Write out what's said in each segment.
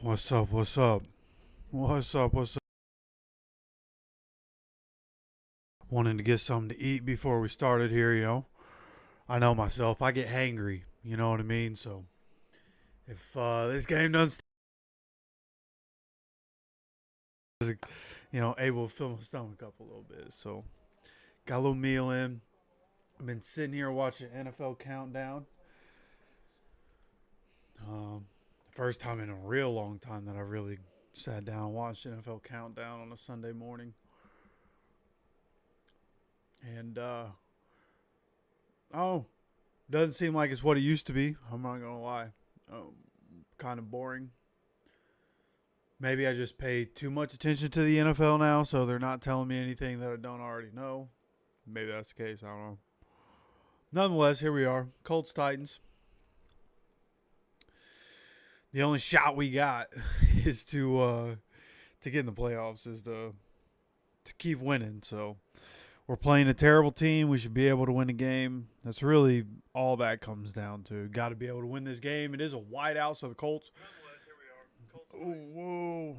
What's up? What's up? What's up? What's up? Wanting to get something to eat before we started here. I know myself. I get hangry. You know what I mean? So if this game doesn't, able to fill my stomach up a little bit. So got a little meal in. I've been sitting here watching NFL Countdown. Um, First time in a real long time that I really sat down and watched NFL Countdown on a Sunday morning. And oh, doesn't seem like it's what it used to be. I'm not gonna lie. Kind of boring. Maybe I just pay too much attention to the NFL now, so they're not telling me anything that I don't already know. Maybe that's the case. I don't know. Nonetheless, here we are. Colts Titans. The only shot we got is to get in the playoffs, is to keep winning. So we're playing a terrible team. We should be able to win a game. That's really all that comes down to. Got to be able to win this game. It is a whiteout, so the Colts. Oh,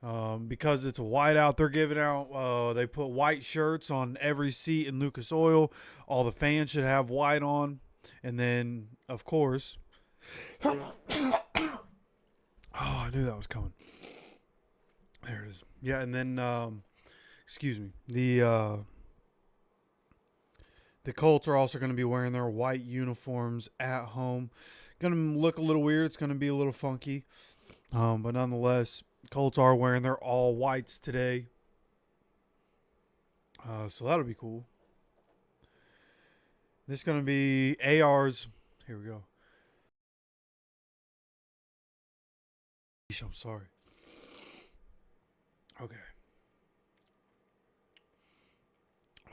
whoa. Because it's a whiteout, they're giving out. They put white shirts on every seat in Lucas Oil. All the fans should have white on, and then of course. Oh, I knew that was coming. There it is. Yeah, and then excuse me. The Colts are also going to be wearing their white uniforms at home. Going to look a little weird. It's going to be a little funky. But nonetheless, Colts are wearing their all whites today. So that'll be cool. This is going to be AR's. Here we go. I'm sorry. Okay.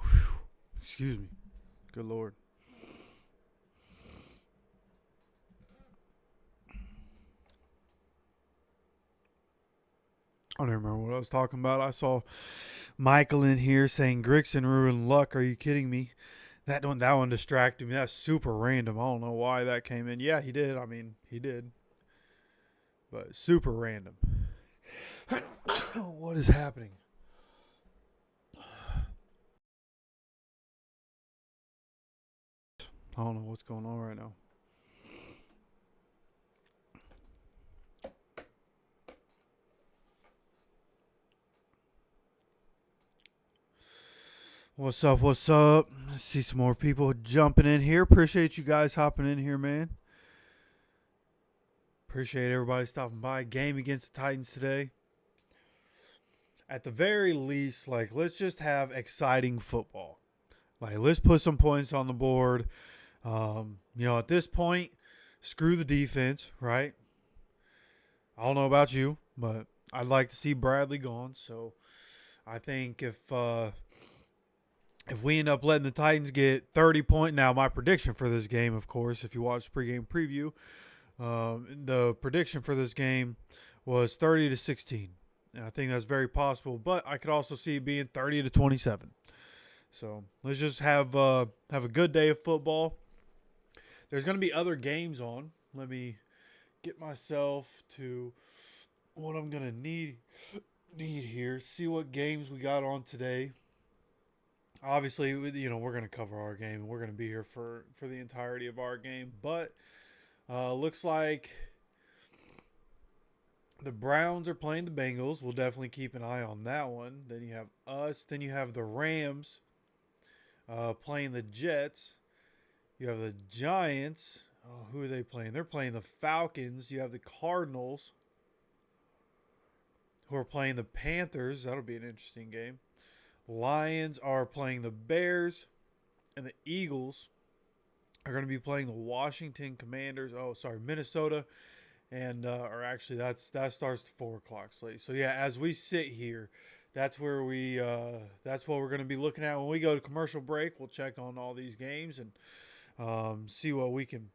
Whew. Excuse me. Good Lord. I don't remember what I was talking about. I saw Michael in here saying Grigson ruined luck. Are you kidding me? That one distracted me. That's super random. I don't know why that came in. Yeah, he did. I mean, he did. But super random. What is happening? I don't know what's going on right now. What's up? What's up? See some more people jumping in here. Appreciate you guys hopping in here, man. Appreciate everybody stopping by. Game against the Titans today. At the very least, let's just have exciting football. Let's put some points on the board. At this point, screw the defense, right? I don't know about you, but I'd like to see Bradley gone. So I think if we end up letting the Titans get 30 points, now my prediction for this game, of course, if you watch the pregame preview, the prediction for this game was 30-16. And I think that's very possible, but I could also see it being 30-27. So let's just have a good day of football. There's going to be other games on. Let me get myself to what I'm going to need here. See what games we got on today. Obviously, we're going to cover our game, and we're going to be here for the entirety of our game. But looks like the Browns are playing the Bengals. We'll definitely keep an eye on that one. Then you have us. Then you have the Rams playing the Jets. You have the Giants. Oh, who are they playing? They're playing the Falcons. You have the Cardinals, who are playing the Panthers. That'll be an interesting game. Lions are playing the Bears, and the Eagles are going to be playing the Washington Commanders. Oh, sorry, Minnesota, and that starts at 4:00 slate. So yeah, as we sit here, that's what we're going to be looking at when we go to commercial break. We'll check on all these games and see what we can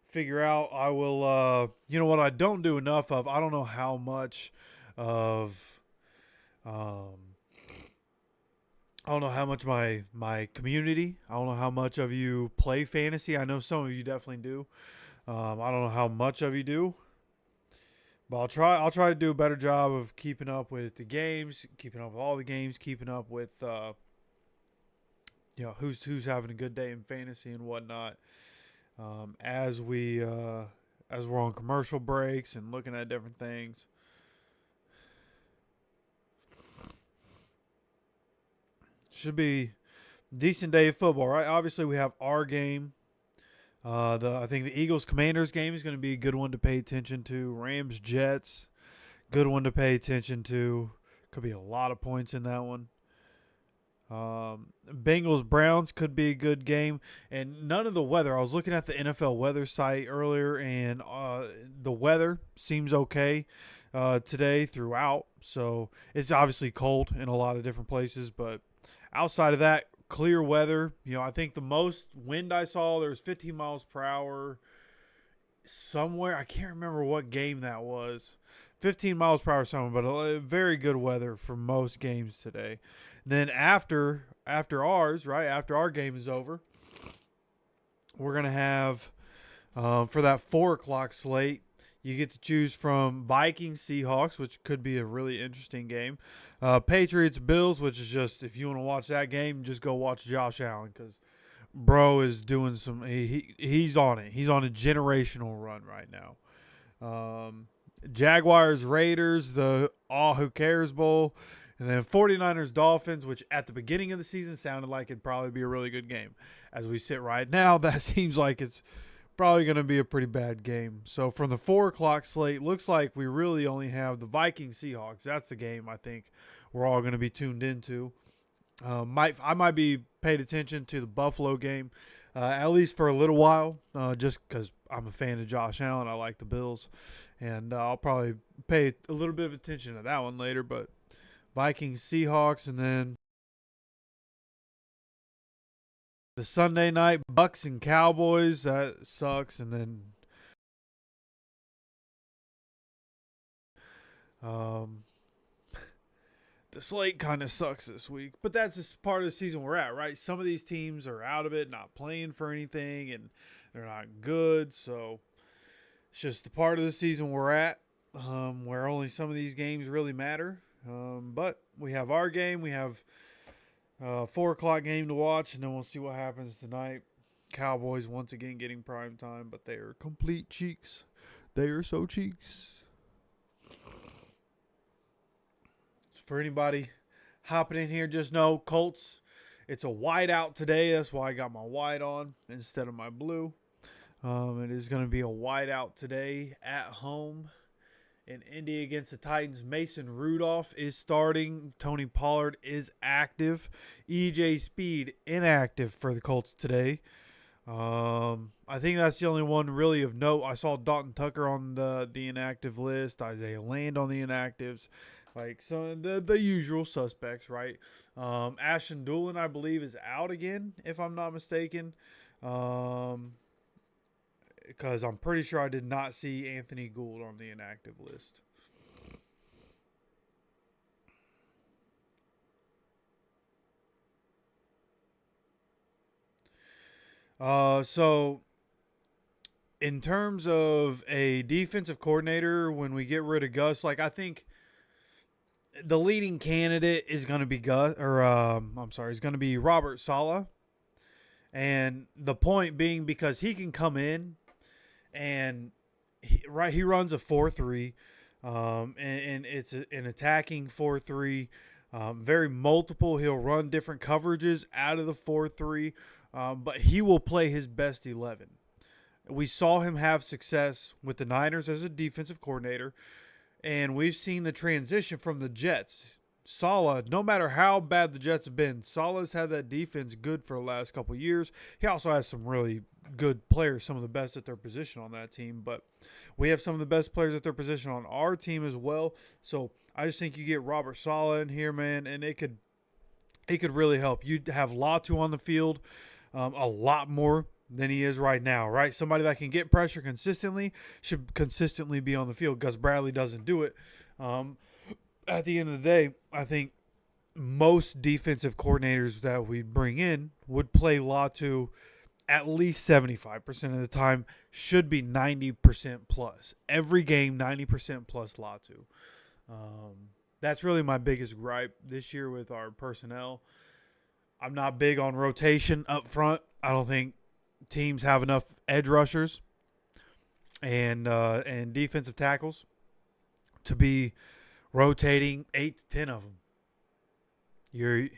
figure out. I will. What I don't do enough of. I don't know how much of. I don't know how much my community, I don't know how much of you play fantasy. I know some of you definitely do. I don't know how much of you do. But I'll try to do a better job of keeping up with the games, keeping up with all the games, keeping up with who's having a good day in fantasy and whatnot. As we're on commercial breaks and looking at different things. Should be a decent day of football, right? Obviously, we have our game. I think the Eagles Commanders game is going to be a good one to pay attention to. Rams Jets, good one to pay attention to. Could be a lot of points in that one. Bengals Browns could be a good game, and none of the weather. I was looking at the NFL weather site earlier, and the weather seems okay today throughout. So it's obviously cold in a lot of different places, but outside of that, clear weather. I think the most wind I saw, there was 15 miles per hour somewhere. I can't remember what game that was. 15 miles per hour somewhere, but very good weather for most games today. Then after ours, right, after our game is over, we're going to have, for that 4 o'clock slate, you get to choose from Vikings Seahawks, which could be a really interesting game. Patriots Bills, which is just, if you want to watch that game, just go watch Josh Allen, because bro is doing some, he's on it. He's on a generational run right now. Jaguars Raiders, the Who Cares Bowl. And then 49ers Dolphins, which at the beginning of the season sounded like it'd probably be a really good game. As we sit right now, that seems like it's probably going to be a pretty bad game. So from the 4 o'clock slate, looks like we really only have the Vikings Seahawks. That's the game I think we're all going to be tuned into. I might be paid attention to the Buffalo game, at least for a little while, just because I'm a fan of Josh Allen. I like the Bills. And I'll probably pay a little bit of attention to that one later, but Vikings, Seahawks, and then the Sunday night Bucks and Cowboys. That sucks. And then the slate kind of sucks this week. But that's just part of the season we're at, right? Some of these teams are out of it, not playing for anything, and they're not good. So it's just the part of the season we're at, where only some of these games really matter. But we have our game. We have 4 o'clock game to watch, and then we'll see what happens tonight. Cowboys once again getting prime time, but they are complete cheeks. They are so cheeks. So for anybody hopping in here, just know Colts. It's a white out today. That's why I got my white on instead of my blue. It is going to be a white out today at home. In Indy against the Titans, Mason Rudolph is starting. Tony Pollard is active. EJ Speed inactive for the Colts today. I think that's the only one really of note. I saw Dalton Tucker on the inactive list. Isaiah Land on the inactives. Like the usual suspects, right? Ashton Doolin, I believe, is out again, if I'm not mistaken. Because I'm pretty sure I did not see Anthony Gould on the inactive list. So in terms of a defensive coordinator, when we get rid of Gus, like I think the leading candidate is going to be is going to be Robert Saleh. And the point being because he can come in and he runs a 4-3, and it's an attacking 4-3, very multiple. He'll run different coverages out of the 4-3, but he will play his best 11. We saw him have success with the Niners as a defensive coordinator, and we've seen the transition from the Jets. Saleh, no matter how bad the Jets have been, Saleh's had that defense good for the last couple of years. He also has some really good players, some of the best at their position on that team. But we have some of the best players at their position on our team as well. So I just think you get Robert Saleh in here, man, and it could really help. You'd have Latu on the field a lot more than he is right now, right? Somebody that can get pressure consistently should consistently be on the field. Gus Bradley doesn't do it. At the end of the day, I think most defensive coordinators that we bring in would play Latu at least 75% of the time should be 90% plus. Every game, 90% plus Latu. That's really my biggest gripe this year with our personnel. I'm not big on rotation up front. I don't think teams have enough edge rushers and defensive tackles to be rotating 8 to 10 of them. You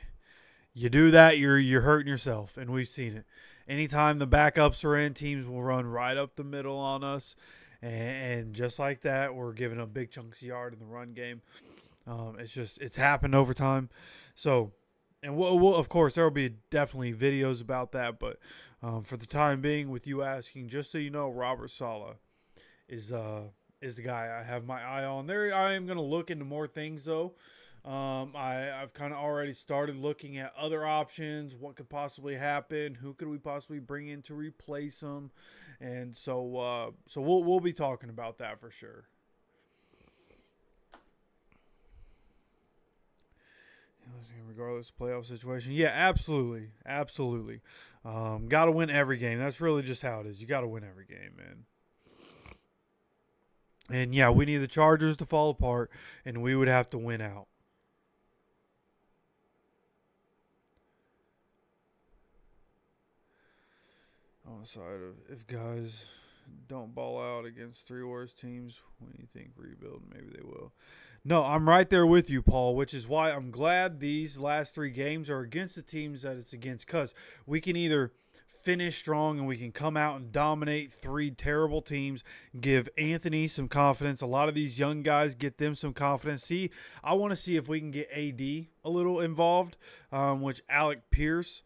do that, you're hurting yourself, and we've seen it. Anytime the backups are in, teams will run right up the middle on us, and just like that, we're giving up big chunks of yard in the run game. It's happened over time. So, and we'll of course there will be definitely videos about that, but for the time being, with you asking, just so you know, Robert Saleh is the guy I have my eye on. There, I am going to look into more things though. I've kind of already started looking at other options. What could possibly happen? Who could we possibly bring in to replace him? And so we'll be talking about that for sure. Regardless of playoff situation, yeah, absolutely. Got to win every game. That's really just how it is. You got to win every game, man. And yeah, we need the Chargers to fall apart, and we would have to win out. On the side of, if guys don't ball out against 3 worst teams, when you think rebuild, maybe they will. No, I'm right there with you, Paul, which is why I'm glad these last 3 games are against the teams that it's against, because we can either finish strong and we can come out and dominate 3 terrible teams, give Anthony some confidence. A lot of these young guys, get them some confidence. I want to see if we can get AD a little involved, which Alec Pierce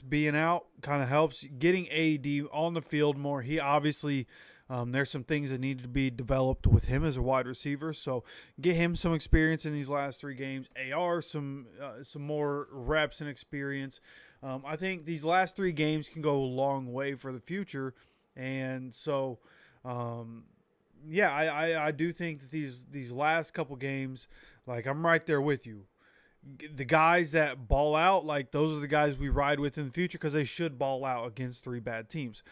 being out kind of helps. Getting AD on the field more. He obviously, there's some things that need to be developed with him as a wide receiver. So get him some experience in these last 3 games. AR some more reps and experience. I think these last 3 games can go a long way for the future. And so, yeah, I do think that these last couple games, like, I'm right there with you. The guys that ball out, like, those are the guys we ride with in the future because they should ball out against 3 bad teams.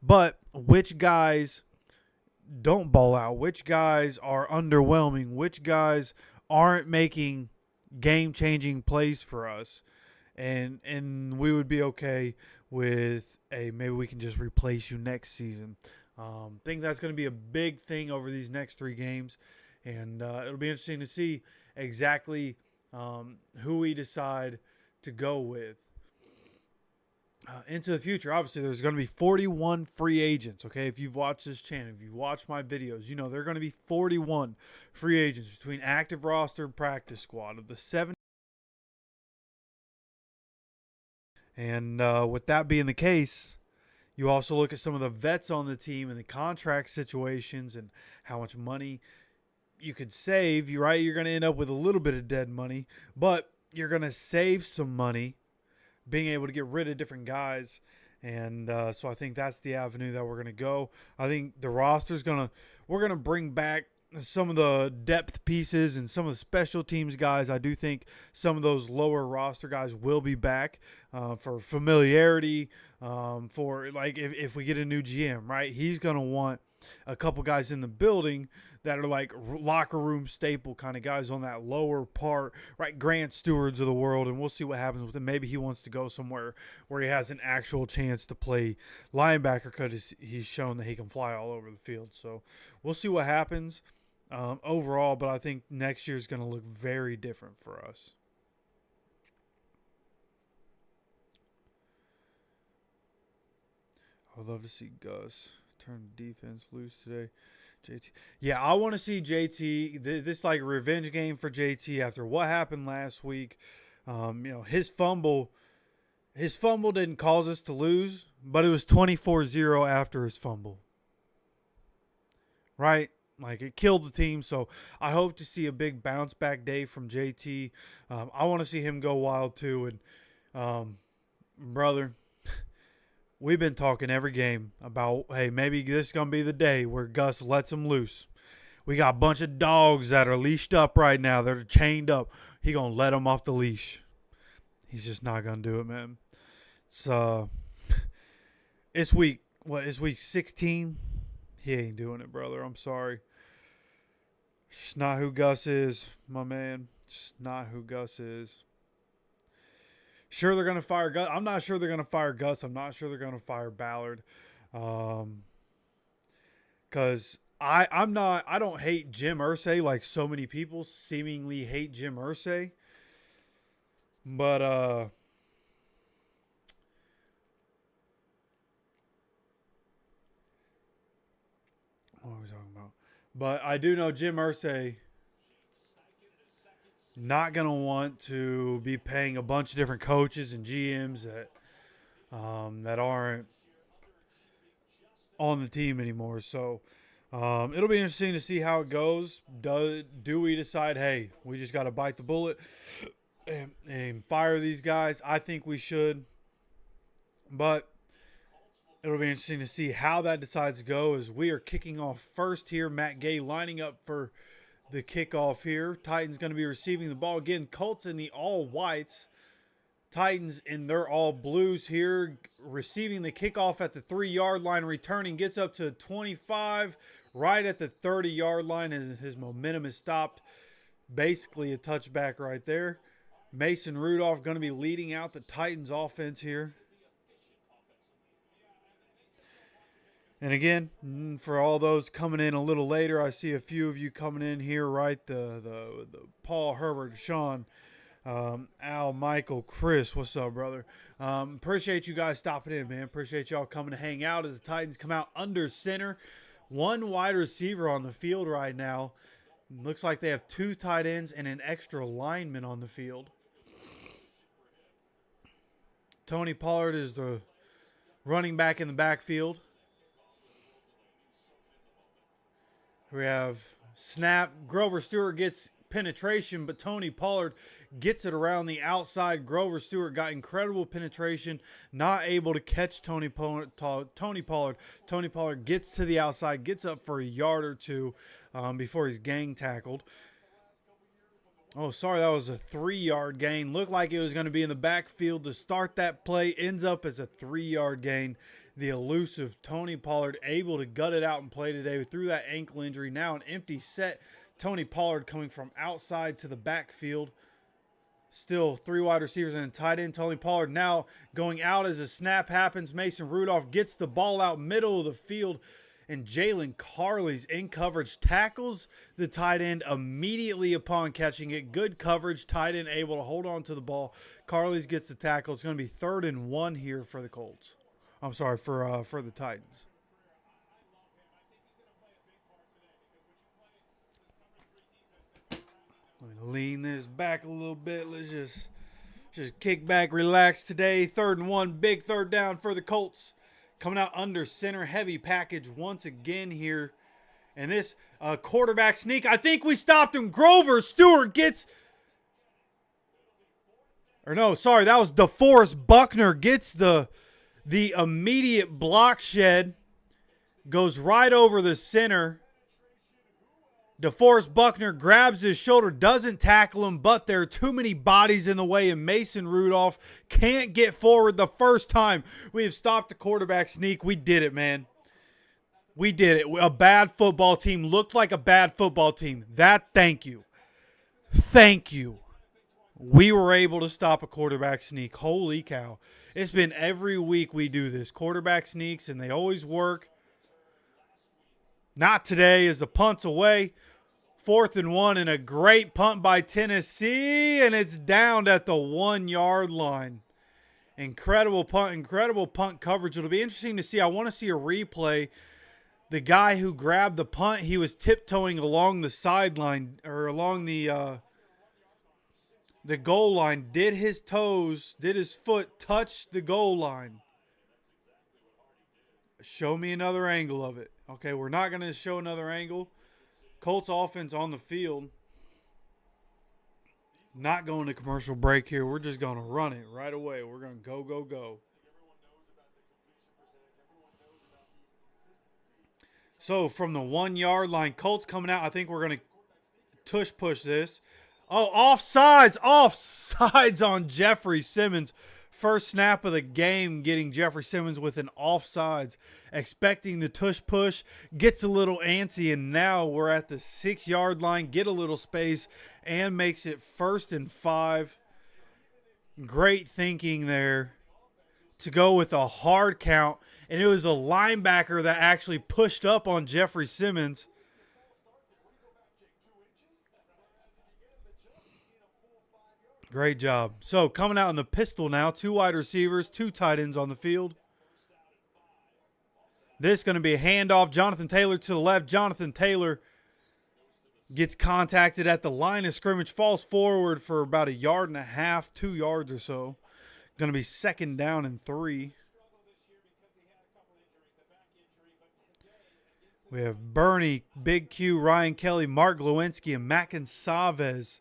But which guys don't ball out? Which guys are underwhelming? Which guys aren't making game-changing plays for us? And we would be okay with maybe we can just replace you next season. Think that's going to be a big thing over these next 3 games. And it'll be interesting to see exactly who we decide to go with into the future. Obviously, there's going to be 41 free agents, okay? If you've watched this channel, if you've watched my videos, you know there are going to be 41 free agents between active roster and practice squad of the 7. And with that being the case, you also look at some of the vets on the team and the contract situations and how much money you could save. You're right, you're going to end up with a little bit of dead money, but you're going to save some money being able to get rid of different guys. And so I think that's the avenue that we're going to go. I think the roster's we're going to bring back some of the depth pieces and some of the special teams guys. I do think some of those lower roster guys will be back for familiarity, for, like, if we get a new GM, right? He's going to want a couple guys in the building that are like locker room staple kind of guys on that lower part, right? Grant Stewards of the world, and we'll see what happens with him. Maybe he wants to go somewhere where he has an actual chance to play linebacker because he's shown that he can fly all over the field. So we'll see what happens overall, but I think next year is going to look very different for us. I would love to see Gus turn defense loose today. JT. Yeah, I want to see JT. This like revenge game for JT after what happened last week. His fumble didn't cause us to lose, but it was 24-0 after his fumble. Right? Like, it killed the team. So I hope to see a big bounce back day from JT. I want to see him go wild too. And brother, we've been talking every game about, hey, maybe this is going to be the day where Gus lets him loose. We got a bunch of dogs that are leashed up right now. That are chained up. He going to let them off the leash. He's just not going to do it, man. It's It's week, what, it's week 16? He ain't doing it, brother. I'm sorry. It's not who Gus is, my man. It's not who Gus is. Sure, they're going to fire Gus. I'm not sure they're going to fire Gus. I'm not sure they're going to fire Ballard. Because I don't hate Jim Irsay like so many people seemingly hate Jim Irsay. But, what are we talking about? But I do know Jim Irsay not going to want to be paying a bunch of different coaches and GMs that aren't on the team anymore. So it'll be interesting to see how it goes. Do we decide, hey, we just got to bite the bullet and fire these guys? I think we should. But it'll be interesting to see how that decides to go as we are kicking off first here. Matt Gay lining up for the kickoff here. Titans going to be receiving the ball again. Colts in the all whites. Titans in their all blues here. Receiving the kickoff at the 3-yard line. Returning gets up to 25. Right at the 30-yard line. And his momentum is stopped. Basically a touchback right there. Mason Rudolph going to be leading out the Titans offense here. And again, for all those coming in a little later, I see a few of you coming in here, right? The Paul, Herbert, Sean, Al, Michael, Chris. What's up, brother? Appreciate you guys stopping in, man. Appreciate y'all coming to hang out as the Titans come out under center. One wide receiver on the field right now. Looks like they have 2 tight ends and an extra lineman on the field. Tony Pollard is the running back in the backfield. We have snap. Grover Stewart gets penetration, but Tony Pollard gets it around the outside. Grover Stewart got incredible penetration, not able to catch Tony Pollard. Tony Pollard gets to the outside, gets up for a yard or two before he's gang tackled. Oh, sorry, that was a 3-yard gain. Looked like it was going to be in the backfield to start that play. Ends up as a 3-yard gain. The elusive Tony Pollard able to gut it out and play today through that ankle injury. Now an empty set. Tony Pollard coming from outside to the backfield. Still 3 wide receivers and a tight end. Tony Pollard now going out as a snap happens. Mason Rudolph gets the ball out middle of the field. And Jalen Carley's in coverage tackles the tight end immediately upon catching it. Good coverage. Tight end able to hold on to the ball. Carley's gets the tackle. It's going to be 3rd and 1 here for the Colts. I'm sorry, for the Titans. Let me lean this back a little bit. Let's just kick back, relax today. 3rd and 1, big 3rd down for the Colts. Coming out under center, heavy package once again here. And this quarterback sneak, I think we stopped him. Grover Stewart gets, or no, sorry, that was DeForest Buckner gets the immediate block shed, goes right over the center. DeForest Buckner grabs his shoulder, doesn't tackle him, but there are too many bodies in the way, and Mason Rudolph can't get forward the first time we have stopped the quarterback sneak. We did it, man. We did it. A bad football team looked like a bad football team. Thank you. Thank you. We were able to stop a quarterback sneak. Holy cow. It's been every week we do this. Quarterback sneaks, and they always work. Not today as the punt's away. 4th and 1 and a great punt by Tennessee, and it's down at the 1-yard line. Incredible punt coverage. It'll be interesting to see. I want to see a replay. The guy who grabbed the punt, he was tiptoeing along the sideline or along the goal line. Did his foot touch the goal line? Show me another angle of it. Okay, we're not going to show another angle. Colts offense on the field. Not going to commercial break here. We're just going to run it right away. We're going to go, go, go. So from the 1-yard line, Colts coming out. I think we're going to tush push this. Oh, offsides on Jeffrey Simmons. first snap of the game getting Jeffrey Simmons with an offsides, expecting the tush push, gets a little antsy, and now we're at the 6-yard line, get a little space, and makes it 1st and 5. Great thinking there to go with a hard count, and it was a linebacker that actually pushed up on Jeffrey Simmons. Great job. So coming out in the pistol now, 2 wide receivers, 2 tight ends on the field. This is going to be a handoff. Jonathan Taylor to the left. Jonathan Taylor gets contacted at the line of scrimmage, falls forward for about 1.5 yards, 2 yards or so. Going to be 2nd down and 3. We have Bernie, Big Q, Ryan Kelly, Mark Glowinski, and Mackin Savez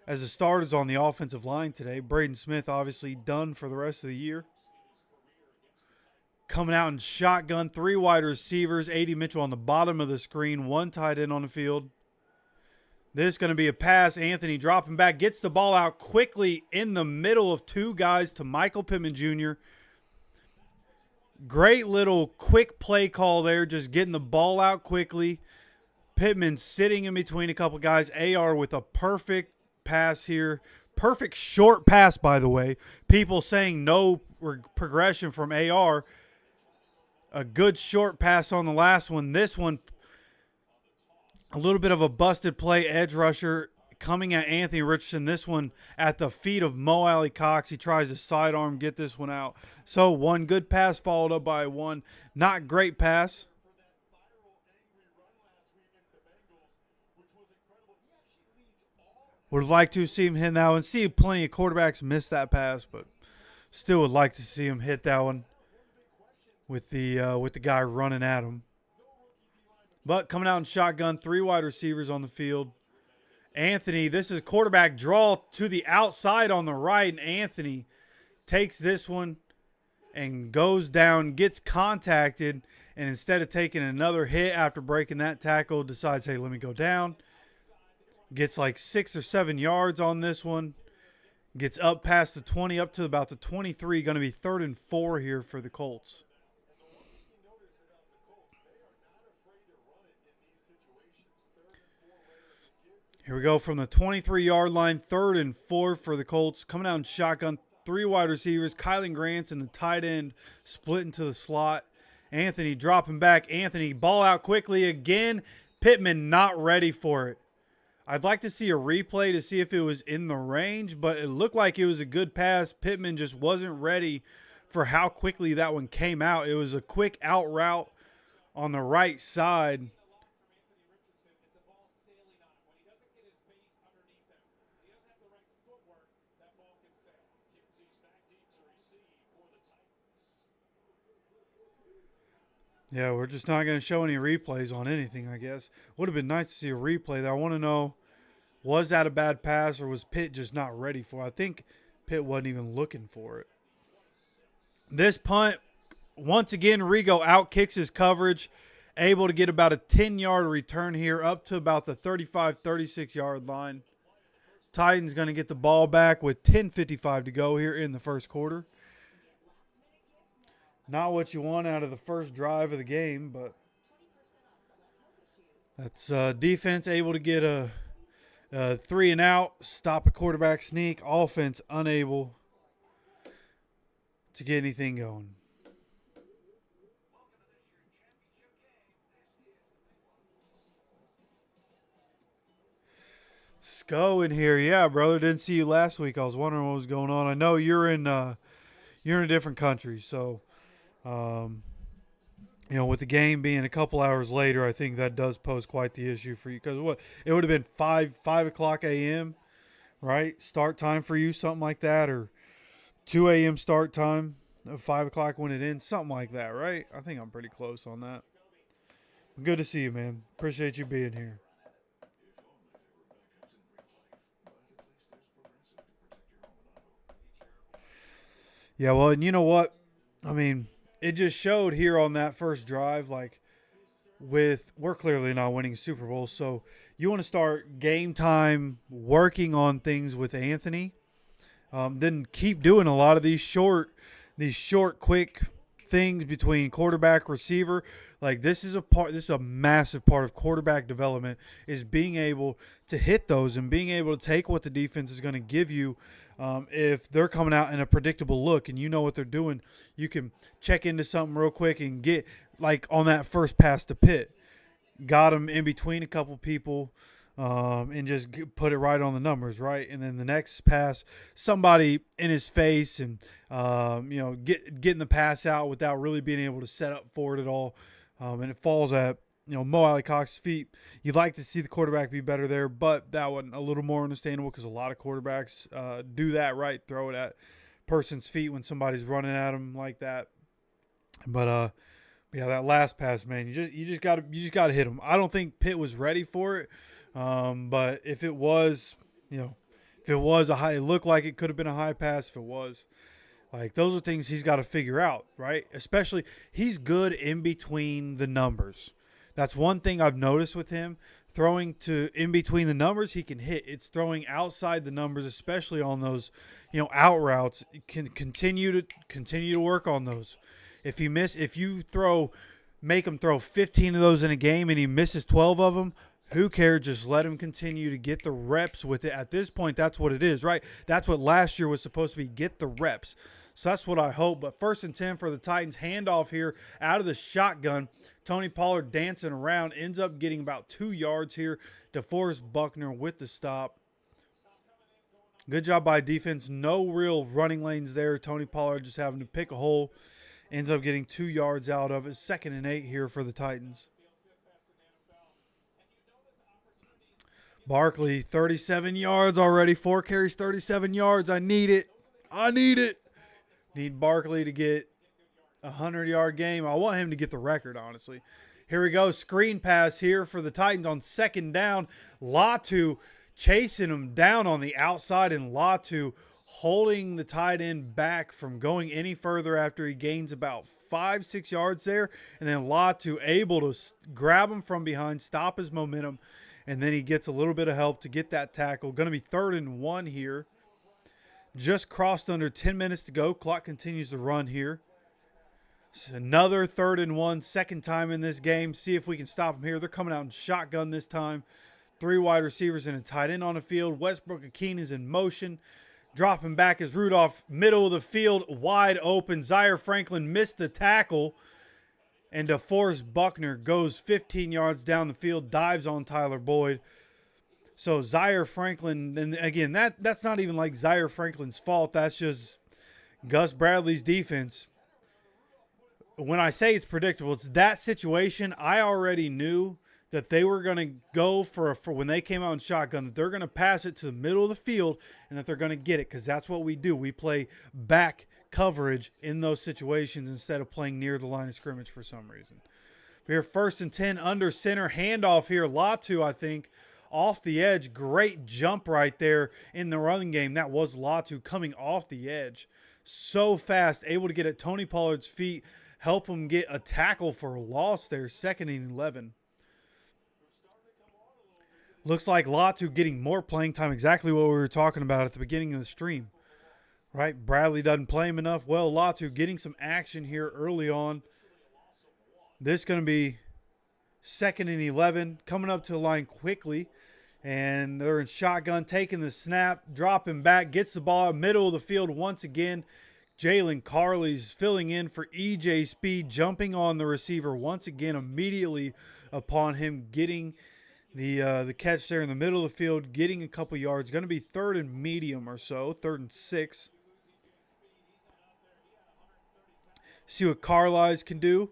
as the starters on the offensive line today. Braden Smith obviously done for the rest of the year. Coming out in shotgun, 3 wide receivers, A.D. Mitchell on the bottom of the screen, 1 tight end on the field. This is going to be a pass. Anthony dropping back, gets the ball out quickly in the middle of 2 guys to Michael Pittman Jr. Great little quick play call there, just getting the ball out quickly. Pittman sitting in between a couple guys. AR with a perfect pass here. Perfect short pass, by the way. People saying no progression from AR. A good short pass on the last one. This one, a little bit of a busted play. Edge rusher coming at Anthony Richardson. This one at the feet of Mo Alley Cox. He tries to sidearm, get this one out. So 1 good pass followed up by 1 not great pass. Would like to see him hit that one. See plenty of quarterbacks miss that pass, but still would like to see him hit that one with the guy running at him. But coming out in shotgun, 3 wide receivers on the field. Anthony, this is quarterback draw to the outside on the right, and Anthony takes this one and goes down, gets contacted, and instead of taking another hit after breaking that tackle, decides, hey, let me go down. Gets like 6 or 7 yards on this one. Gets up past the 20, up to about the 23. Going to be 3rd and 4 here for the Colts. Here we go from the 23-yard line, 3rd and 4 for the Colts. Coming out in shotgun, 3 wide receivers. Kylan Grants and the tight end split into the slot. Anthony dropping back. Anthony, ball out quickly again. Pittman not ready for it. I'd like to see a replay to see if it was in the range, but it looked like it was a good pass. Pittman just wasn't ready for how quickly that one came out. It was a quick out route on the right side. Yeah, we're just not going to show any replays on anything, I guess. Would have been nice to see a replay there. I want to know, was that a bad pass or was Pitt just not ready for it? I think Pitt wasn't even looking for it. This punt, once again, Rigo outkicks his coverage, able to get about a 10-yard return here up to about the 35, 36-yard line. Titans going to get the ball back with 10:55 to go here in the first quarter. Not what you want out of the first drive of the game, but that's defense able to get a 3 and out, stop a quarterback sneak. Offense unable to get anything going. Sco in here, yeah, brother. Didn't see you last week. I was wondering what was going on. I know you're in a different country, so. With the game being a couple hours later, I think that does pose quite the issue for you. Because what it would have been 5 o'clock a.m., right? Start time for you, something like that, or 2 a.m. start time, 5 o'clock when it ends, something like that, right? I think I'm pretty close on that. Good to see you, man. Appreciate you being here. Yeah, well, and you know what? I mean, it just showed here on that first drive, like, we're clearly not winning Super Bowl, so you want to start game time working on things with Anthony. Then keep doing a lot of these short, quick things between quarterback receiver. Like this is a massive part of quarterback development is being able to hit those and being able to take what the defense is going to give you. If they're coming out in a predictable look and you know what they're doing, you can check into something real quick and get like on that first pass to Pitt, got him in between a couple people. And just put it right on the numbers, right? And then the next pass, somebody in his face and, getting the pass out without really being able to set up for it at all. And it falls at, Mo Alley Cox's feet. You'd like to see the quarterback be better there, but that one a little more understandable because a lot of quarterbacks do that, right? Throw it at person's feet when somebody's running at them like that. But, yeah, that last pass, man, you just got to hit him. I don't think Pitt was ready for it. But if it was, if it was a high, it looked like it could have been a high pass. If it was, like those are things he's got to figure out, right? Especially he's good in between the numbers. That's one thing I've noticed with him. Throwing to in between the numbers, he can hit. It's throwing outside the numbers, especially on those, out routes. Can continue to work on those. If you make him throw 15 of those in a game and he misses 12 of them. Who cares? Just let him continue to get the reps with it. At this point, that's what it is, right? That's what last year was supposed to be, get the reps. So that's what I hope. But 1st and 10 for the Titans. Handoff here out of the shotgun. Tony Pollard dancing around. Ends up getting about 2 yards here. DeForest Buckner with the stop. Good job by defense. No real running lanes there. Tony Pollard just having to pick a hole. Ends up getting 2 yards out of it. 2nd and 8 here for the Titans. Barkley, 37 yards already. 4 carries, 37 yards. I need it. Need Barkley to get a 100-yard game. I want him to get the record, honestly. Here we go. Screen pass here for the Titans on 2nd down. Latu chasing him down on the outside, and Latu holding the tight end back from going any further after he gains about 5-6 yards there. And then Latu able to grab him from behind, stop his momentum. And then he gets a little bit of help to get that tackle. Going to be 3rd and 1 here. Just crossed under 10 minutes to go. Clock continues to run here. It's another 3rd and 1. 2nd time in this game. See if we can stop them here. They're coming out in shotgun this time. 3 wide receivers and a tight end on the field. Westbrook-Akeen is in motion. Dropping back is Rudolph. Middle of the field. Wide open. Zaire Franklin missed the tackle. And DeForest Buckner goes 15 yards down the field, dives on Tyler Boyd. So Zaire Franklin, and again, that's not even like Zaire Franklin's fault. That's just Gus Bradley's defense. When I say it's predictable, it's that situation. I already knew that they were going to go for when they came out in shotgun, that they're going to pass it to the middle of the field and that they're going to get it because that's what we do. We play back coverage in those situations instead of playing near the line of scrimmage for some reason. Here, 1st and 10 under center. Handoff here. Latu, I think, off the edge. Great jump right there in the running game. That was Latu coming off the edge. So fast, able to get at Tony Pollard's feet, help him get a tackle for a loss there. 2nd and 11. Looks like Latu getting more playing time, exactly what we were talking about at the beginning of the stream. Right, Bradley doesn't play him enough. Well, Latu getting some action here early on. This is going to be 2nd and 11. Coming up to the line quickly. And they're in shotgun, taking the snap, dropping back, gets the ball middle of the field once again. Jalen Carley's filling in for E.J. Speed, jumping on the receiver once again immediately upon him getting the catch there in the middle of the field, getting a couple yards. Going to be 3rd and medium or so, 3rd and 6. See what Carlisle can do.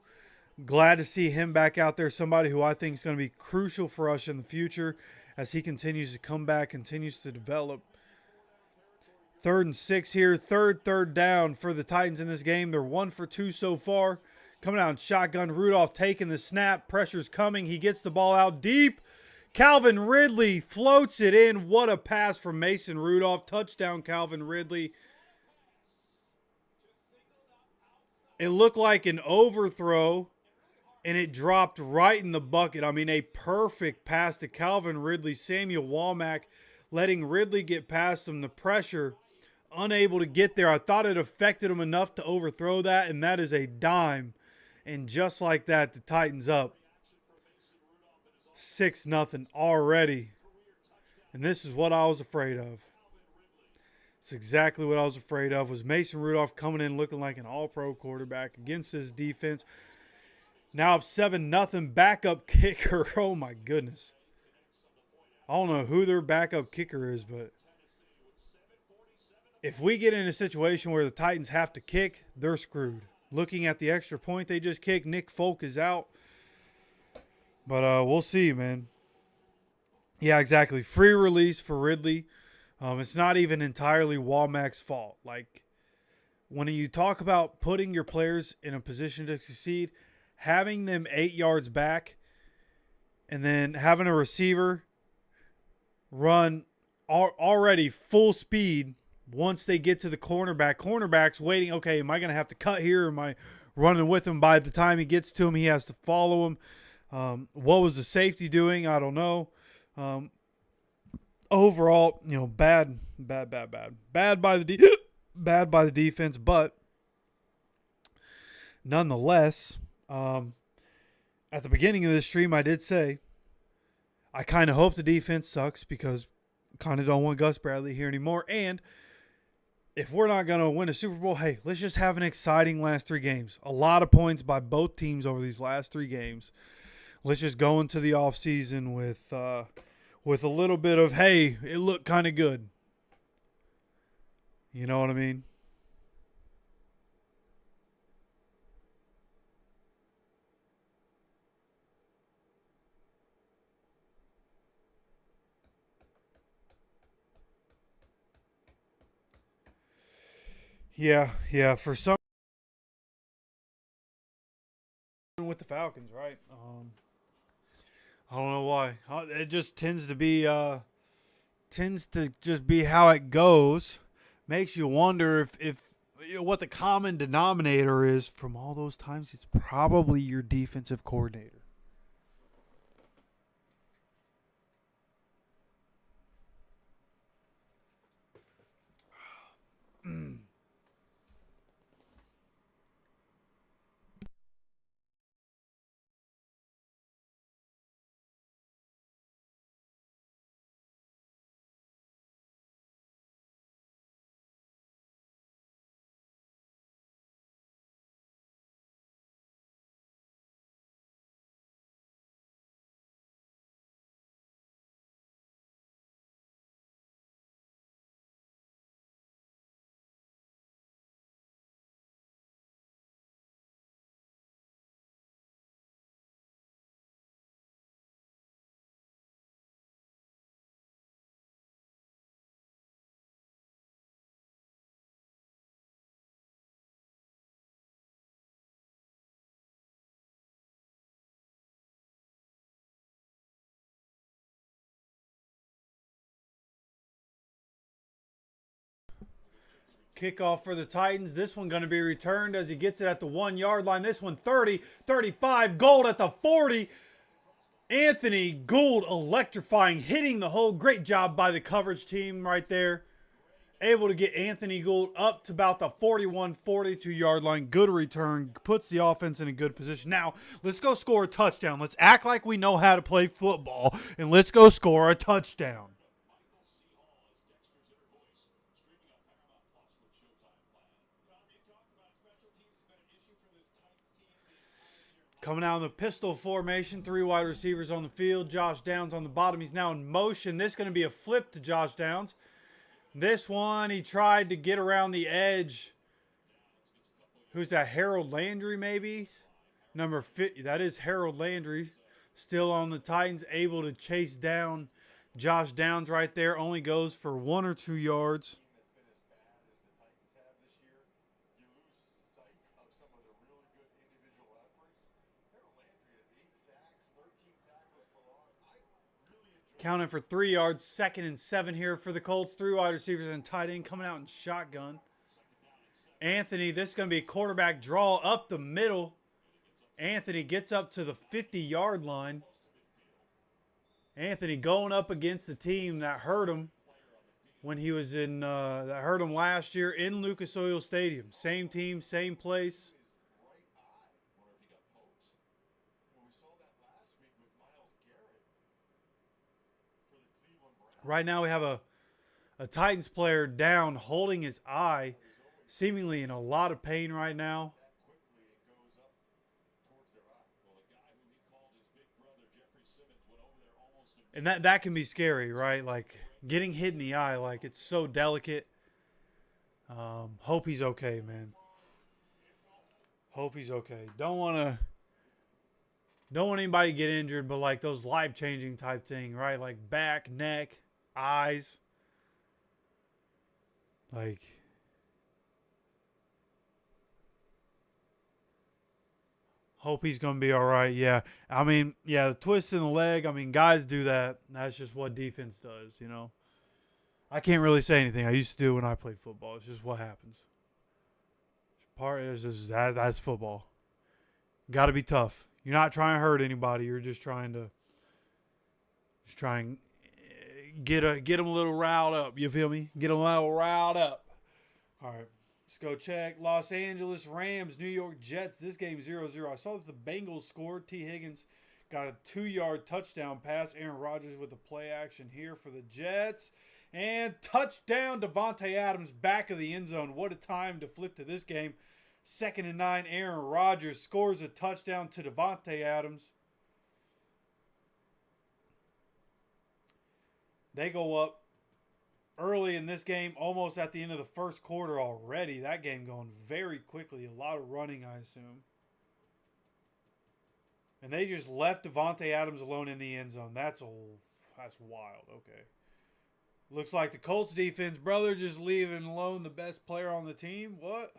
Glad to see him back out there. Somebody who I think is going to be crucial for us in the future as he continues to come back, continues to develop. 3rd and 6 here. Third down for the Titans in this game. They're 1 for 2 so far. Coming out in shotgun. Rudolph taking the snap. Pressure's coming. He gets the ball out deep. Calvin Ridley floats it in. What a pass from Mason Rudolph. Touchdown, Calvin Ridley. It looked like an overthrow, and it dropped right in the bucket. I mean, a perfect pass to Calvin Ridley. Samuel Womack letting Ridley get past him. The pressure unable to get there. I thought it affected them enough to overthrow that, and that is a dime. And just like that, the Titans up 6-0 already. And this is what I was afraid of. It's exactly what I was afraid of, was Mason Rudolph coming in looking like an all-pro quarterback against his defense. Now up 7-0, backup kicker. Oh, my goodness. I don't know who their backup kicker is, but if we get in a situation where the Titans have to kick, they're screwed. Looking at the extra point they just kicked, Nick Folk is out. But we'll see, man. Yeah, exactly. Free release for Ridley. It's not even entirely Womack's fault. Like, when you talk about putting your players in a position to succeed, having them 8 yards back and then having a receiver run already full speed once they get to the cornerback. Cornerback's waiting, okay, am I going to have to cut here? Or am I running with him? By the time he gets to him, he has to follow him. What was the safety doing? I don't know. Overall, bad by the bad by the defense, but nonetheless, at the beginning of this stream, I did say I kind of hope the defense sucks because I kind of don't want Gus Bradley here anymore. And if we're not going to win a Super Bowl, hey, let's just have an exciting last 3 games. A lot of points by both teams over these last 3 games. Let's just go into the offseason with a little bit of, hey, it looked kind of good. You know what I mean? Yeah. For some with the Falcons, right? I don't know why. It just tends to be just be how it goes. Makes you wonder if what the common denominator is from all those times. It's probably your defensive coordinator. Kickoff for the Titans. This one going to be returned as he gets it at the 1 yard line. This one 30, 35, Gould at the 40. Anthony Gould electrifying, hitting the hole. Great job by the coverage team right there. Able to get Anthony Gould up to about the 41, 42 yard line. Good return. Puts the offense in a good position. Now, let's go score a touchdown. Let's act like we know how to play football, and let's go score a touchdown. Coming out in the pistol formation, 3 wide receivers on the field. Josh Downs on the bottom. He's now in motion. This is going to be a flip to Josh Downs. This one, he tried to get around the edge. Who's that? Harold Landry, maybe? Number 50. That is Harold Landry. Still on the Titans, able to chase down Josh Downs right there. Only goes for 1 or 2 yards. Counting for 3 yards. 2nd and 7 here for the Colts. 3 wide receivers and tight end coming out in shotgun. Anthony, this is going to be a quarterback draw up the middle. Anthony gets up to the 50-yard line. Anthony going up against the team that hurt him when he was in, I heard him last year in Lucas Oil Stadium. Same team, same place. Right now we have a Titans player down, holding his eye, seemingly in a lot of pain right now. And that can be scary, right? Like getting hit in the eye, like it's so delicate. Hope he's okay, man. Hope he's okay. Don't want anybody to get injured, but like those life-changing type thing, right? Like back, neck, eyes. Like, hope he's going to be all right. Yeah. I mean, yeah, the twist in the leg. I mean, guys do that. That's just what defense does, you know. I can't really say anything. I used to do when I played football. It's just what happens. Part is just that's football. Got to be tough. You're not trying to hurt anybody. You're just trying to get them a little riled up. You feel me? Get them a little riled up. All right. Let's go check. Los Angeles Rams, New York Jets. This game 0-0. I saw that the Bengals scored. T. Higgins got a 2-yard touchdown pass. Aaron Rodgers with a play action here for the Jets. And touchdown, Davante Adams, back of the end zone. What a time to flip to this game. 2nd and 9, Aaron Rodgers scores a touchdown to Davante Adams. They go up early in this game, almost at the end of the first quarter already. That game going very quickly. A lot of running, I assume. And they just left Davante Adams alone in the end zone. That's wild. Okay. Looks like the Colts defense, brother, just leaving alone the best player on the team. What?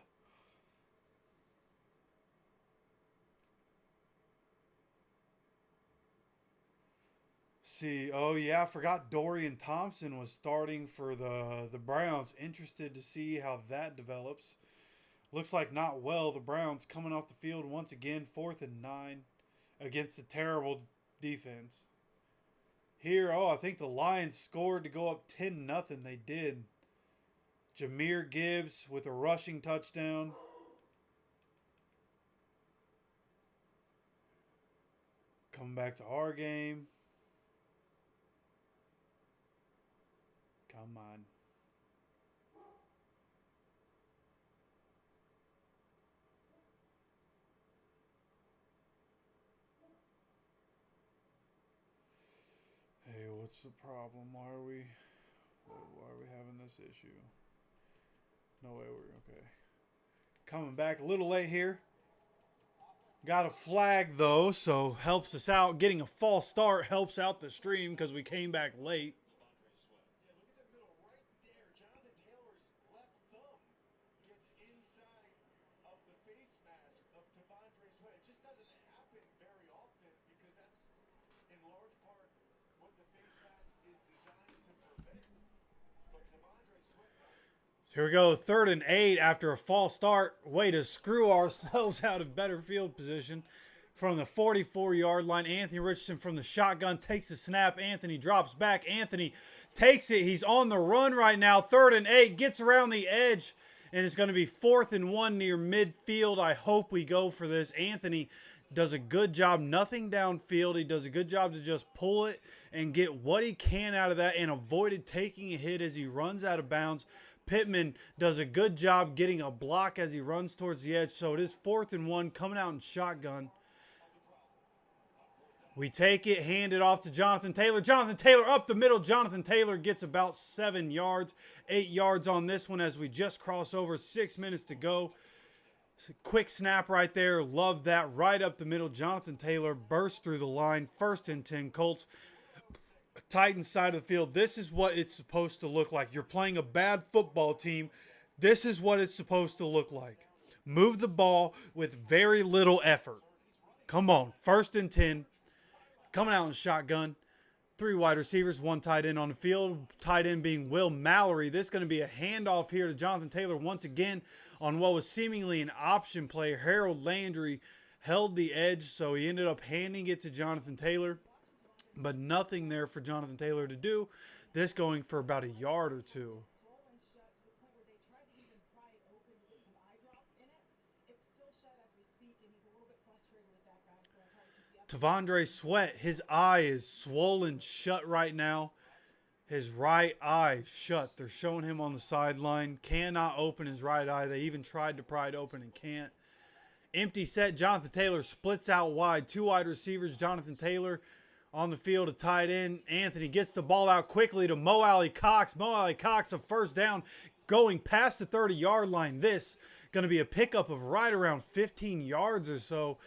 See, oh yeah, I forgot Dorian Thompson was starting for the Browns. Interested to see how that develops. Looks like not well. The Browns coming off the field once again, 4th and 9 against a terrible defense. Here, I think the Lions scored to go up 10-0. They did. Jahmyr Gibbs with a rushing touchdown. Coming back to our game. Come on. Hey, what's the problem? Why are we having this issue? No way we're okay. Coming back a little late here. Got a flag though, so helps us out. Getting a false start helps out the stream because we came back late. Here we go, 3rd and 8 after a false start. Way to screw ourselves out of better field position. From the 44-yard line, Anthony Richardson from the shotgun takes the snap. Anthony drops back. Anthony takes it. He's on the run right now. 3rd and 8, gets around the edge, and it's going to be 4th and 1 near midfield. I hope we go for this. Anthony does a good job. Nothing downfield. He does a good job to just pull it and get what he can out of that and avoided taking a hit as he runs out of bounds. Pittman does a good job getting a block as he runs towards the edge. So it is 4th and 1 coming out in shotgun. We take it, hand it off to Jonathan Taylor. Jonathan Taylor up the middle. Jonathan Taylor gets about 7 yards, 8 yards on this one as we just cross over. 6 minutes to go. Quick snap right there. Love that. Right up the middle. Jonathan Taylor bursts through the line. 1st and 10 Colts. Titans side of the field. This is what it's supposed to look like. You're playing a bad football team. This is what it's supposed to look like. Move the ball with very little effort. Come on. 1st and 10. Coming out in shotgun. 3 wide receivers, 1 tight end on the field. Tight end being Will Mallory. This is going to be a handoff here to Jonathan Taylor once again on what was seemingly an option play. Harold Landry held the edge, so he ended up handing it to Jonathan Taylor. But nothing there for Jonathan Taylor to do. This going for about a yard or two. Tavondre Sweat, his eye is swollen shut right now. His right eye shut. They're showing him on the sideline. Cannot open his right eye. They even tried to pry it open and can't. Empty set. Jonathan Taylor splits out wide. 2 wide receivers. Jonathan Taylor on the field, a tight end. Anthony gets the ball out quickly to Mo Alley Cox. Mo Alley Cox, a first down, going past the 30-yard line. This going to be a pickup of right around 15 yards or so.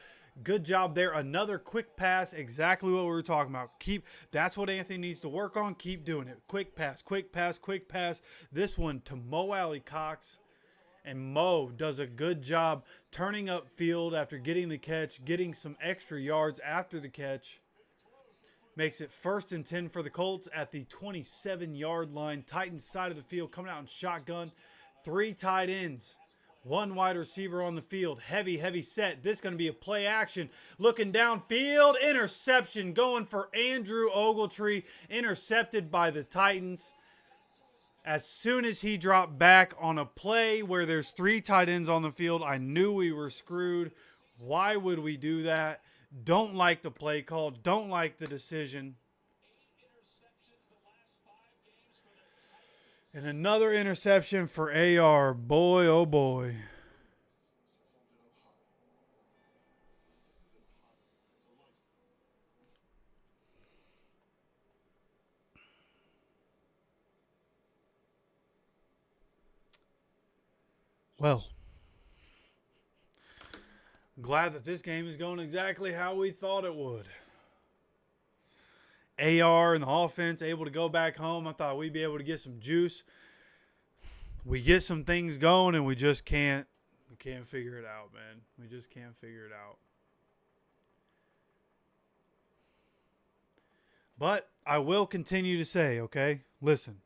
Good job there. Another quick pass, exactly what we were talking about. That's what Anthony needs to work on. Keep doing it. Quick pass, quick pass, quick pass. This one to Mo Alley Cox. And Mo does a good job turning upfield after getting the catch, getting some extra yards after the catch. Makes it 1st and 10 for the Colts at the 27-yard line. Titans side of the field coming out in shotgun. 3 tight ends. 1 wide receiver on the field. Heavy, heavy set. This is going to be a play action. Looking downfield. Interception going for Andrew Ogletree. Intercepted by the Titans. As soon as he dropped back on a play where there's 3 tight ends on the field, I knew we were screwed. Why would we do that? Don't like the play call. Don't like the decision. And another interception for AR. Boy, oh boy. Well, I'm glad that this game is going exactly how we thought it would. AR and the offense able to go back home. I thought we'd be able to get some juice. We get some things going and we just can't. We can't figure it out, man. We just can't figure it out. But I will continue to say, okay, listen.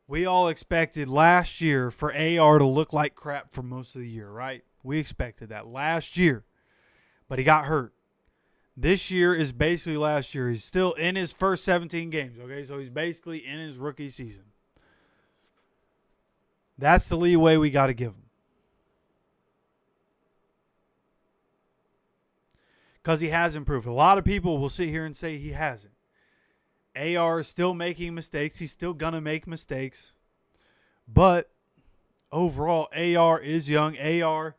We all expected last year for AR to look like crap for most of the year, right? We expected that last year. But he got hurt. This year is basically last year. He's still in his first 17 games, okay? So he's basically in his rookie season. That's the leeway we got to give him. Because he has improved. A lot of people will sit here and say he hasn't. AR is still making mistakes. He's still going to make mistakes. But overall, AR is young. AR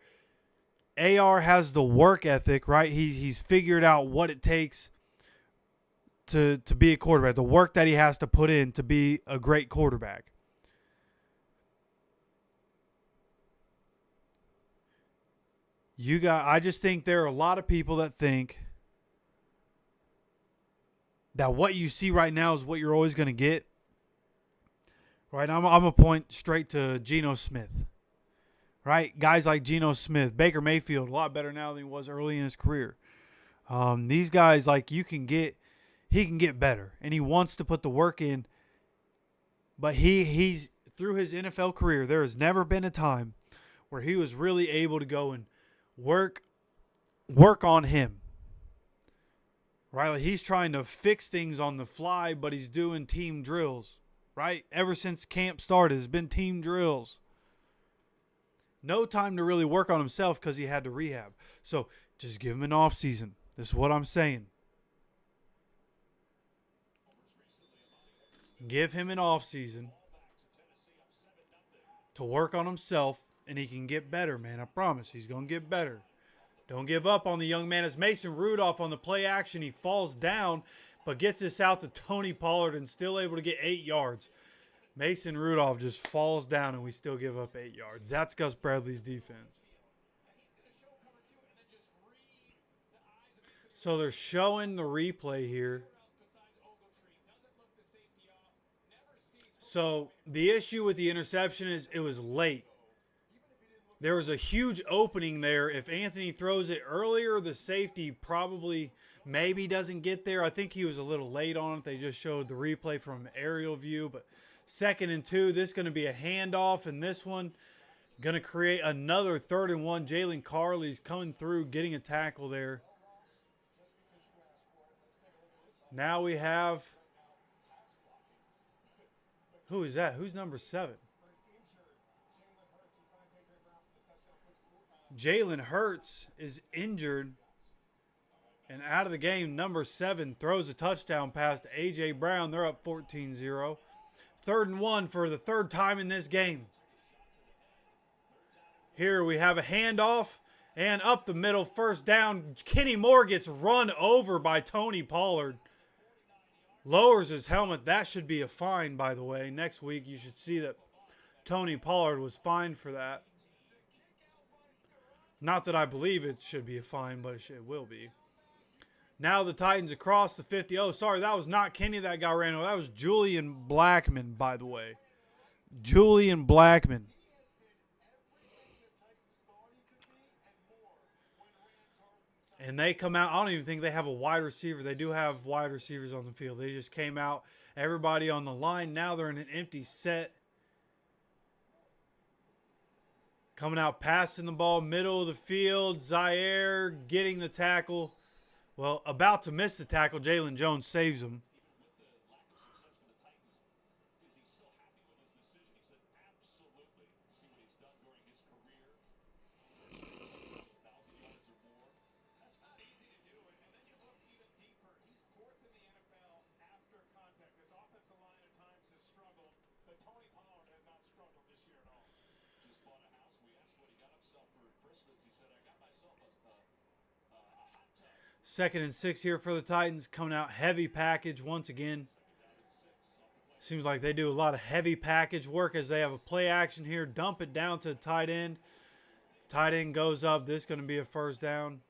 has the work ethic, right? He's figured out what it takes to be a quarterback, the work that he has to put in to be a great quarterback. I just think there are a lot of people that think that what you see right now is what you're always going to get. Right? I'm going to point straight to Geno Smith. Right? Guys like Geno Smith, Baker Mayfield, a lot better now than he was early in his career. These guys, like, he can get better, and he wants to put the work in. But he's through his NFL career, there has never been a time where he was really able to go and work on him. Right? Like, he's trying to fix things on the fly, but he's doing team drills. Right? Ever since camp started, it's been team drills. No time to really work on himself because he had to rehab. So just give him an off season. This is what I'm saying. Give him an off season to work on himself, and he can get better, man. I promise he's going to get better. Don't give up on the young man. As Mason Rudolph on the play action, he falls down, but gets this out to Tony Pollard and still able to get 8 yards. Mason Rudolph just falls down and we still give up 8 yards. That's Gus Bradley's defense. So they're showing the replay here. So the issue with the interception is it was late. There was a huge opening there. If Anthony throws it earlier, the safety probably maybe doesn't get there. I think he was a little late on it. They just showed the replay from aerial view, but 2nd and 2, this is going to be a handoff, and this one going to create another 3rd and 1. Jalen Carley's coming through, getting a tackle there. Now we have, who is that? Who's number 7? Jalen Hurts is injured and out of the game. Number 7 throws a touchdown pass to A.J. Brown. They're up 14-0. 3rd and 1 for the 3rd time in this game. Here we have a handoff and up the middle, 1st down. Kenny Moore gets run over by Tony Pollard. Lowers his helmet. That should be a fine, by the way. Next week you should see that Tony Pollard was fined for that. Not that I believe it should be a fine, but it will be. Now the Titans across the 50. Oh, sorry, that was not Kenny that got ran over. That was Julian Blackman, by the way. Julian Blackman. And they come out. I don't even think they have a wide receiver. They do have wide receivers on the field. They just came out. Everybody on the line. Now they're in an empty set. Coming out, passing the ball, middle of the field. Zaire getting the tackle. Well, about to miss the tackle. Jalen Jones saves him. Second and 6 here for the Titans. Coming out heavy package once again. Seems like they do a lot of heavy package work as they have a play action here. Dump it down to the tight end. Tight end goes up. This is going to be a 1st down.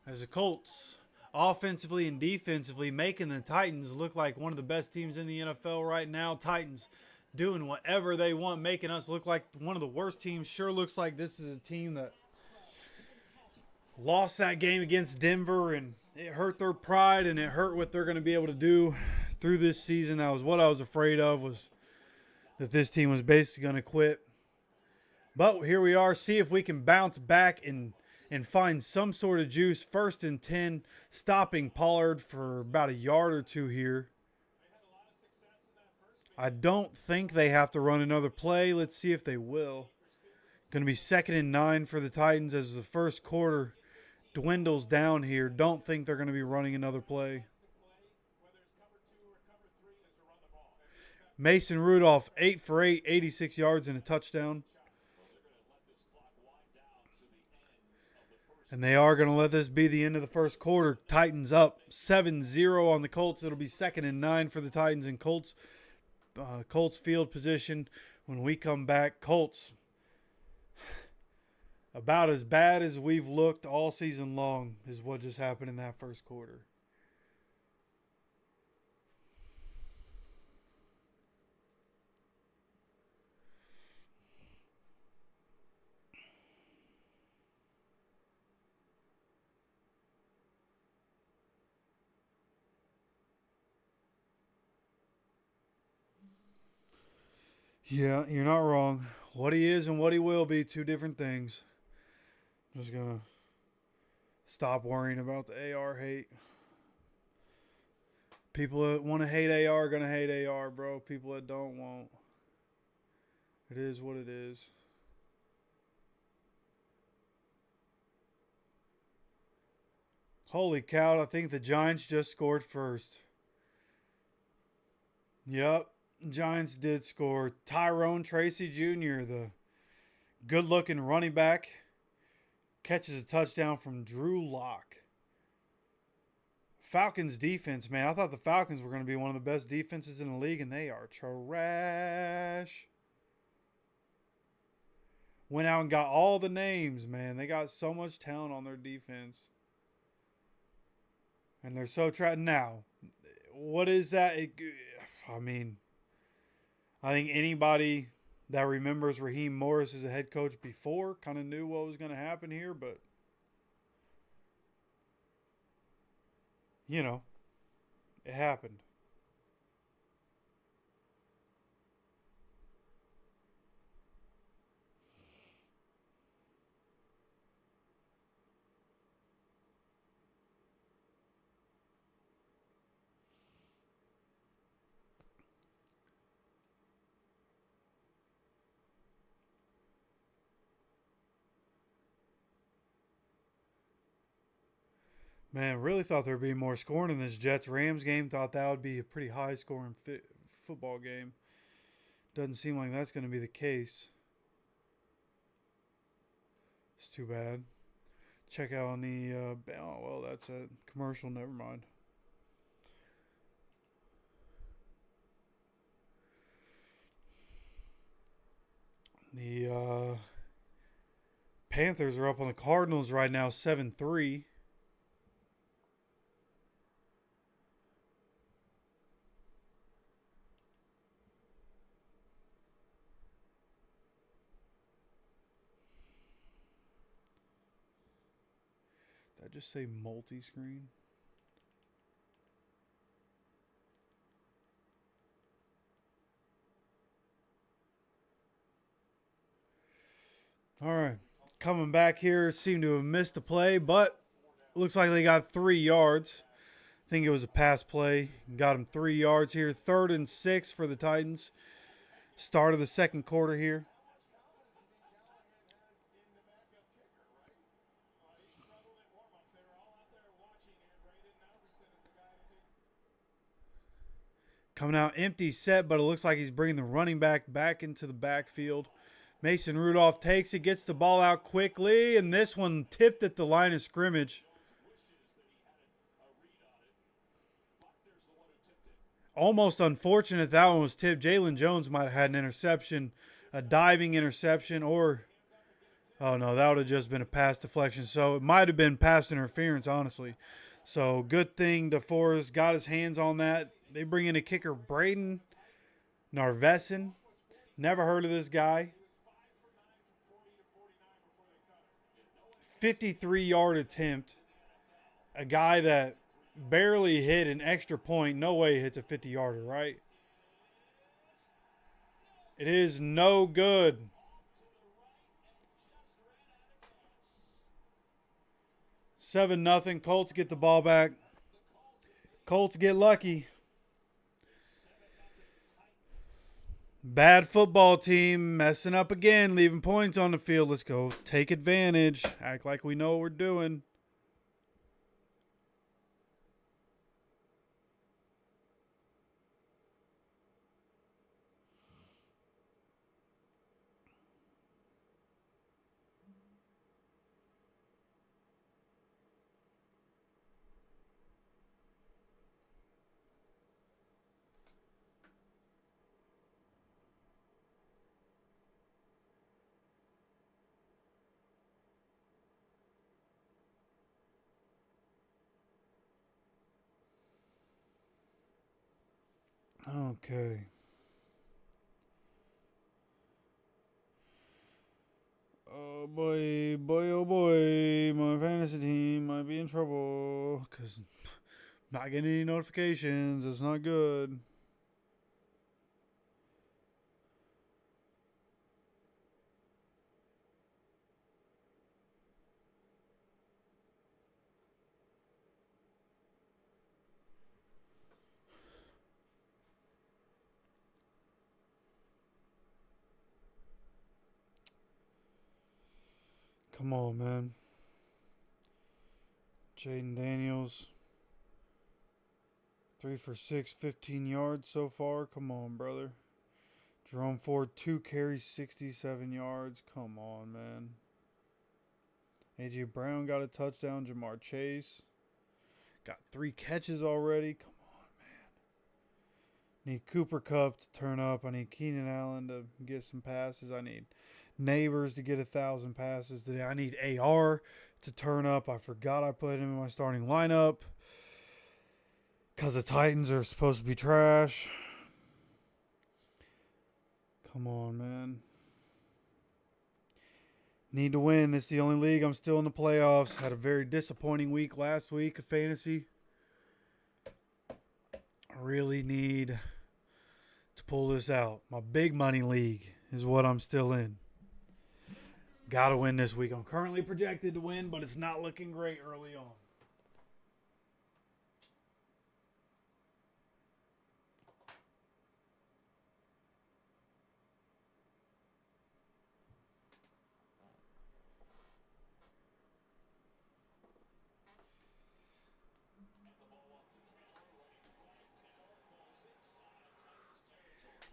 As the Colts, offensively and defensively, making the Titans look like one of the best teams in the NFL right now. Titans doing whatever they want, making us look like one of the worst teams. Sure looks like this is a team that lost that game against Denver, and it hurt their pride, and it hurt what they're going to be able to do through this season. That was what I was afraid of, was that this team was basically going to quit. But here we are. See if we can bounce back and find some sort of juice. 1st and 10, stopping Pollard for about a yard or 2 here. I don't think they have to run another play. Let's see if they will. Going to be 2nd and 9 for the Titans as the 1st quarter dwindles down here. Don't think they're going to be running another play. Mason Rudolph, 8 for 8, 86 yards and a touchdown. And they are going to let this be the end of the 1st quarter. Titans up 7-0 on the Colts. It'll be 2nd and 9 for the Titans and Colts. Colts field position when we come back. Colts about as bad as we've looked all season long is what just happened in that 1st quarter. Yeah, you're not wrong. What he is and what he will be, 2 different things. Just going to stop worrying about the AR hate. People that want to hate AR are going to hate AR, bro. People that don't won't. It is what it is. Holy cow, I think the Giants just scored first. Yep. Giants did score. Tyrone Tracy Jr., the good-looking running back, catches a touchdown from Drew Lock. Falcons defense, man. I thought the Falcons were going to be one of the best defenses in the league, and they are trash. Went out and got all the names, man. They got so much talent on their defense. And they're so trash. Now, what is that? I think anybody that remembers Raheem Morris as a head coach before kind of knew what was going to happen here, but, you know, it happened. Man, really thought there'd be more scoring in this Jets-Rams game. Thought that would be a pretty high-scoring football game. Doesn't seem like that's going to be the case. It's too bad. Check out on the, oh, well, that's a commercial. Never mind. The Panthers are up on the Cardinals right now, 7-3. Did I just say multi-screen? All right. Coming back here, seemed to have missed a play, but looks like they got 3 yards. I think it was a pass play. Got him 3 yards here. 3rd and 6 for the Titans. Start of the second quarter here. Coming out empty set, but it looks like he's bringing the running back into the backfield. Mason Rudolph takes it, gets the ball out quickly, and this one tipped at the line of scrimmage. Almost unfortunate that one was tipped. Jalen Jones might have had an interception, a diving interception, or, oh no, that would have just been a pass deflection. So it might have been pass interference, honestly. So good thing DeForest got his hands on that. They bring in a kicker, Braden Narveson. Never heard of this guy. 53-yard attempt. A guy that barely hit an extra point. No way he hits a 50-yarder, right? It is no good. Seven nothing. Colts get the ball back. Colts get lucky. Bad football team messing up again, leaving points on the field. Let's go take advantage. Act like we know what we're doing. Okay. Oh boy, oh boy, my fantasy team might be in trouble because not getting any notifications. It's not good. Come on, man. Jaden Daniels. 3 for 6, 15 yards so far. Come on, brother. Jerome Ford, 2 carries, 67 yards. Come on, man. A.J. Brown got a touchdown. Jamar Chase got 3 catches already. Come on, man. Need Cooper Kupp to turn up. I need Keenan Allen to get some passes. I need Neighbors to get 1,000 passes today. I need AR to turn up. I forgot I put him in my starting lineup because the Titans are supposed to be trash. Come on, man. Need to win. This is the only league I'm still in the playoffs. Had a very disappointing week last week of fantasy. I really need to pull this out. My big money league is what I'm still in. Got to win this week. I'm currently projected to win, but it's not looking great early on.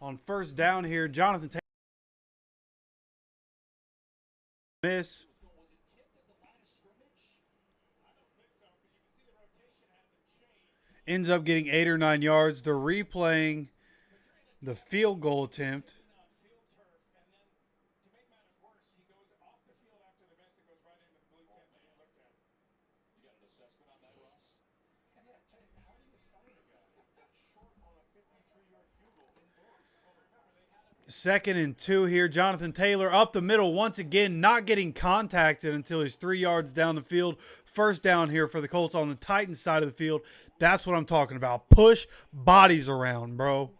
On first down here, Jonathan Taylor miss. Ends up getting 8 or 9 yards. They're replaying the field goal attempt. Second and 2 here. Jonathan Taylor up the middle once again, not getting contacted until he's 3 yards down the field. First down here for the Colts on the Titans side of the field. That's what I'm talking about. Push bodies around, bro.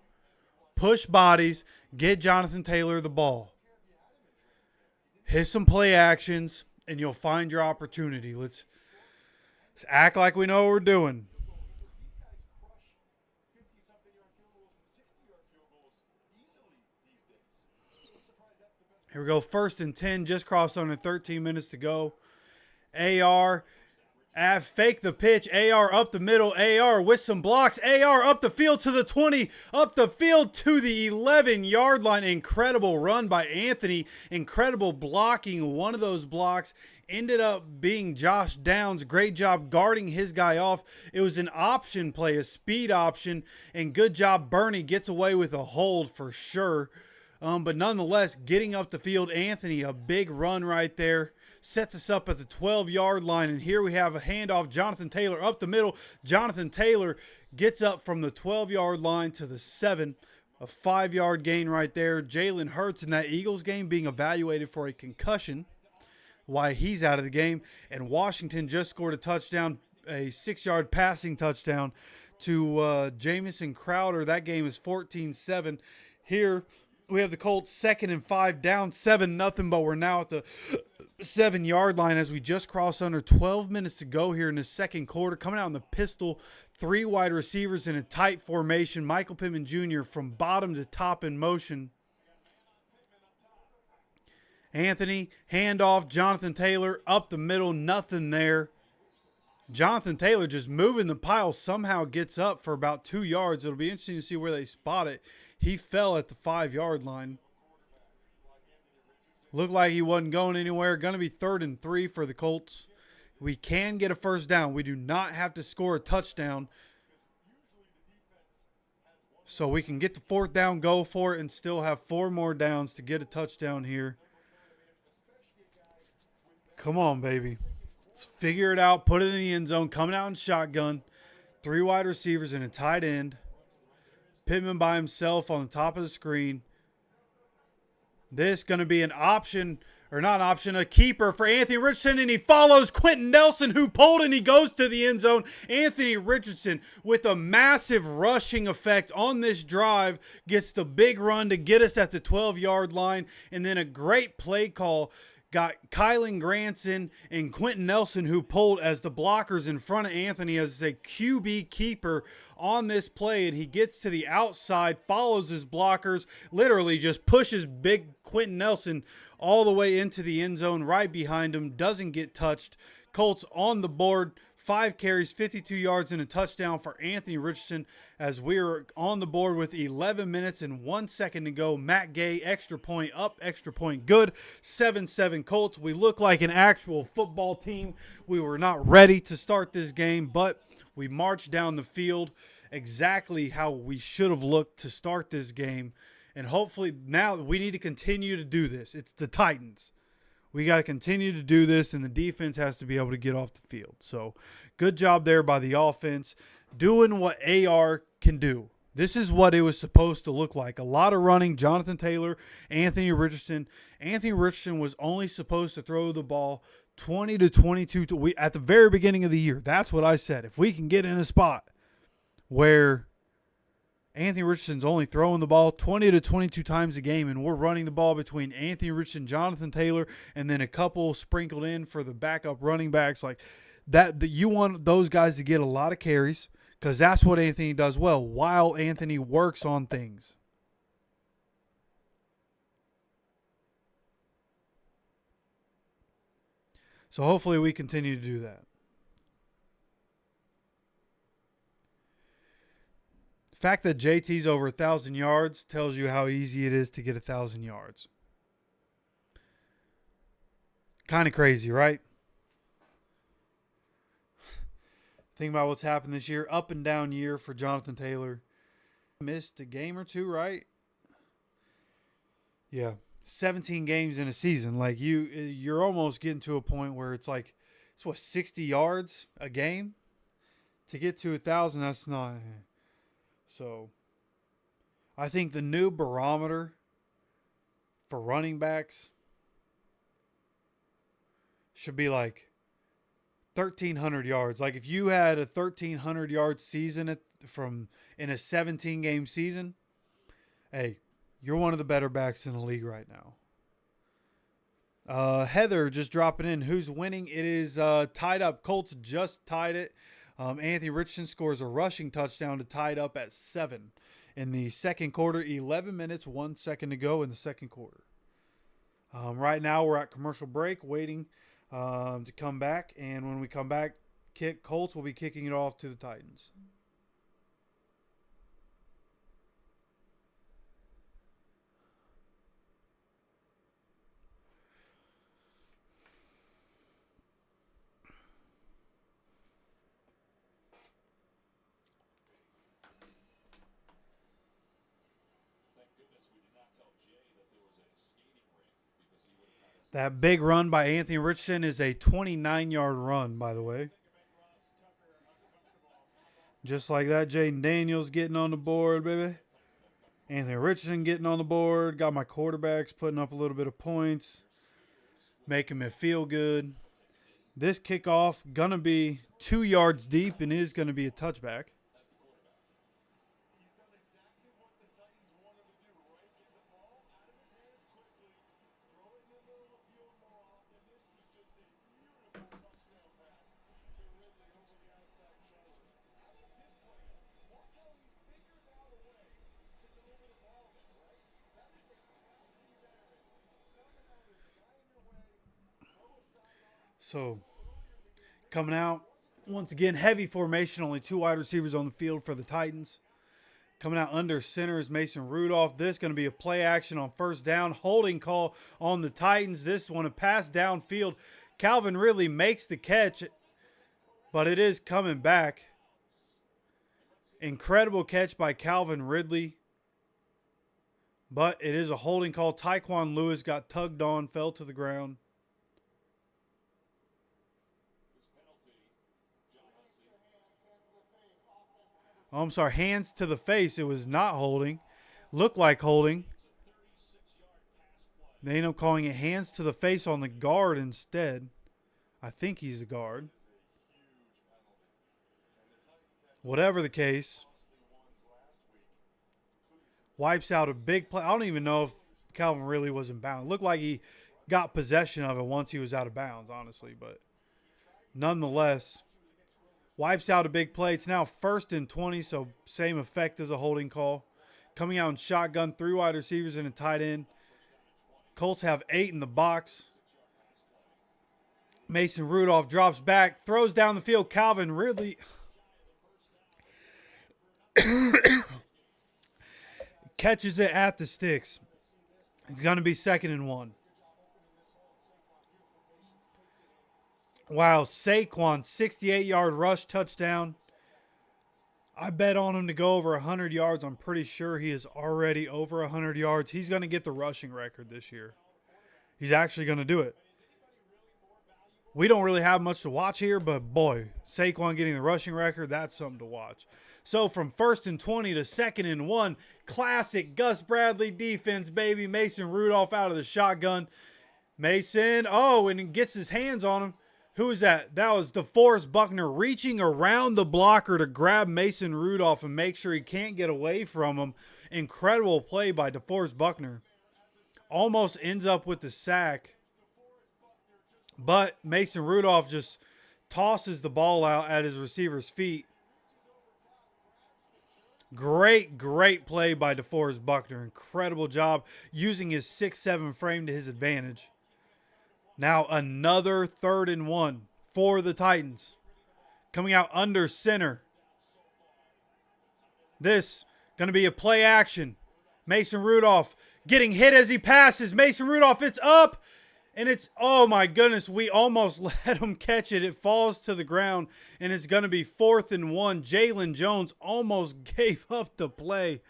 Push bodies. Get Jonathan Taylor the ball. Hit some play actions, and you'll find your opportunity. Let's act like we know what we're doing. Here we go. First and 10. Just crossed under 13 minutes to go. AR. Fake the pitch. AR up the middle. AR with some blocks. AR up the field to the 20. Up the field to the 11-yard line. Incredible run by Anthony. Incredible blocking. One of those blocks ended up being Josh Downs. Great job guarding his guy off. It was an option play, a speed option. And good job. Bernie gets away with a hold for sure. But nonetheless, getting up the field, Anthony, a big run right there. Sets us up at the 12-yard line. And here we have a handoff. Jonathan Taylor up the middle. Jonathan Taylor gets up from the 12-yard line to the 7. A 5-yard gain right there. Jalen Hurts in that Eagles game being evaluated for a concussion. Why he's out of the game. And Washington just scored a touchdown, a 6-yard passing touchdown to Jamison Crowder. That game is 14-7. Here we have the Colts 2nd and 5, down 7-0, but we're now at the 7-yard line as we just crossed under 12 minutes to go here in the second quarter. Coming out in the pistol, 3 wide receivers in a tight formation. Michael Pittman Jr. from bottom to top in motion. Anthony, handoff, Jonathan Taylor up the middle, nothing there. Jonathan Taylor just moving the pile, somehow gets up for about 2 yards. It'll be interesting to see where they spot it. He fell at the 5-yard line. Looked like he wasn't going anywhere. Going to be 3rd and 3 for the Colts. We can get a first down. We do not have to score a touchdown. So we can get the 4th down, go for it, and still have 4 more downs to get a touchdown here. Come on, baby. Let's figure it out. Put it in the end zone. Coming out in shotgun. 3 wide receivers and a tight end. Pittman by himself on the top of the screen. This going to be an option, or not an option, a keeper for Anthony Richardson, and he follows Quentin Nelson, who pulled, and he goes to the end zone. Anthony Richardson, with a massive rushing effect on this drive, gets the big run to get us at the 12-yard line, and then a great play call. Got Kylan Granson and Quentin Nelson, who pulled as the blockers in front of Anthony as a QB keeper on this play. And he gets to the outside, follows his blockers, literally just pushes big Quentin Nelson all the way into the end zone right behind him. Doesn't get touched. Colts on the board. 5 carries, 52 yards, and a touchdown for Anthony Richardson as we're on the board with 11 minutes and 1 second to go. Matt Gay, extra point up, extra point good. 7-7 Colts. We look like an actual football team. We were not ready to start this game, but we marched down the field exactly how we should have looked to start this game. And hopefully now we need to continue to do this. It's the Titans. We got to continue to do this, and the defense has to be able to get off the field. So good job there by the offense, doing what AR can do. This is what it was supposed to look like. A lot of running. Jonathan Taylor, Anthony Richardson. Anthony Richardson was only supposed to throw the ball 20 to 22 at the very beginning of the year. That's what I said. If we can get in a spot where Anthony Richardson's only throwing the ball 20 to 22 times a game, and we're running the ball between Anthony Richardson, Jonathan Taylor, and then a couple sprinkled in for the backup running backs. Like that you want those guys to get a lot of carries because that's what Anthony does well while Anthony works on things. So hopefully we continue to do that. fact that JT's over 1,000 yards tells you how easy it is to get 1,000 yards. Kind of crazy, right? Think about what's happened this year. Up and down year for Jonathan Taylor. Missed a game or two, right? Yeah. 17 games in a season. Like you're almost getting to a point where it's like, it's what, 60 yards a game? To get to 1,000, that's not. So I think the new barometer for running backs should be like 1,300 yards. Like if you had a 1,300 yard season in a 17 game season, hey, you're one of the better backs in the league right now. Heather just dropping in. Who's winning? It is tied up. Colts just tied it. Anthony Richardson scores a rushing touchdown to tie it up at 7 in the second quarter. 11 minutes, 1 second to go in the second quarter. Right now we're at commercial break, waiting to come back. And when we come back, Colts will be kicking it off to the Titans. That big run by Anthony Richardson is a 29-yard run, by the way. Just like that, Jaden Daniels getting on the board, baby. Anthony Richardson getting on the board. Got my quarterbacks putting up a little bit of points. Making me feel good. This kickoff going to be 2 yards deep and is going to be a touchback. So, coming out, once again, heavy formation. Only 2 wide receivers on the field for the Titans. Coming out under center is Mason Rudolph. This is going to be a play action on first down. Holding call on the Titans. This one, a pass downfield. Calvin Ridley makes the catch, but it is coming back. Incredible catch by Calvin Ridley. But it is a holding call. Tyquan Lewis got tugged on, fell to the ground. Oh, I'm sorry, hands to the face. It was not holding. Looked like holding. They end up calling it hands to the face on the guard instead. I think he's the guard. Whatever the case. Wipes out a big play. I don't even know if Calvin really was in bounds. Looked like he got possession of it once he was out of bounds, honestly. But nonetheless, wipes out a big play. It's now 1st and 20, so same effect as a holding call. Coming out in shotgun, 3 wide receivers and a tight end. Colts have 8 in the box. Mason Rudolph drops back, throws down the field. Calvin Ridley catches it at the sticks. It's going to be 2nd and 1. Wow, Saquon, 68-yard rush touchdown. I bet on him to go over 100 yards. I'm pretty sure he is already over 100 yards. He's going to get the rushing record this year. He's actually going to do it. We don't really have much to watch here, but boy, Saquon getting the rushing record, that's something to watch. So from 1st and 20 to 2nd and 1, classic Gus Bradley defense, baby. Mason Rudolph out of the shotgun. Mason, and he gets his hands on him. Who is that? That was DeForest Buckner reaching around the blocker to grab Mason Rudolph and make sure he can't get away from him. Incredible play by DeForest Buckner. Almost ends up with the sack. But Mason Rudolph just tosses the ball out at his receiver's feet. Great play by DeForest Buckner. Incredible job using his 6'7" frame to his advantage. Now another 3rd and 1 for the Titans. Coming out under center. This Going to be a play action. Mason Rudolph getting hit as he passes. Mason Rudolph, it's up. And it's, oh my goodness, we almost let him catch it. It falls to the ground, and it's going to be 4th and 1. Jalen Jones almost gave up the play.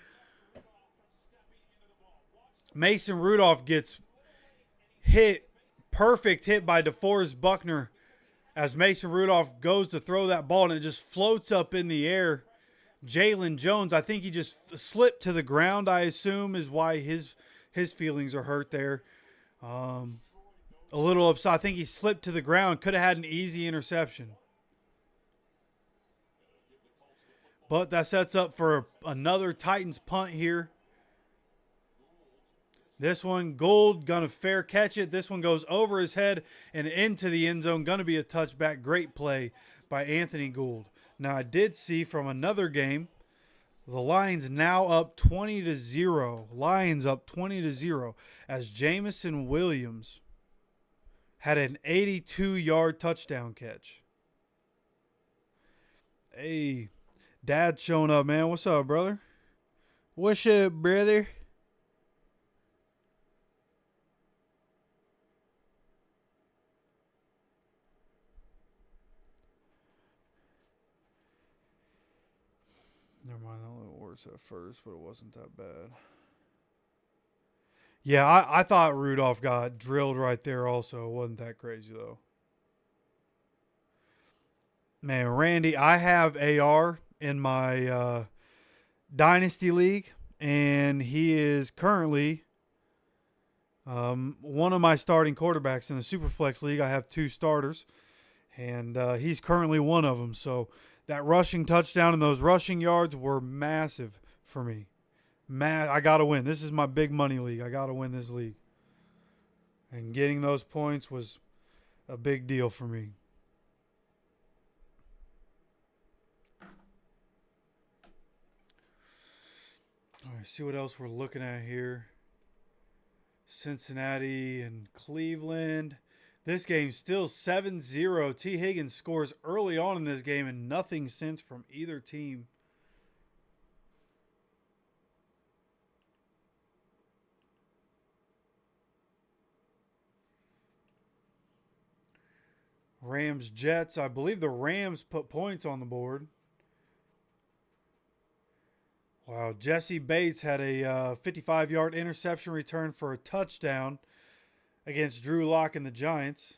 Mason Rudolph gets hit, perfect hit by DeForest Buckner as Mason Rudolph goes to throw that ball, and it just floats up in the air. Jalen Jones, I think he just slipped to the ground, I assume, is why his feelings are hurt there. A little upset. I think he slipped to the ground. Could have had an easy interception. But that sets up for another Titans punt here. This one, Gould going to fair catch it. This one goes over his head and into the end zone. Going to be a touchback. Great play by Anthony Gould. Now, I did see from another game, the Lions now up 20-0. Lions up 20-0 as Jamison Williams had an 82-yard touchdown catch. Hey, Dad showing up, man. What's up, brother? What's up, brother? Never mind, that only works at first, but it wasn't that bad. Yeah, I thought Rudolph got drilled right there also. It wasn't that crazy, though. Man, Randy, I have AR in my Dynasty League, and he is currently one of my starting quarterbacks in the Superflex League. I have 2 starters, and he's currently one of them. So that rushing touchdown and those rushing yards were massive for me. I got to win. This is my big money league. I got to win this league. And getting those points was a big deal for me. All right, see what else we're looking at here. Cincinnati and Cleveland. This game still 7-0. T. Higgins scores early on in this game and nothing since from either team. Rams, Jets. I believe the Rams put points on the board. Wow, Jesse Bates had a 55-yard interception return for a touchdown against Drew Lock and the Giants.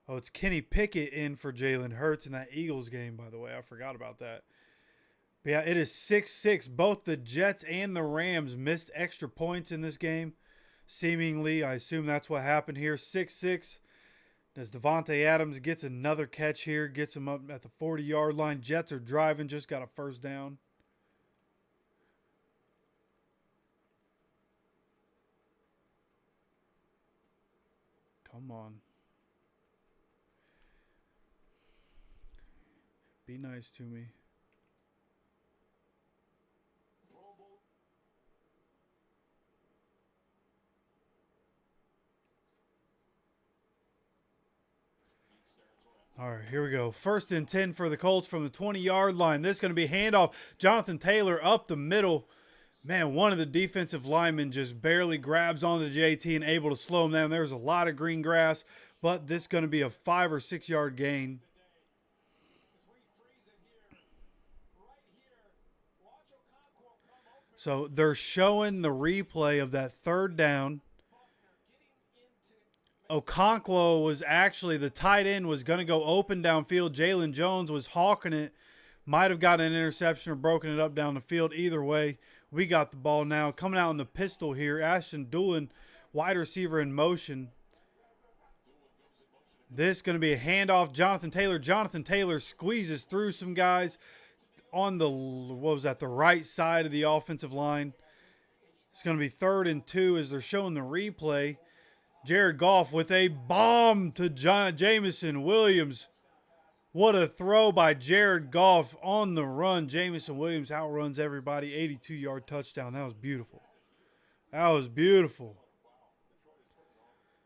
Oh, it's Kenny Pickett in for Jalen Hurts in that Eagles game, by the way. I forgot about that. But yeah, it is 6-6. Both the Jets and the Rams missed extra points in this game. Seemingly, I assume that's what happened here. 6-6. As Devontae Adams gets another catch here, gets him up at the 40-yard line. Jets are driving, just got a first down. Come on. Be nice to me. All right, here we go. 1st and 10 for the Colts from the 20-yard line. This is going to be handoff. Jonathan Taylor up the middle. Man, one of the defensive linemen just barely grabs onto JT and able to slow him down. There's a lot of green grass, but this is going to be a 5 or 6 yard gain. So they're showing the replay of that 3rd down. Okonkwo was actually, the tight end was going to go open downfield. Jalen Jones was hawking it. Might have gotten an interception or broken it up down the field. Either way, we got the ball now. Coming out in the pistol here, Ashton Doolin, wide receiver in motion. This is going to be a handoff. Jonathan Taylor. Jonathan Taylor squeezes through some guys on the, the right side of the offensive line. It's going to be 3rd and 2 as they're showing the replay. Jared Goff with a bomb to Jamison Williams. What a throw by Jared Goff on the run. Jamison Williams outruns everybody. 82-yard touchdown. That was beautiful. That was beautiful.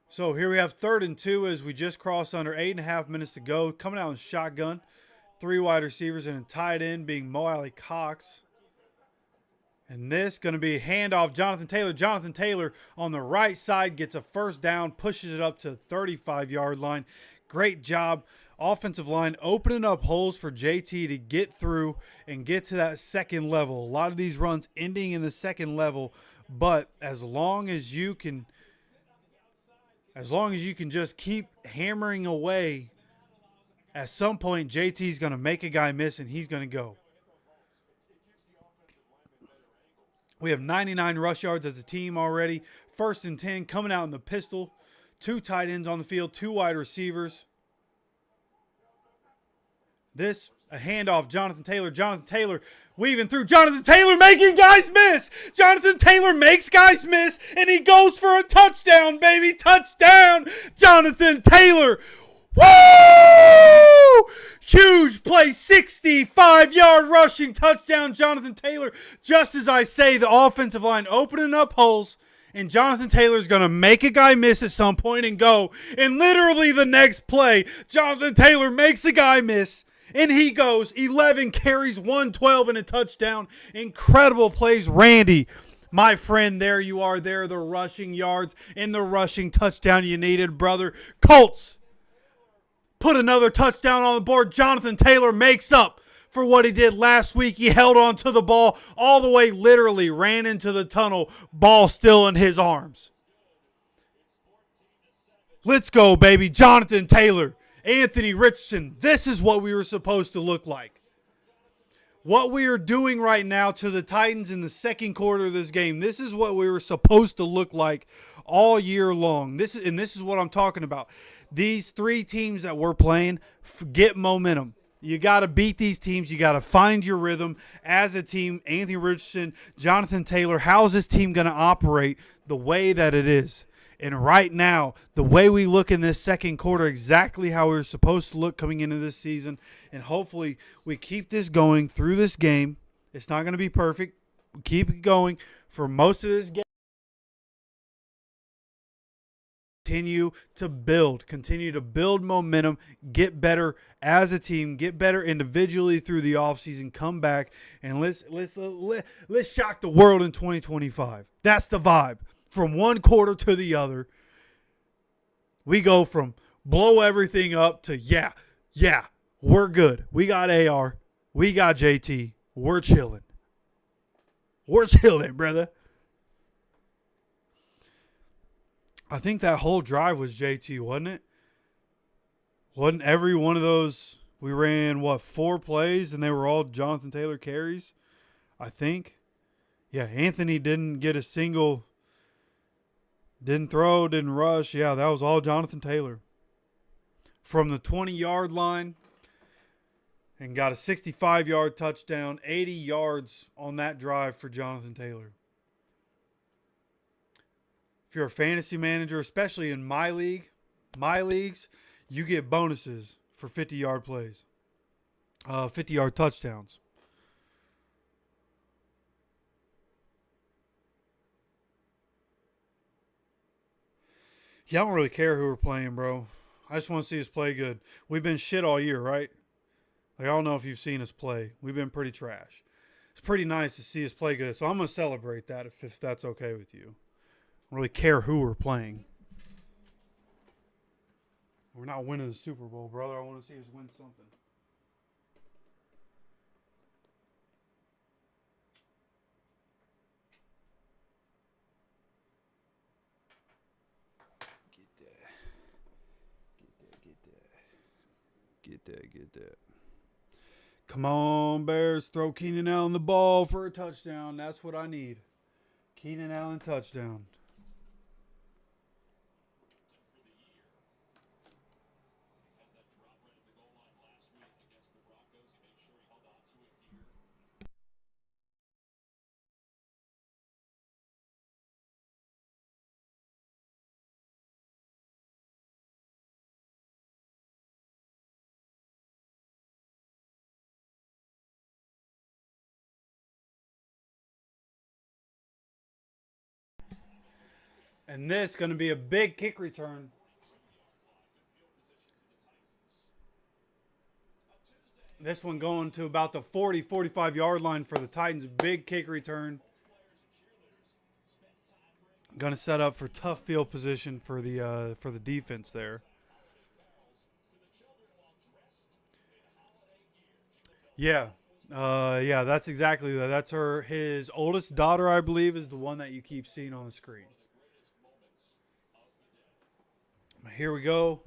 So here we have 3rd and 2 as we just crossed under 8.5 minutes to go. Coming out in shotgun. 3 wide receivers and a tight end being Mo Alley Cox. And this going to be a handoff. Jonathan Taylor. Jonathan Taylor on the right side gets a first down, pushes it up to the 35-yard line. Great job. Offensive line opening up holes for JT to get through and get to that second level. A lot of these runs ending in the second level, but as long as you can just keep hammering away, at some point JT's going to make a guy miss and he's going to go. We have 99 rush yards as a team already. 1st and 10 coming out in the pistol. 2 tight ends on the field, 2 wide receivers. This, a handoff, Jonathan Taylor. Jonathan Taylor weaving through. Jonathan Taylor making guys miss. Jonathan Taylor makes guys miss, and he goes for a touchdown, baby. Touchdown, Jonathan Taylor. Woo! Huge play, 65-yard rushing touchdown, Jonathan Taylor. Just as I say, the offensive line opening up holes, and Jonathan Taylor's going to make a guy miss at some point and go. And literally the next play, Jonathan Taylor makes a guy miss, and he goes. 11 carries, 112 and a touchdown. Incredible plays, Randy. My friend, there you are. There are the rushing yards and the rushing touchdown you needed, brother. Colts put another touchdown on the board. Jonathan Taylor makes up for what he did last week. He held on to the ball all the way, literally ran into the tunnel, ball still in his arms. Let's go, baby. Jonathan Taylor, Anthony Richardson. This is what we were supposed to look like. What we are doing right now to the Titans in the second quarter of this game, this is what we were supposed to look like all year long. This is what I'm talking about. These 3 teams that we're playing get momentum. You got to beat these teams. You got to find your rhythm as a team. Anthony Richardson, Jonathan Taylor, how is this team going to operate the way that it is? And right now, the way we look in this second quarter, exactly how we were supposed to look coming into this season. And hopefully we keep this going through this game. It's not going to be perfect. We keep it going for most of this game. Continue to build momentum, get better as a team, get better individually through the offseason, come back, and let's shock the world in 2025. That's the vibe. From one quarter to the other, we go from blow everything up to yeah, we're good. We got AR, we got JT, we're chilling. We're chilling, brother. I think that whole drive was JT, wasn't it? Wasn't every one of those, we ran, 4 plays, and they were all Jonathan Taylor carries, I think. Yeah, Anthony didn't get a single, didn't throw, didn't rush. Yeah, that was all Jonathan Taylor. From the 20-yard line, and got a 65-yard touchdown, 80 yards on that drive for Jonathan Taylor. If you're a fantasy manager, especially in my leagues, you get bonuses for 50-yard plays, 50-yard touchdowns. Yeah, I don't really care who we're playing, bro. I just want to see us play good. We've been shit all year, right? Like, I don't know if you've seen us play. We've been pretty trash. It's pretty nice to see us play good, so I'm going to celebrate that if that's okay with you. I don't really care who we're playing. We're not winning the Super Bowl, brother. I want to see us win something. Get that. Come on, Bears. Throw Keenan Allen the ball for a touchdown. That's what I need. Keenan Allen touchdown. And this is going to be a big kick return. This one going to about the 40, 45-yard line for the Titans. Big kick return. Going to set up for tough field position for the defense there. Yeah. Yeah, that's exactly that. That's his oldest daughter, I believe, is the one that you keep seeing on the screen. Here we go.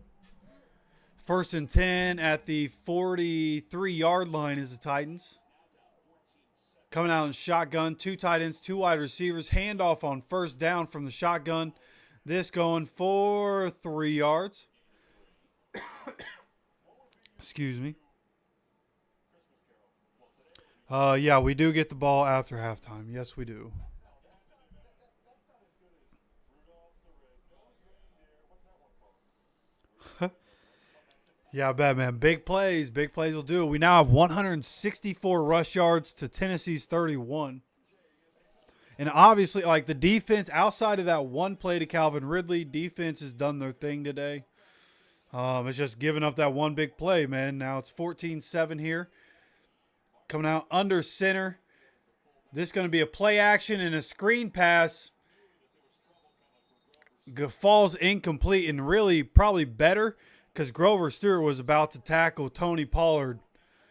1st and 10 at the 43-yard line is the Titans. Coming out in shotgun, 2 tight ends, 2 wide receivers. Handoff on 1st down from the shotgun. This going for 3 yards. Excuse me. Yeah, we do get the ball after halftime. Yes, we do. Yeah, bad man. Big plays. Big plays will do it. We now have 164 rush yards to Tennessee's 31. And obviously, like the defense, outside of that one play to Calvin Ridley, defense has done their thing today. It's just giving up that one big play, man. Now it's 14-7 here. Coming out under center. This is going to be a play action and a screen pass. Falls incomplete, and really probably better because Grover Stewart was about to tackle Tony Pollard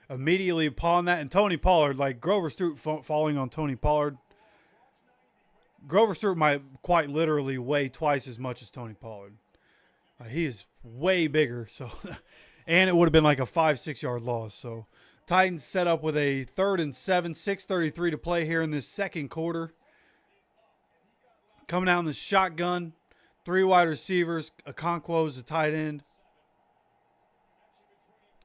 immediately upon that. And Tony Pollard, like Grover Stewart falling on Tony Pollard. Grover Stewart might quite literally weigh twice as much as Tony Pollard. He is way bigger. So, and it would have been like a 5-6 yard loss. So Titans set up with a 3rd and 7, 6:33 to play here in this second quarter. Coming out in the shotgun, 3 wide receivers. Okonkwo is the tight end.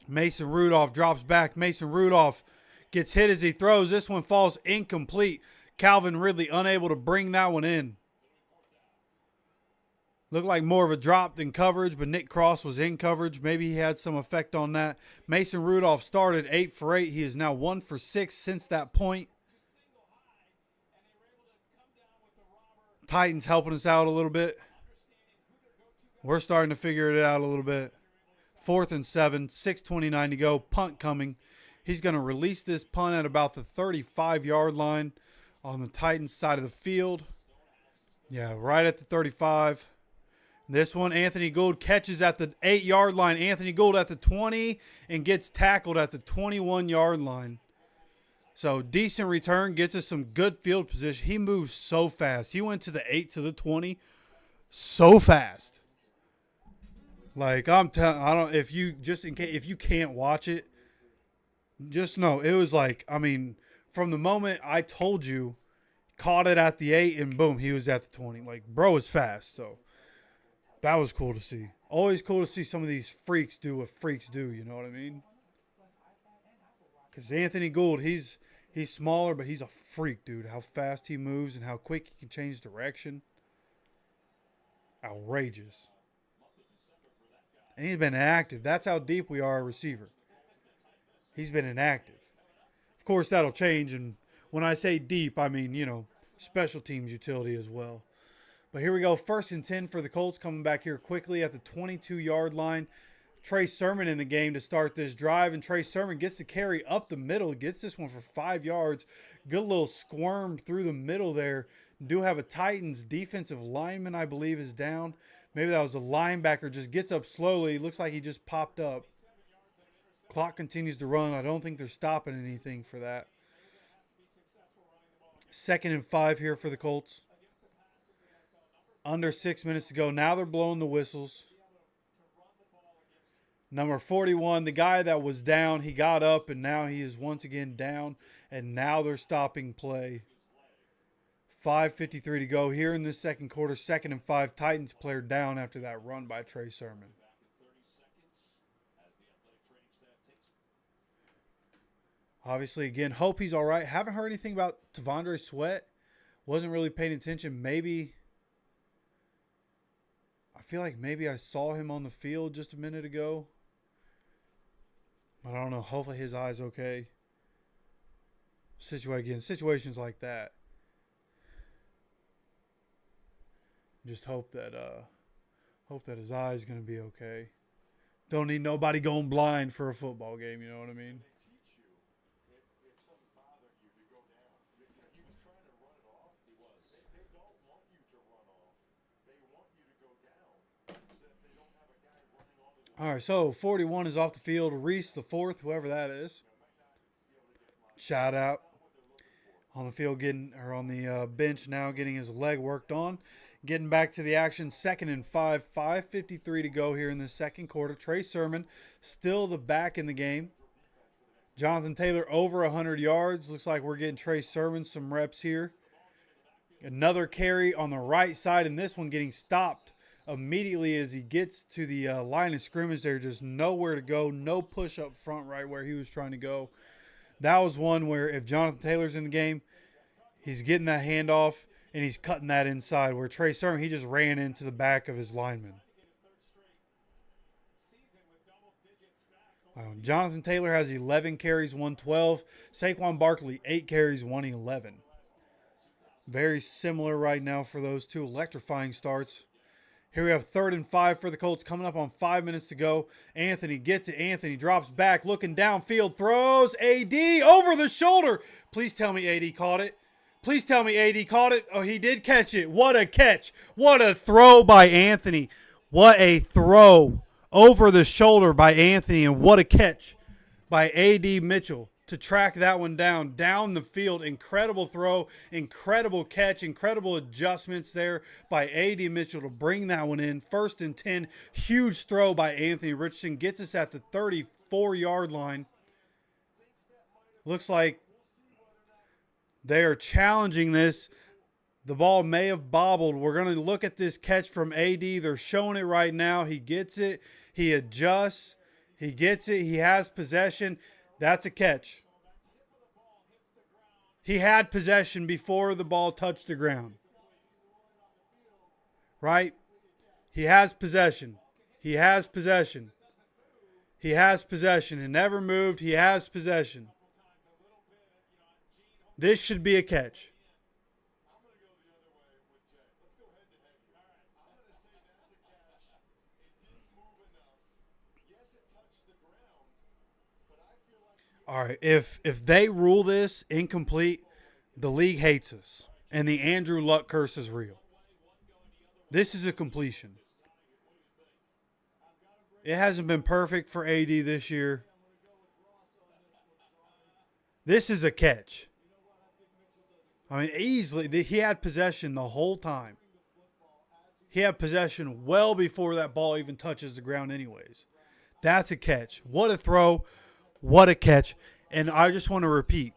Mason Rudolph drops back. Mason Rudolph gets hit as he throws. This one falls incomplete. Calvin Ridley unable to bring that one in. Looked like more of a drop than coverage, but Nick Cross was in coverage. Maybe he had some effect on that. Mason Rudolph started 8 for 8. He is now 1 for 6 since that point. Titans helping us out a little bit. We're starting to figure it out a little bit. 4th and 7, 6:29 to go. Punt coming. He's going to release this punt at about the 35-yard line on the Titans side of the field. Yeah, right at the 35. This one, Anthony Gould catches at the 8-yard line. Anthony Gould at the 20 and gets tackled at the 21-yard line. So decent return, gets us some good field position. He moves so fast. He went to the 8 to the 20 so fast. Like I'm telling, I don't. If you just in case if you can't watch it, just know it was like, I mean, from the moment I told you, caught it at the 8 and boom, he was at the 20. Like bro is fast, so that was cool to see. Always cool to see some of these freaks do what freaks do. You know what I mean? Because Anthony Gould, he's smaller, but he's a freak, dude. How fast he moves and how quick he can change direction. Outrageous. And he's been inactive. That's how deep we are a receiver. He's been inactive. Of course, that'll change. And when I say deep, I mean, you know, special teams utility as well. But here we go. 1st and 10 for the Colts, coming back here quickly at the 22-yard line. Trey Sermon in the game to start this drive. And Trey Sermon gets the carry up the middle. Gets this one for 5 yards. Good little squirm through the middle there. Do have a Titans defensive lineman, I believe, is down. Maybe that was a linebacker. Just gets up slowly. Looks like he just popped up. Clock continues to run. I don't think they're stopping anything for that. 2nd and 5 here for the Colts. Under 6 minutes to go. Now they're blowing the whistles. Number 41, the guy that was down, he got up, and now he is once again down. And now they're stopping play. 5:53 to go here in this second quarter. 2nd and 5. Titans player down after that run by Trey Sermon. Obviously, again, hope he's all right. Haven't heard anything about Tavondre Sweat. Wasn't really paying attention. Maybe, I feel like maybe I saw him on the field just a minute ago. But I don't know. Hopefully his eye's okay. Situations like that. Just hope that his eye's gonna be okay. Don't need nobody going blind for a football game, you know what I mean? All right, so 41 is off the field. Reese the fourth, whoever that is. Shout out. On the field on the bench now getting his leg worked on. Getting back to the action, 2nd and 5. 5:53 to go here in the second quarter. Trey Sermon still the back in the game. Jonathan Taylor over 100 yards. Looks like we're getting Trey Sermon some reps here. Another carry on the right side, and this one getting stopped immediately as he gets to the line of scrimmage. There's just nowhere to go. No push up front right where he was trying to go. That was one where if Jonathan Taylor's in the game, he's getting that handoff and he's cutting that inside. Where Trey Sermon, he just ran into the back of his lineman. Jonathan Taylor has 11 carries, 112. Saquon Barkley, 8 carries, 111. Very similar right now for those two. Electrifying starts. Here we have 3rd and 5 for the Colts coming up on 5 minutes to go. Anthony gets it. Anthony drops back, looking downfield, throws. AD over the shoulder. Please tell me AD caught it. Please tell me AD caught it. Oh, he did catch it. What a catch. What a throw by Anthony. What a throw over the shoulder by Anthony, and what a catch by A.D. Mitchell to track that one down the field. Incredible throw, incredible catch, incredible adjustments there by A.D. Mitchell to bring that one in. 1st and 10, huge throw by Anthony Richardson. Gets us at the 34-yard line. Looks like they are challenging this. The ball may have bobbled. We're going to look at this catch from A.D. They're showing it right now. He gets it. He adjusts. He gets it. He has possession. That's a catch. He had possession before the ball touched the ground. Right? He has possession. He has possession. He has possession. It never moved. He has possession. This should be a catch. All right, if they rule this incomplete, the league hates us, and the Andrew Luck curse is real. This is a completion. It hasn't been perfect for AD this year. This is a catch. I mean, easily, he had possession the whole time. He had possession well before that ball even touches the ground anyways. That's a catch. What a throw. What a catch. And I just want to repeat.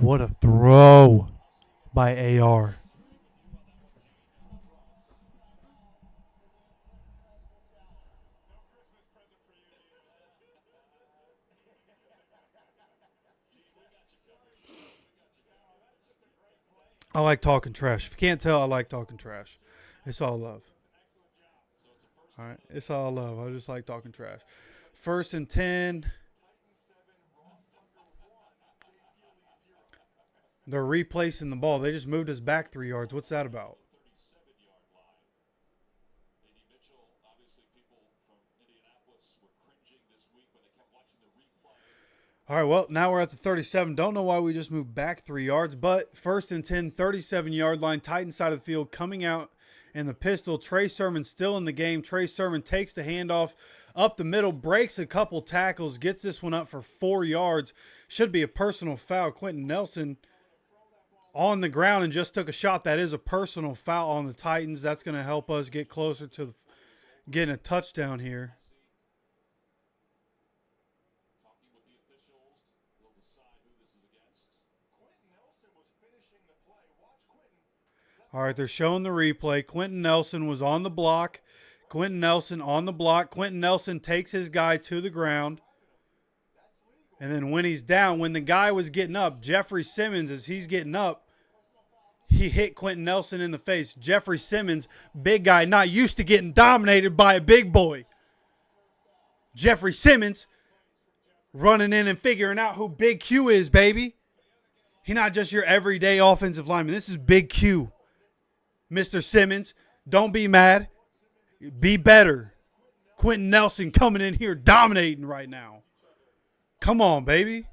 What a throw by AR. I like talking trash. If you can't tell, I like talking trash. It's all love. All right. It's all love. I just like talking trash. 1st and 10. They're replacing the ball. They just moved us back 3 yards. What's that about? All right, well, now we're at the 37. Don't know why we just moved back 3 yards, but 1st and 10, 37-yard line, Titan side of the field, coming out in the pistol. Trey Sermon still in the game. Trey Sermon takes the handoff up the middle, breaks a couple tackles, gets this one up for 4 yards. Should be a personal foul. Quentin Nelson on the ground and just took a shot. That is a personal foul on the Titans. That's going to help us get closer to getting a touchdown here. All right, they're showing the replay. Quentin Nelson was on the block. Quentin Nelson on the block. Quentin Nelson takes his guy to the ground. And then when he's down, when the guy was getting up, Jeffrey Simmons, as he's getting up, he hit Quentin Nelson in the face. Jeffrey Simmons, big guy, not used to getting dominated by a big boy. Jeffrey Simmons running in and figuring out who Big Q is, baby. He's not just your everyday offensive lineman. This is Big Q. Mr. Simmons, don't be mad. Be better. Quentin Nelson coming in here dominating right now. Come on, baby.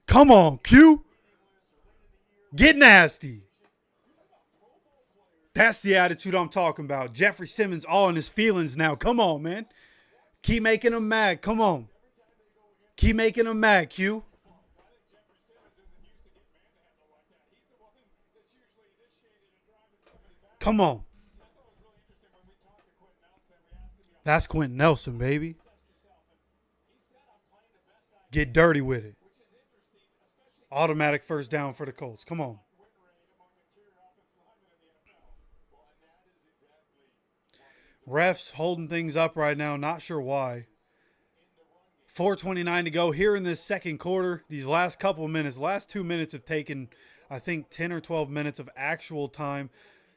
Come on, Q. Get nasty. That's the attitude I'm talking about. Jeffrey Simmons all in his feelings now. Come on, man. Keep making him mad. Come on. Keep making him mad, Q. Come on. That's Quentin Nelson, baby. Get dirty with it. Automatic first down for the Colts. Come on. Refs holding things up right now. Not sure why. 4:29 to go here in this second quarter. These last couple of minutes, last 2 minutes have taken, I think, 10 or 12 minutes of actual time.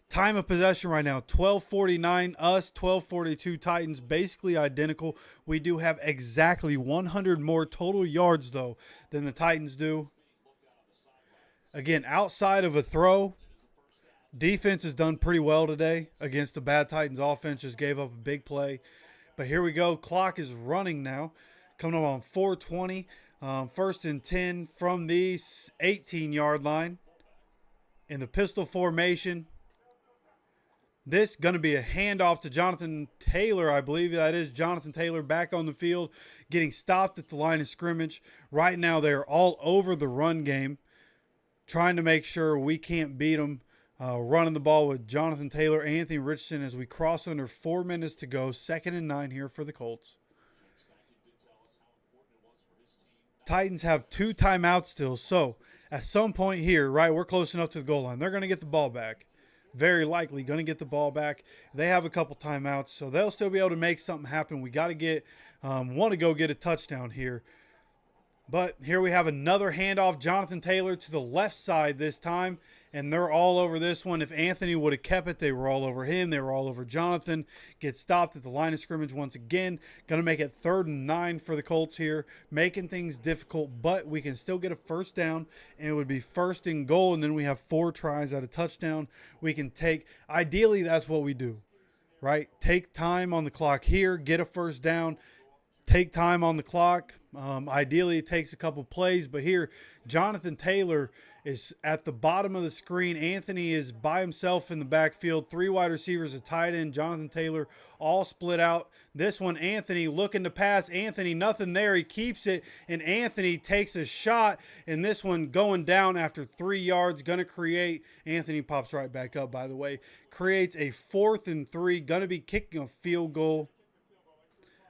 Time of possession right now, 12:49 us, 12:42 Titans, basically identical. We do have exactly 100 more total yards, though, than the Titans do. Again, outside of a throw, defense has done pretty well today against the bad Titans offense. Just gave up a big play. But here we go. Clock is running now. Coming up on 4:20. First and 10 from the 18-yard line. In the pistol formation. This going to be a handoff to Jonathan Taylor. I believe that is Jonathan Taylor back on the field. Getting stopped at the line of scrimmage. Right now they're all over the run game. Trying to make sure we can't beat them. Running the ball with Jonathan Taylor, Anthony Richardson as we cross under 4 minutes to go. 2nd and 9 here for the Colts. Titans have 2 timeouts still. So at some point here, right, we're close enough to the goal line. They're going to get the ball back. Very likely going to get the ball back. They have a couple timeouts, so they'll still be able to make something happen. We got to want to go get a touchdown here. But here we have another handoff. Jonathan Taylor to the left side this time. And they're all over this one. If Anthony would have kept it, they were all over him. They were all over Jonathan. Gets stopped at the line of scrimmage once again. Going to make it 3rd and 9 for the Colts here. Making things difficult, but we can still get a first down. And it would be 1st and goal. And then we have 4 tries at a touchdown. We can take, ideally, that's what we do, right? Take time on the clock here. Get a first down. Take time on the clock. Ideally, it takes a couple plays. But here, Jonathan Taylor is at the bottom of the screen. Anthony is by himself in the backfield. 3 wide receivers, a tight end, Jonathan Taylor, all split out. This one, Anthony looking to pass. Anthony, nothing there. He keeps it, and Anthony takes a shot. And this one going down after 3 yards. Going to create, Anthony pops right back up, by the way. Creates a 4th and 3. Going to be kicking a field goal.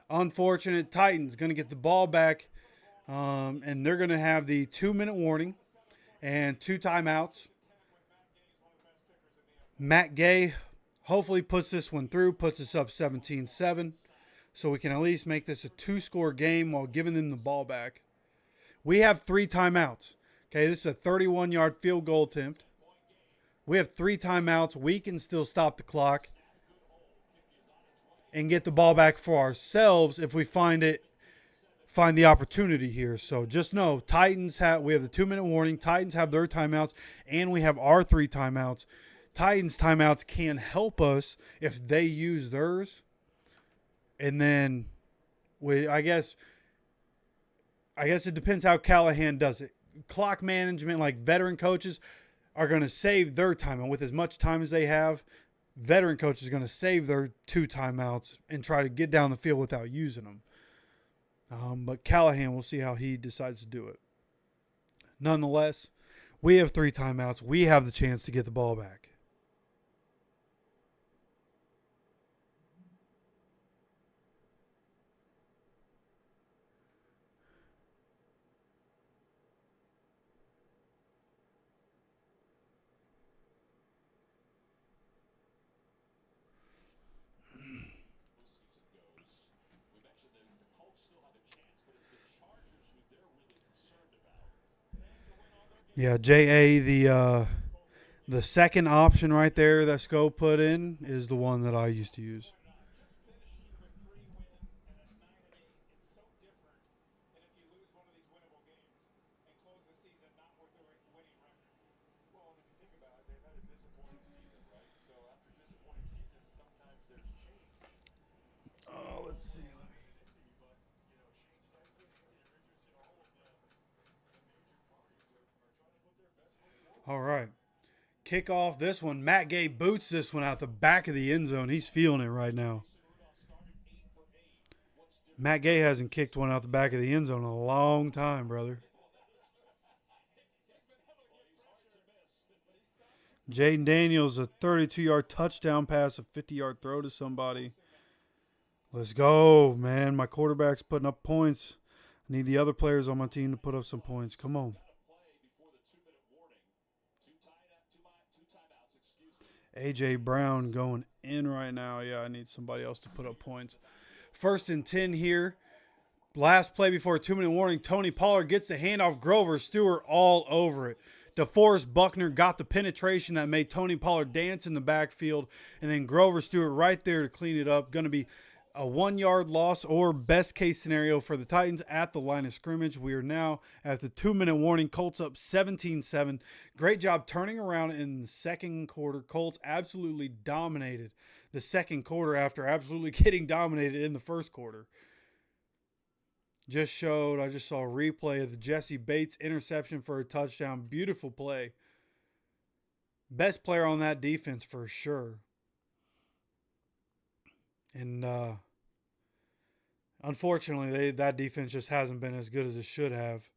Unfortunate. Titans going to get the ball back, and they're going to have the 2-minute warning and 2 timeouts. Matt Gay hopefully puts this one through, puts us up 17-7, so we can at least make this a 2-score game while giving them the ball back. We have 3 timeouts. Okay, this is a 31-yard field goal attempt. We have 3 timeouts. We can still stop the clock and get the ball back for ourselves if we find the opportunity here. So just know, we have the 2-minute warning. Titans have their timeouts, and we have our 3 timeouts. Titans timeouts can help us if they use theirs. And then I guess it depends how Callahan does it. Clock management, like veteran coaches, are going to save their time. And with as much time as they have, veteran coaches are going to save their 2 timeouts and try to get down the field without using them. But Callahan, we'll see how he decides to do it. Nonetheless, we have 3 timeouts. We have the chance to get the ball back. Yeah, JA, the second option right there that Scope put in is the one that I used to use. Let's see. All right. Kick off this one. Matt Gay boots this one out the back of the end zone. He's feeling it right now. Matt Gay hasn't kicked one out the back of the end zone in a long time, brother. Jaden Daniels, a 32-yard touchdown pass, a 50-yard throw to somebody. Let's go, man. My quarterback's putting up points. I need the other players on my team to put up some points. Come on. A.J. Brown going in right now. Yeah, I need somebody else to put up points. 1st and 10 here. Last play before a 2-minute warning. Tony Pollard gets the handoff. Grover Stewart all over it. DeForest Buckner got the penetration that made Tony Pollard dance in the backfield. And then Grover Stewart right there to clean it up. Going to be a 1-yard loss or best case scenario for the Titans at the line of scrimmage. We are now at the 2-minute warning. Colts up 17-7. Great job turning around in the second quarter. Colts absolutely dominated the second quarter after absolutely getting dominated in the first quarter. I just saw a replay of the Jesse Bates interception for a touchdown. Beautiful play. Best player on that defense for sure. And unfortunately, that defense just hasn't been as good as it should have.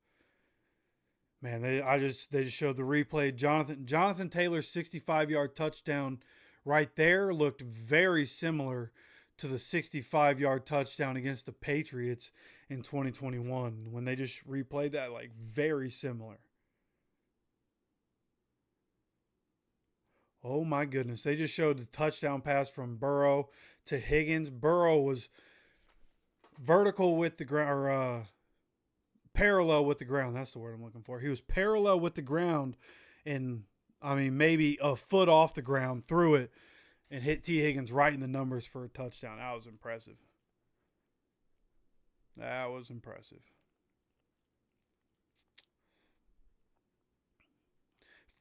Man, they just showed the replay. Jonathan Taylor's 65-yard touchdown right there looked very similar to the 65-yard touchdown against the Patriots in 2021 when they just replayed that, like, very similar. Oh, my goodness. They just showed the touchdown pass from Burrow to Higgins. Burrow was vertical with the ground, or parallel with the ground. That's the word I'm looking for. He was parallel with the ground and, maybe a foot off the ground, threw it, and hit T. Higgins right in the numbers for a touchdown. That was impressive.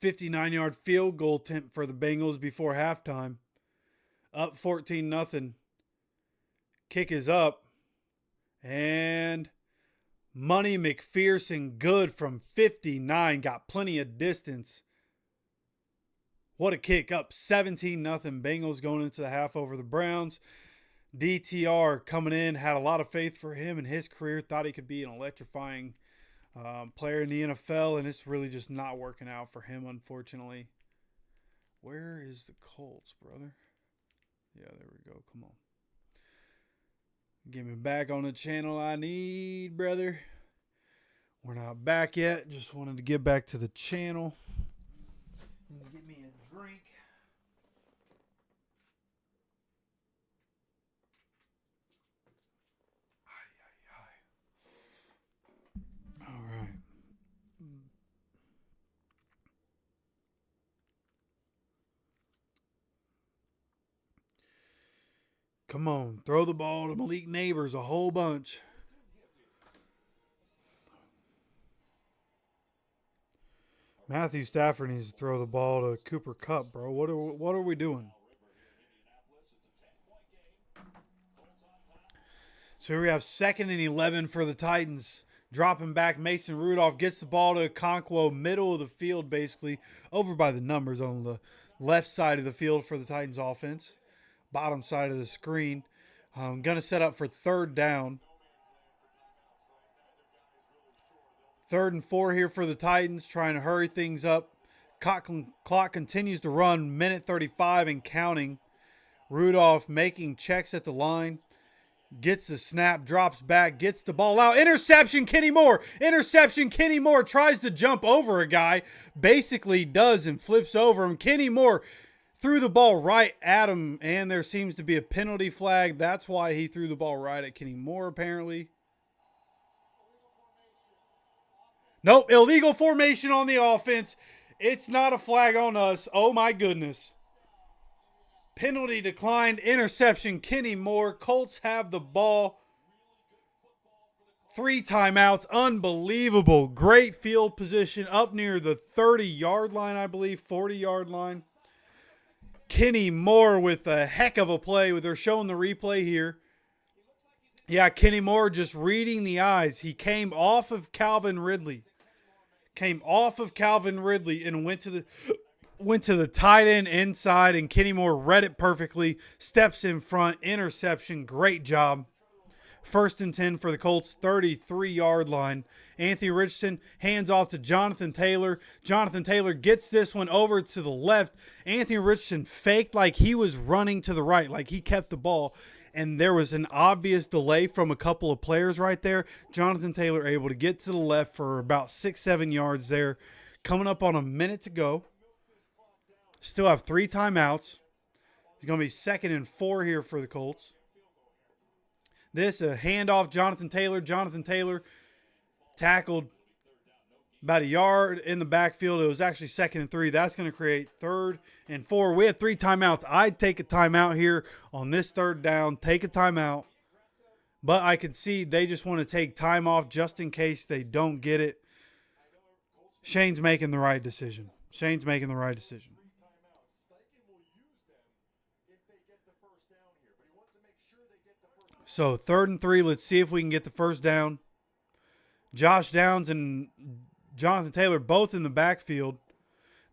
59-yard field goal attempt for the Bengals before halftime. Up 14-0. Kick is up. And Money McPherson, good from 59. Got plenty of distance. What a kick. Up 17-0. Bengals going into the half over the Browns. DTR coming in. Had a lot of faith for him in his career. Thought he could be an electrifying player in the NFL, and it's really just not working out for him, unfortunately. Where is the Colts, brother? Yeah, there we go. Come on. Get me back on the channel I need, brother. We're not back yet. Just wanted to get back to the channel. Get me a drink. All right. Come on. Throw the ball to Malik Neighbors a whole bunch. Matthew Stafford needs to throw the ball to Cooper Kupp, bro. What are we doing? So here we have 2nd and 11 for the Titans. Dropping back, Mason Rudolph gets the ball to Okonkwo, middle of the field basically, over by the numbers on the left side of the field for the Titans offense. Bottom side of the screen. Going to set up for 3rd down. 3rd and 4 here for the Titans, trying to hurry things up. Clock continues to run, minute 35 and counting. Rudolph making checks at the line. Gets the snap, drops back, gets the ball out. Interception, Kenny Moore. Interception, Kenny Moore tries to jump over a guy. Basically does and flips over him. Kenny Moore threw the ball right at him, and there seems to be a penalty flag. That's why he threw the ball right at Kenny Moore, apparently. Nope, illegal formation on the offense. It's not a flag on us. Oh, my goodness. Penalty declined. Interception, Kenny Moore. Colts have the ball. 3 timeouts. Unbelievable. Great field position up near the 30-yard line, I believe. 40-yard line. Kenny Moore with a heck of a play. They're showing the replay here. Yeah, Kenny Moore just reading the eyes. He came off of Calvin Ridley. And went to went to the tight end inside, and Kenny Moore read it perfectly. Steps in front, interception, great job. 1st and 10 for the Colts, 33-yard line. Anthony Richardson hands off to Jonathan Taylor. Jonathan Taylor gets this one over to the left. Anthony Richardson faked like he was running to the right, like he kept the ball. And there was an obvious delay from a couple of players right there. Jonathan Taylor able to get to the left for about 6-7 yards there. Coming up on a minute to go. Still have 3 timeouts. It's going to be 2nd and 4 here for the Colts. This, a handoff, Jonathan Taylor. Jonathan Taylor tackled about a yard in the backfield. It was actually 2nd and 3. That's going to create 3rd and 4. We have 3 timeouts. I'd take a timeout here on this 3rd down. Take a timeout. But I can see they just want to take time off just in case they don't get it. Shane's making the right decision. Shane's making the right decision. So 3rd and 3, let's see if we can get the 1st down. Josh Downs and Jonathan Taylor both in the backfield.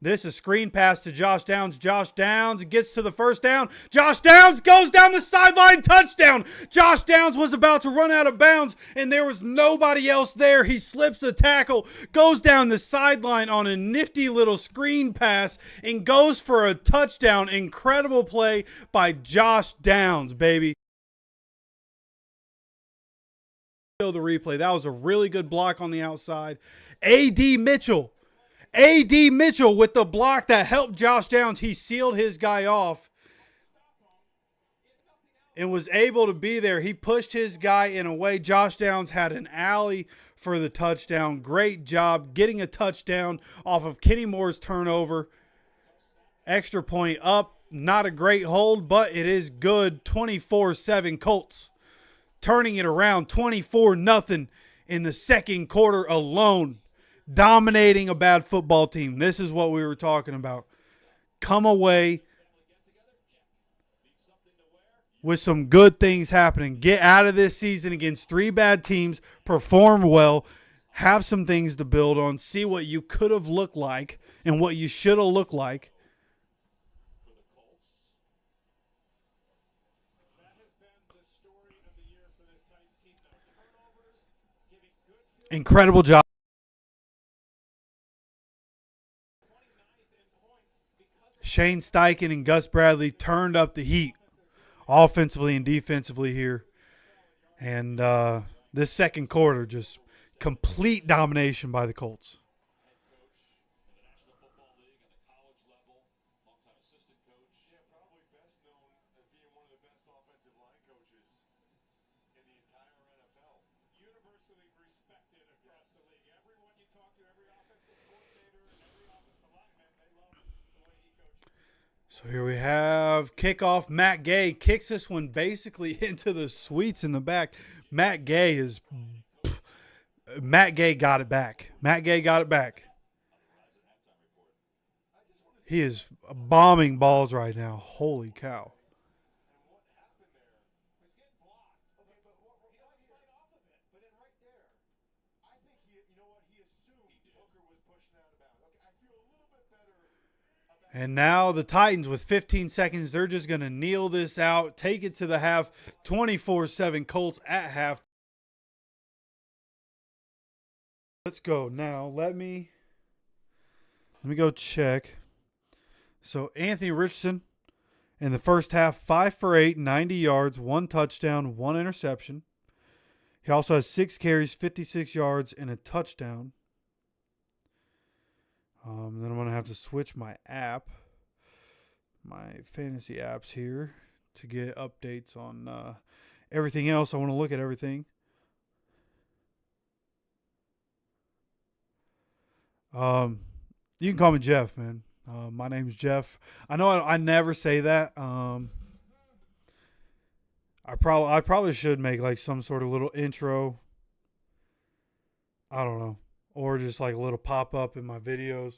This is screen pass to Josh Downs. Josh Downs gets to the 1st down. Josh Downs goes down the sideline, touchdown. Josh Downs was about to run out of bounds, and there was nobody else there. He slips a tackle, goes down the sideline on a nifty little screen pass, and goes for a touchdown. Incredible play by Josh Downs, baby. The replay. That was a really good block on the outside. A.D. Mitchell with the block that helped Josh Downs. He sealed his guy off and was able to be there. He pushed his guy in a way. Josh Downs had an alley for the touchdown. Great job getting a touchdown off of Kenny Moore's turnover. Extra point up. Not a great hold, but it is good. 24-7 Colts. Turning it around 24-0 in the 2nd quarter alone. Dominating a bad football team. This is what we were talking about. Come away with some good things happening. Get out of this season against 3 bad teams. Perform well. Have some things to build on. See what you could have looked like and what you should have looked like. Incredible job. Shane Steichen and Gus Bradley turned up the heat offensively and defensively here. And this 2nd quarter, just complete domination by the Colts. So here we have kickoff. Matt Gay kicks this one basically into the sweets in the back. Matt Gay got it back. Matt Gay got it back. He is bombing balls right now. Holy cow. And now the Titans with 15 seconds, they're just going to kneel this out, take it to the half, 24-7 Colts at half. Let's go now. Let me go check. So Anthony Richardson in the first half, 5 for 8, 90 yards, 1 touchdown, 1 interception. He also has 6 carries, 56 yards, and a touchdown. Then I'm going to have to switch my fantasy apps here to get updates on everything else. I want to look at everything. You can call me Jeff, man. My name's Jeff. I know I never say that. I probably should make like some sort of little intro. I don't know. Or just like a little pop-up in my videos.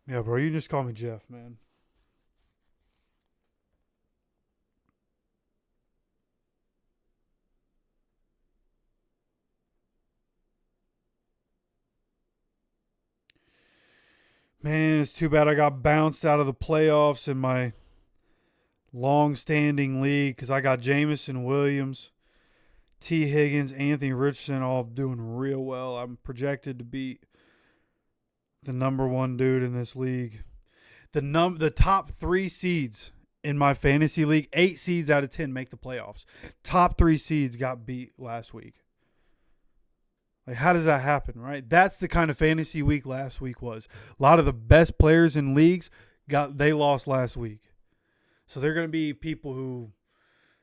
Yeah, bro, you can just call me Jeff, man. Man, it's too bad I got bounced out of the playoffs in my long-standing league because I got Jamison Williams, T. Higgins, Anthony Richardson all doing real well. I'm projected to beat the number one dude in this league. The top 3 seeds in my fantasy league, 8 seeds out of 10 make the playoffs. Top 3 seeds got beat last week. Like, how does that happen, right? That's the kind of fantasy week last week was. A lot of the best players in leagues they lost last week. So they're going to be people who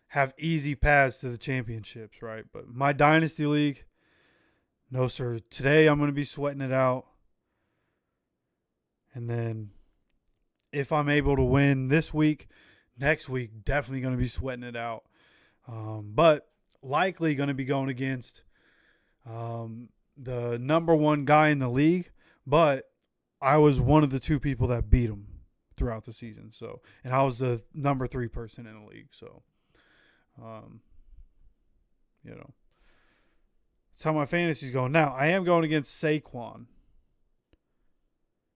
have easy paths to the championships, right? But my dynasty league, no sir. Today I'm going to be sweating it out. And then if I'm able to win this week, next week, definitely going to be sweating it out. But likely going to be going against the number one guy in the league. But I was one of the 2 people that beat him throughout the season. So, and I was the number 3 person in the league. So, that's how my fantasy's going. Now, I am going against Saquon,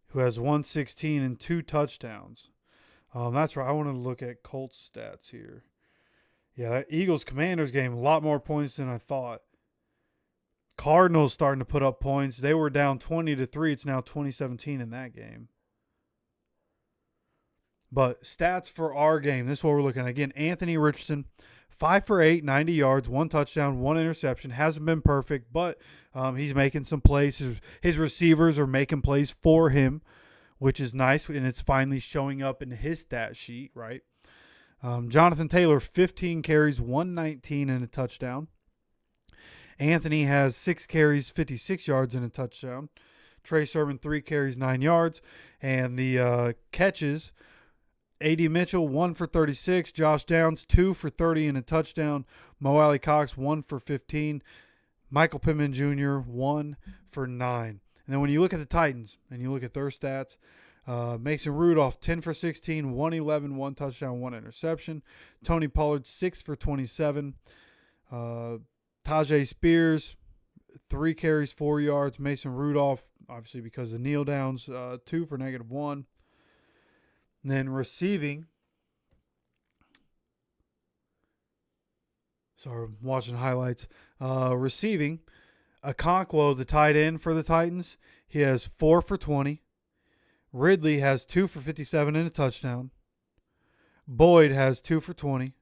who has 116 and 2 touchdowns. That's right. I want to look at Colts stats here. Yeah, that Eagles-Commanders game, a lot more points than I thought. Cardinals starting to put up points. They were down 20-3. It's now 20-17 in that game. But stats for our game, this is what we're looking at. Again, Anthony Richardson, 5 for 8, 90 yards, 1 touchdown, 1 interception. Hasn't been perfect, but he's making some plays. His receivers are making plays for him, which is nice, and it's finally showing up in his stat sheet, right? Jonathan Taylor, 15 carries, 119 and a touchdown. Anthony has 6 carries, 56 yards and a touchdown. Trey Sermon, 3 carries, 9 yards. And the catches, A.D. Mitchell, 1 for 36. Josh Downs, 2 for 30 and a touchdown. Mo Alley Cox, 1 for 15. Michael Pittman Jr., 1 for 9. And then when you look at the Titans and you look at their stats, Mason Rudolph, 10 for 16, 111, 1 touchdown, 1 interception. Tony Pollard, 6 for 27. Tajay Spears, 3 carries, 4 yards. Mason Rudolph, obviously because of kneel downs, 2 for -1. And then receiving. Sorry, I'm watching highlights. Receiving, Okonkwo, the tight end for the Titans, he has 4 for 20. Ridley has 2 for 57 and a touchdown. Boyd has 2 for 20.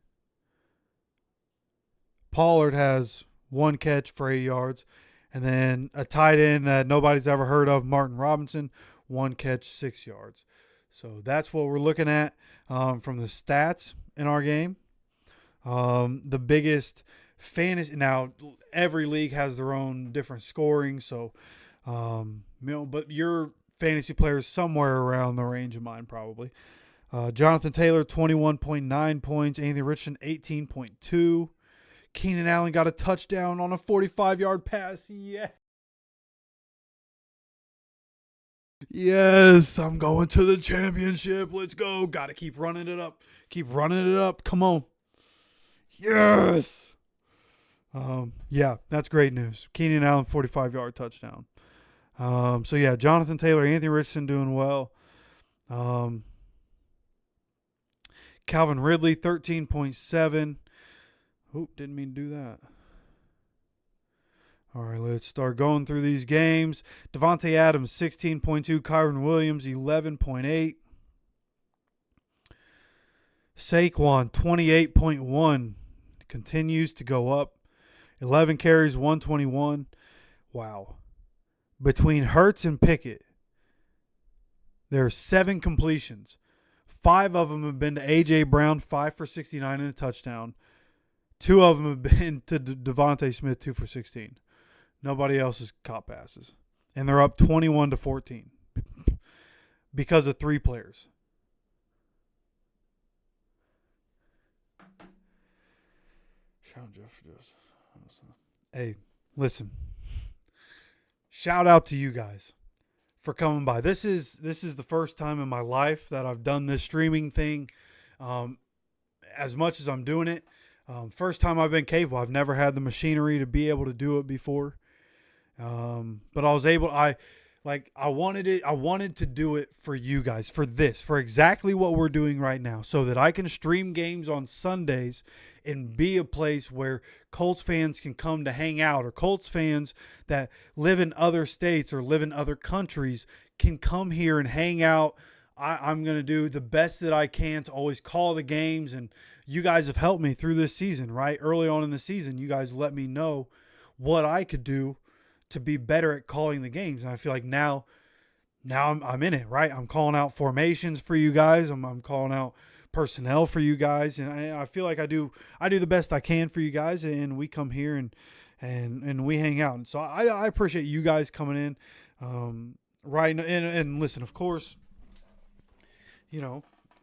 Pollard has 1 catch for 8 yards. And then a tight end that nobody's ever heard of, Martin Robinson, 1 catch, 6 yards. So that's what we're looking at from the stats in our game. The biggest fantasy, now every league has their own different scoring. So, but your fantasy players somewhere around the range of mine probably. Jonathan Taylor, 21.9 points. Anthony Richardson, 18.2. Keenan Allen got a touchdown on a 45-yard pass. Yeah. Yes, I'm going to the championship. Let's go. Got to keep running it up. Keep running it up. Come on. Yes. Yeah, that's great news. Keenan Allen, 45-yard touchdown. So, yeah, Jonathan Taylor, Anthony Richardson doing well. Calvin Ridley, 13.7. Oop, didn't mean to do that. All right, let's start going through these games. Devontae Adams, 16.2. Kyron Williams, 11.8. Saquon, 28.1. Continues to go up. 11 carries, 121. Wow. Between Hurts and Pickett, there are 7 completions. 5 of them have been to A.J. Brown, 5 for 69 and a touchdown. 2 of them have been to Devontae Smith, 2 for 16. Nobody else has caught passes. And they're up 21-14 because of 3 players. Hey, listen. Shout out to you guys for coming by. This is the first time in my life that I've done this streaming thing as much as I'm doing it. First time I've been capable. I've never had the machinery to be able to do it before. But I was able, Like I wanted to do it for you guys, for exactly what we're doing right now, so that I can stream games on Sundays and be a place where Colts fans can come to hang out, or Colts fans that live in other states or live in other countries can come here and hang out. I'm going to do the best that I can to always call the games, and you guys have helped me through this season, right? Early on in the season, you guys let me know what I could do to be better at calling the games. And I feel like now I'm in it, right? I'm calling out formations for you guys. I'm calling out personnel for you guys. And I feel like I do the best I can for you guys. And we come here and we hang out. And so I appreciate you guys coming in. Right. And listen, of course,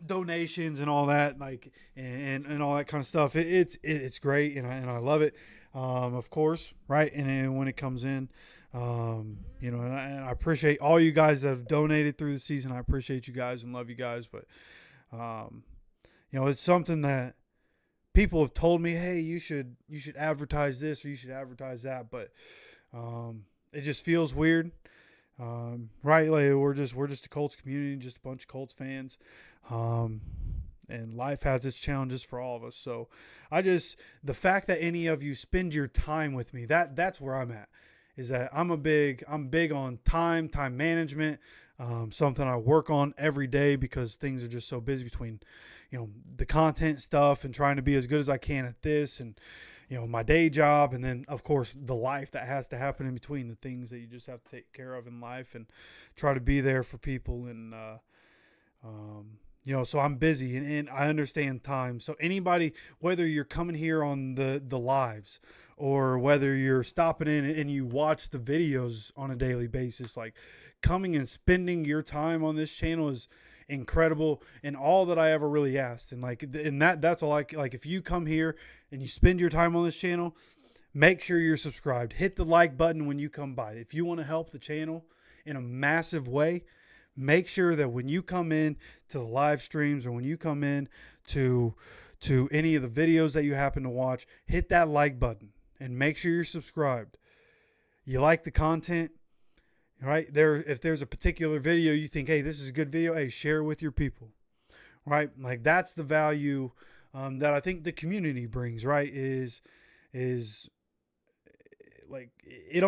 donations and all that, like, and all that kind of stuff. It's great. And I love it. Of course, right, and then when it comes in, and I appreciate all you guys that have donated through the season. I appreciate you guys and love you guys, but it's something that people have told me, hey, you should advertise this or you should advertise that, but it just feels weird, right? Like we're just a Colts community, just a bunch of Colts fans. And life has its challenges for all of us. So the fact that any of you spend your time with me, that's where I'm at, is that I'm big on time management, something I work on every day because things are just so busy between, the content stuff and trying to be as good as I can at this and, my day job. And then of course the life that has to happen in between, the things that you just have to take care of in life and try to be there for people. And, so I'm busy and I understand time. So anybody, whether you're coming here on the lives or whether you're stopping in and you watch the videos on a daily basis, like coming and spending your time on this channel is incredible and all that I ever really asked. And that's all like if you come here and you spend your time on this channel, make sure you're subscribed. Hit the like button when you come by. If you want to help the channel in a massive way, make sure that when you come in to the live streams or when you come in to any of the videos that you happen to watch, hit that like button and make sure you're subscribed. You like the content, right? If there's a particular video you think, hey, this is a good video, hey, share it with your people, right? Like that's the value that I think the community brings, right? Is like it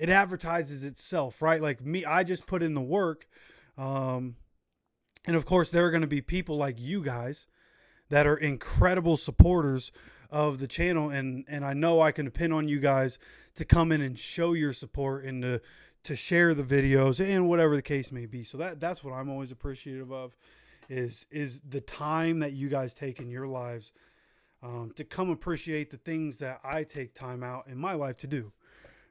advertises itself, right? Like me, I just put in the work. And of course there are going to be people like you guys that are incredible supporters of the channel. And I know I can depend on you guys to come in and show your support and to share the videos and whatever the case may be. So that's what I'm always appreciative of is the time that you guys take in your lives, to come appreciate the things that I take time out in my life to do.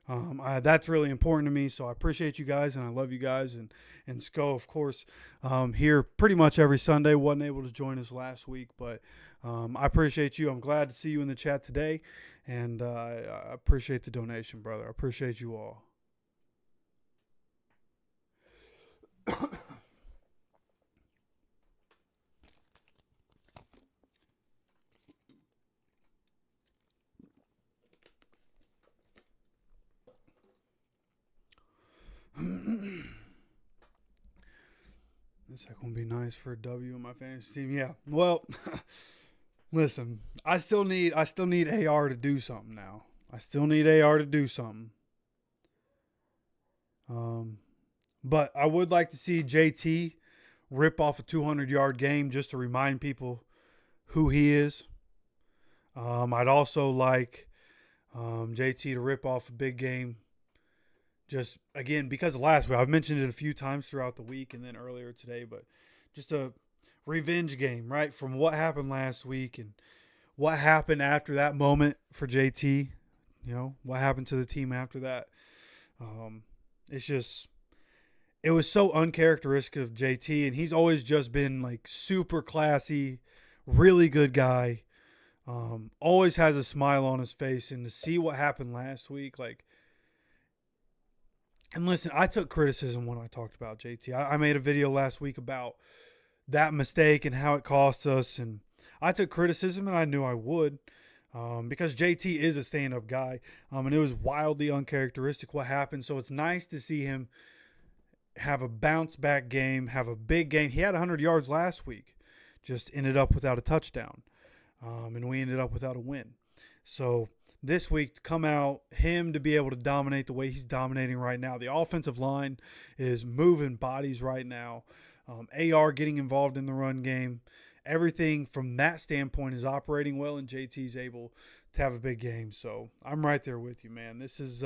That's really important to me. So I appreciate you guys and I love you guys. And Sco, of course, here pretty much every Sunday. Wasn't able to join us last week, but I appreciate you. I'm glad to see you in the chat today. And I appreciate the donation, brother. I appreciate you all. This is going to be nice for a W in my fantasy team. Yeah. Well, listen, I still need AR to do something now. I still need AR to do something. But I would like to see JT rip off a 200-yard game just to remind people who he is. I'd also like JT to rip off a big game. Just, again, because of last week. I've mentioned it a few times throughout the week and then earlier today, but just a revenge game, right, from what happened last week and what happened after that moment for JT, what happened to the team after that. It was so uncharacteristic of JT, and he's always just been, like, super classy, really good guy, always has a smile on his face, and to see what happened last week, like, and listen, I took criticism when I talked about JT. I made a video last week about that mistake and how it cost us. And I took criticism, and I knew I would. because JT is a stand-up guy, and it was wildly uncharacteristic what happened. So it's nice to see him have a bounce-back game, have a big game. He had 100 yards last week, just ended up without a touchdown, and we ended up without a win. So this week, to come out, him to be able to dominate the way he's dominating right now. The offensive line is moving bodies right now. AR getting involved in the run game. Everything from that standpoint is operating well, and JT's able to have a big game. So I'm right there with you, man. This is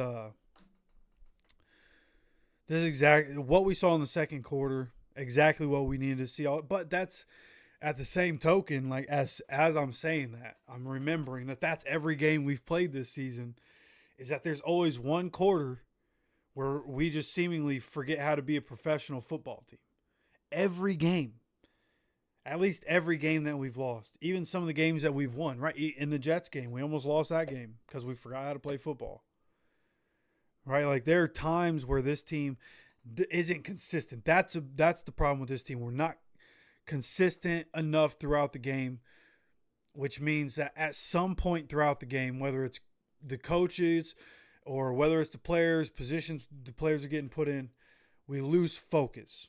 exactly what we saw in the second quarter. Exactly what we needed to see. But that's at the same token, like as I'm saying that, I'm remembering that that's every game we've played this season. Is that there's always one quarter where we just seemingly forget how to be a professional football team. Every game. At least every game that we've lost. Even some of the games that we've won. Right? In the Jets game, we almost lost that game because we forgot how to play football. Right? Like there are times where this team isn't consistent. That's the problem with this team. We're not consistent enough throughout the game, which means that at some point throughout the game, whether it's the coaches or whether it's the players, positions the players are getting put in, we lose focus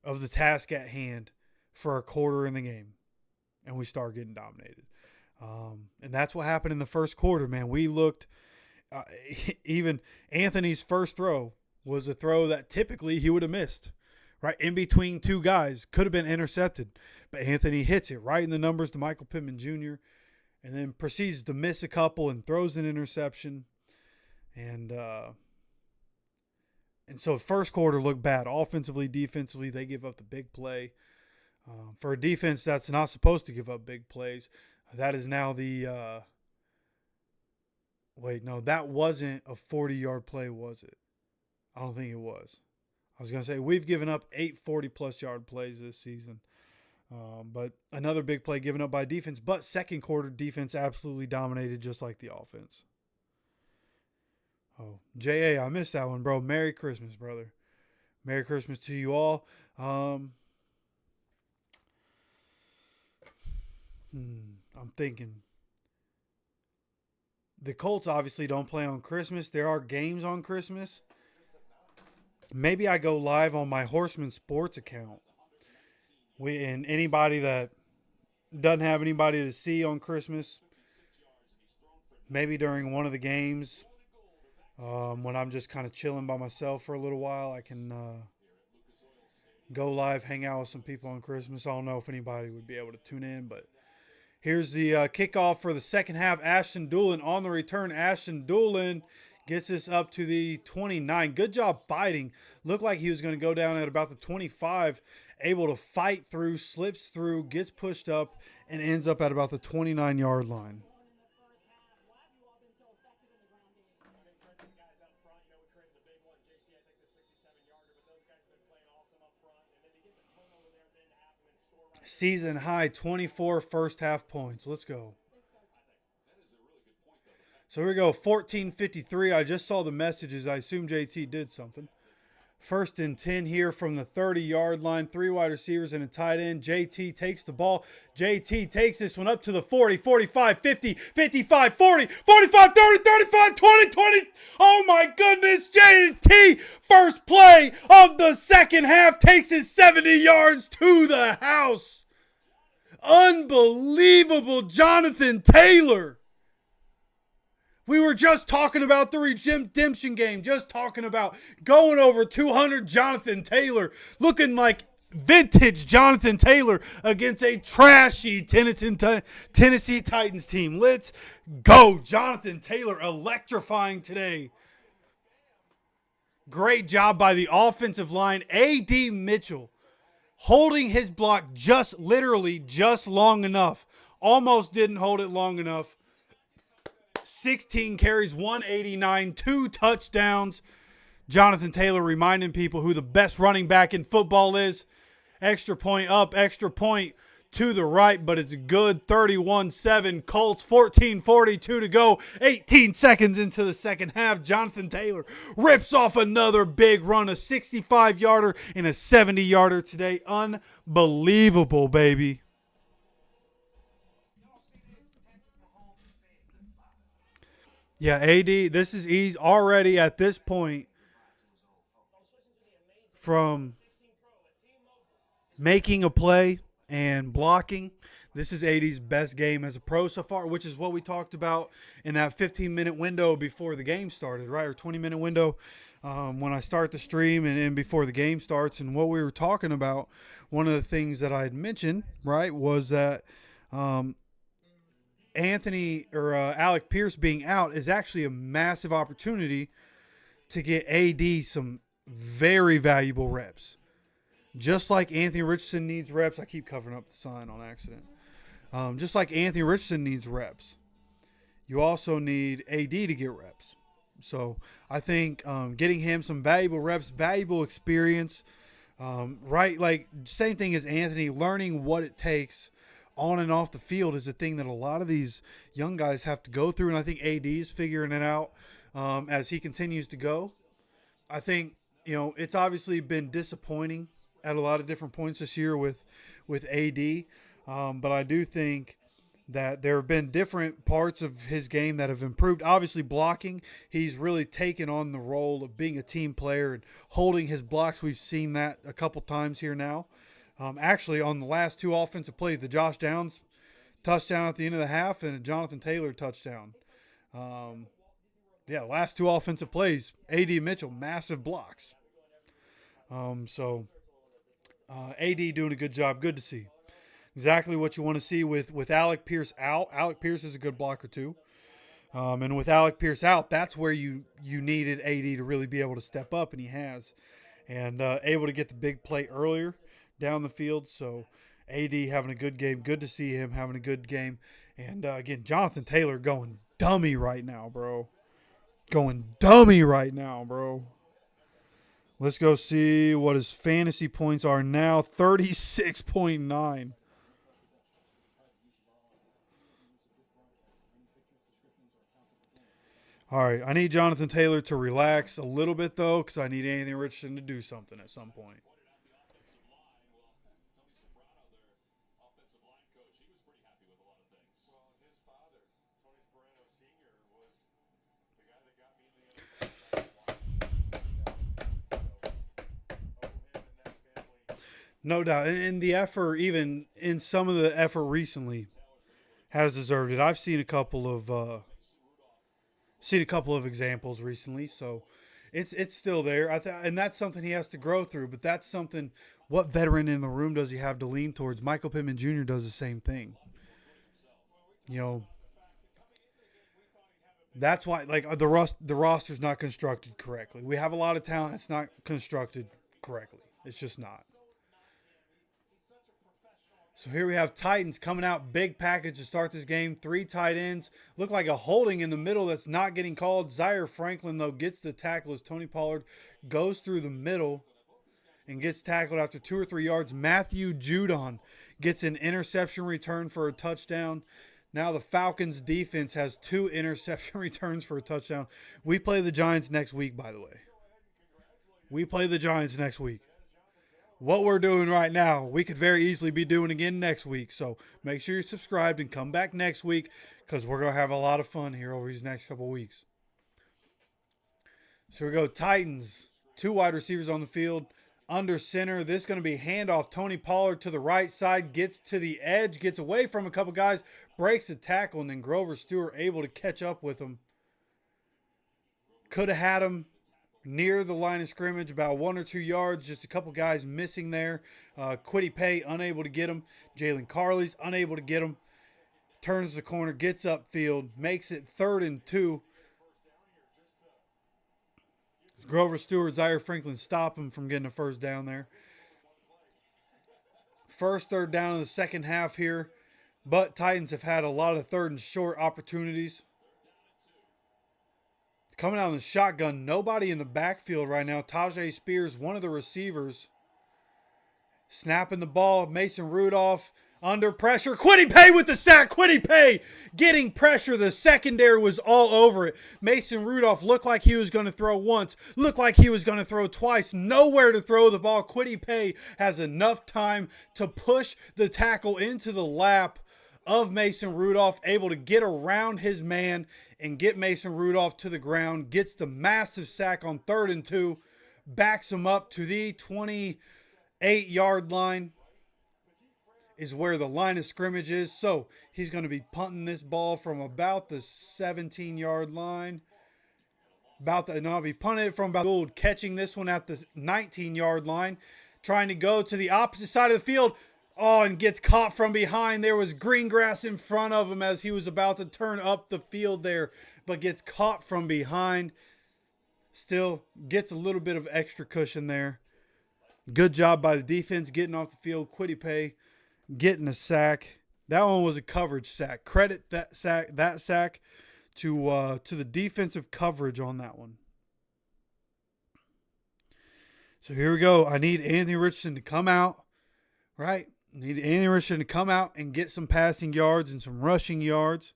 of the task at hand for a quarter in the game, and we start getting dominated. And that's what happened in the first quarter, man. We looked even Anthony's first throw was a throw that typically he would have missed, right? In between two guys, could have been intercepted, but Anthony hits it right in the numbers to Michael Pittman Jr. and then proceeds to miss a couple and throws an interception. And so first quarter looked bad. Offensively, defensively, they give up the big play. For a defense that's not supposed to give up big plays, that is now the that wasn't a 40-yard play, was it? I don't think it was. I was going to say, we've given up 8 40-plus yard plays this season. But another big play given up by defense. But second quarter, defense absolutely dominated just like the offense. Oh, J.A., I missed that one, bro. Merry Christmas, brother. Merry Christmas to you all. I'm thinking. The Colts obviously don't play on Christmas. There are games on Christmas. Maybe I go live on my Horseman Sports account. And anybody that doesn't have anybody to see on Christmas, maybe during one of the games, when I'm just kind of chilling by myself for a little while, I can go live, hang out with some people on Christmas. I don't know if anybody would be able to tune in, but here's the kickoff for the second half. Ashton Doolin on the return. Ashton Doolin gets us up to the 29. Good job fighting. Looked like he was going to go down at about the 25. Able to fight through, slips through, gets pushed up, and ends up at about the 29-yard line. Season high 24 first half points. Let's go. So here we go, 14:53. I just saw the messages. I assume JT did something. 1st and 10 here from the 30-yard line. 3 wide receivers and a tight end. JT takes the ball. JT takes this one up to the 40, 45, 50, 55, 40, 45, 30, 35, 20, 20. Oh my goodness, JT, first play of the second half, takes his 70 yards to the house. Unbelievable, Jonathan Taylor. We were just talking about the redemption game, just talking about going over 200. Jonathan Taylor looking like vintage Jonathan Taylor against a trashy Tennessee Titans team. Let's go. Jonathan Taylor electrifying today. Great job by the offensive line. A.D. Mitchell holding his block literally just long enough. Almost didn't hold it long enough. 16 carries, 189, 2 touchdowns. Jonathan Taylor reminding people who the best running back in football is. Extra point up, extra point to the right, but it's good. 31-7. Colts, 14:42 to go. 18 seconds into the second half. Jonathan Taylor rips off another big run, a 65-yarder and a 70-yarder today. Unbelievable, baby. Yeah, AD, this is easy already at this point from making a play and blocking. This is AD's best game as a pro so far, which is what we talked about in that 15-minute window before the game started, right? Or 20-minute window when I start the stream and before the game starts. And what we were talking about, one of the things that I had mentioned, right, was that Anthony or Alec Pierce being out is actually a massive opportunity to get AD some very valuable reps. Just like Anthony Richardson needs reps. I keep covering up the sign on accident. Just like Anthony Richardson needs reps, you also need AD to get reps. So I think getting him some valuable reps, valuable experience, right? Like same thing as Anthony, learning what it takes on and off the field is a thing that a lot of these young guys have to go through. And I think AD is figuring it out as he continues to go. I think, it's obviously been disappointing at a lot of different points this year with AD. But I do think that there have been different parts of his game that have improved. Obviously, blocking, he's really taken on the role of being a team player and holding his blocks. We've seen that a couple times here now. Actually, on the last two offensive plays, the Josh Downs touchdown at the end of the half and a Jonathan Taylor touchdown. Last two offensive plays, AD Mitchell, massive blocks. AD doing a good job. Good to see. Exactly what you want to see with Alec Pierce out. Alec Pierce is a good blocker too. And with Alec Pierce out, that's where you needed AD to really be able to step up, and he has. And able to get the big play earlier down the field. So AD having a good game. Good to see him having a good game. And again, Jonathan Taylor going dummy right now, bro. Let's go see what his fantasy points are now. 36.9. All right, I need Jonathan Taylor to relax a little bit, though, because I need Anthony Richardson to do something at some point. No doubt. And the effort, even in some of the effort recently, has deserved it. I've seen a couple of examples recently, so it's still there. And that's something he has to grow through. But that's something. What veteran in the room does he have to lean towards? Michael Pittman Jr. does the same thing. That's why the roster's not constructed correctly. We have a lot of talent. It's not constructed correctly. It's just not. So here we have Titans coming out, big package to start this game. 3 tight ends. Look like a holding in the middle that's not getting called. Zaire Franklin, though, gets the tackle as Tony Pollard goes through the middle and gets tackled after 2 or 3 yards. Matthew Judon gets an interception return for a touchdown. Now the Falcons defense has 2 interception returns for a touchdown. We play the Giants next week, by the way. What we're doing right now, we could very easily be doing again next week. So make sure you're subscribed and come back next week because we're going to have a lot of fun here over these next couple weeks. So we go Titans, 2 wide receivers on the field. Under center, this is going to be handoff. Tony Pollard to the right side, gets to the edge, gets away from a couple guys, breaks a tackle, and then Grover Stewart able to catch up with him. Could have had him near the line of scrimmage, about 1 or 2 yards. Just a couple guys missing there. Kwity Paye unable to get him. Jalen Carley's unable to get him. Turns the corner, gets upfield, makes it 3rd and 2. Grover Stewart, Zaire Franklin stop him from getting a first down there. First 3rd down in the second half here. But Titans have had a lot of 3rd and short opportunities. Coming out in the shotgun, nobody in the backfield right now. Tajay Spears, one of the receivers. Snapping the ball, Mason Rudolph under pressure. Kwity Paye with the sack. Kwity Paye getting pressure. The secondary was all over it. Mason Rudolph looked like he was going to throw once. Looked like he was going to throw twice. Nowhere to throw the ball. Kwity Paye has enough time to push the tackle into the lap of Mason Rudolph, able to get around his man and get Mason Rudolph to the ground, gets the massive sack on 3rd and 2, backs him up to the 28-yard line is where the line of scrimmage is. So he's going to be punting this ball from about the 17-yard line. I'll be punting it from about catching this one at the 19-yard line, trying to go to the opposite side of the field. Oh, and gets caught from behind. There was green grass in front of him as he was about to turn up the field there, but gets caught from behind. Still gets a little bit of extra cushion there. Good job by the defense getting off the field. Quiddy Pay getting a sack. That one was a coverage sack. Credit that sack to the defensive coverage on that one. So here we go. I need Anthony Richardson to come out, right? Need Anthony Richardson to come out and get some passing yards and some rushing yards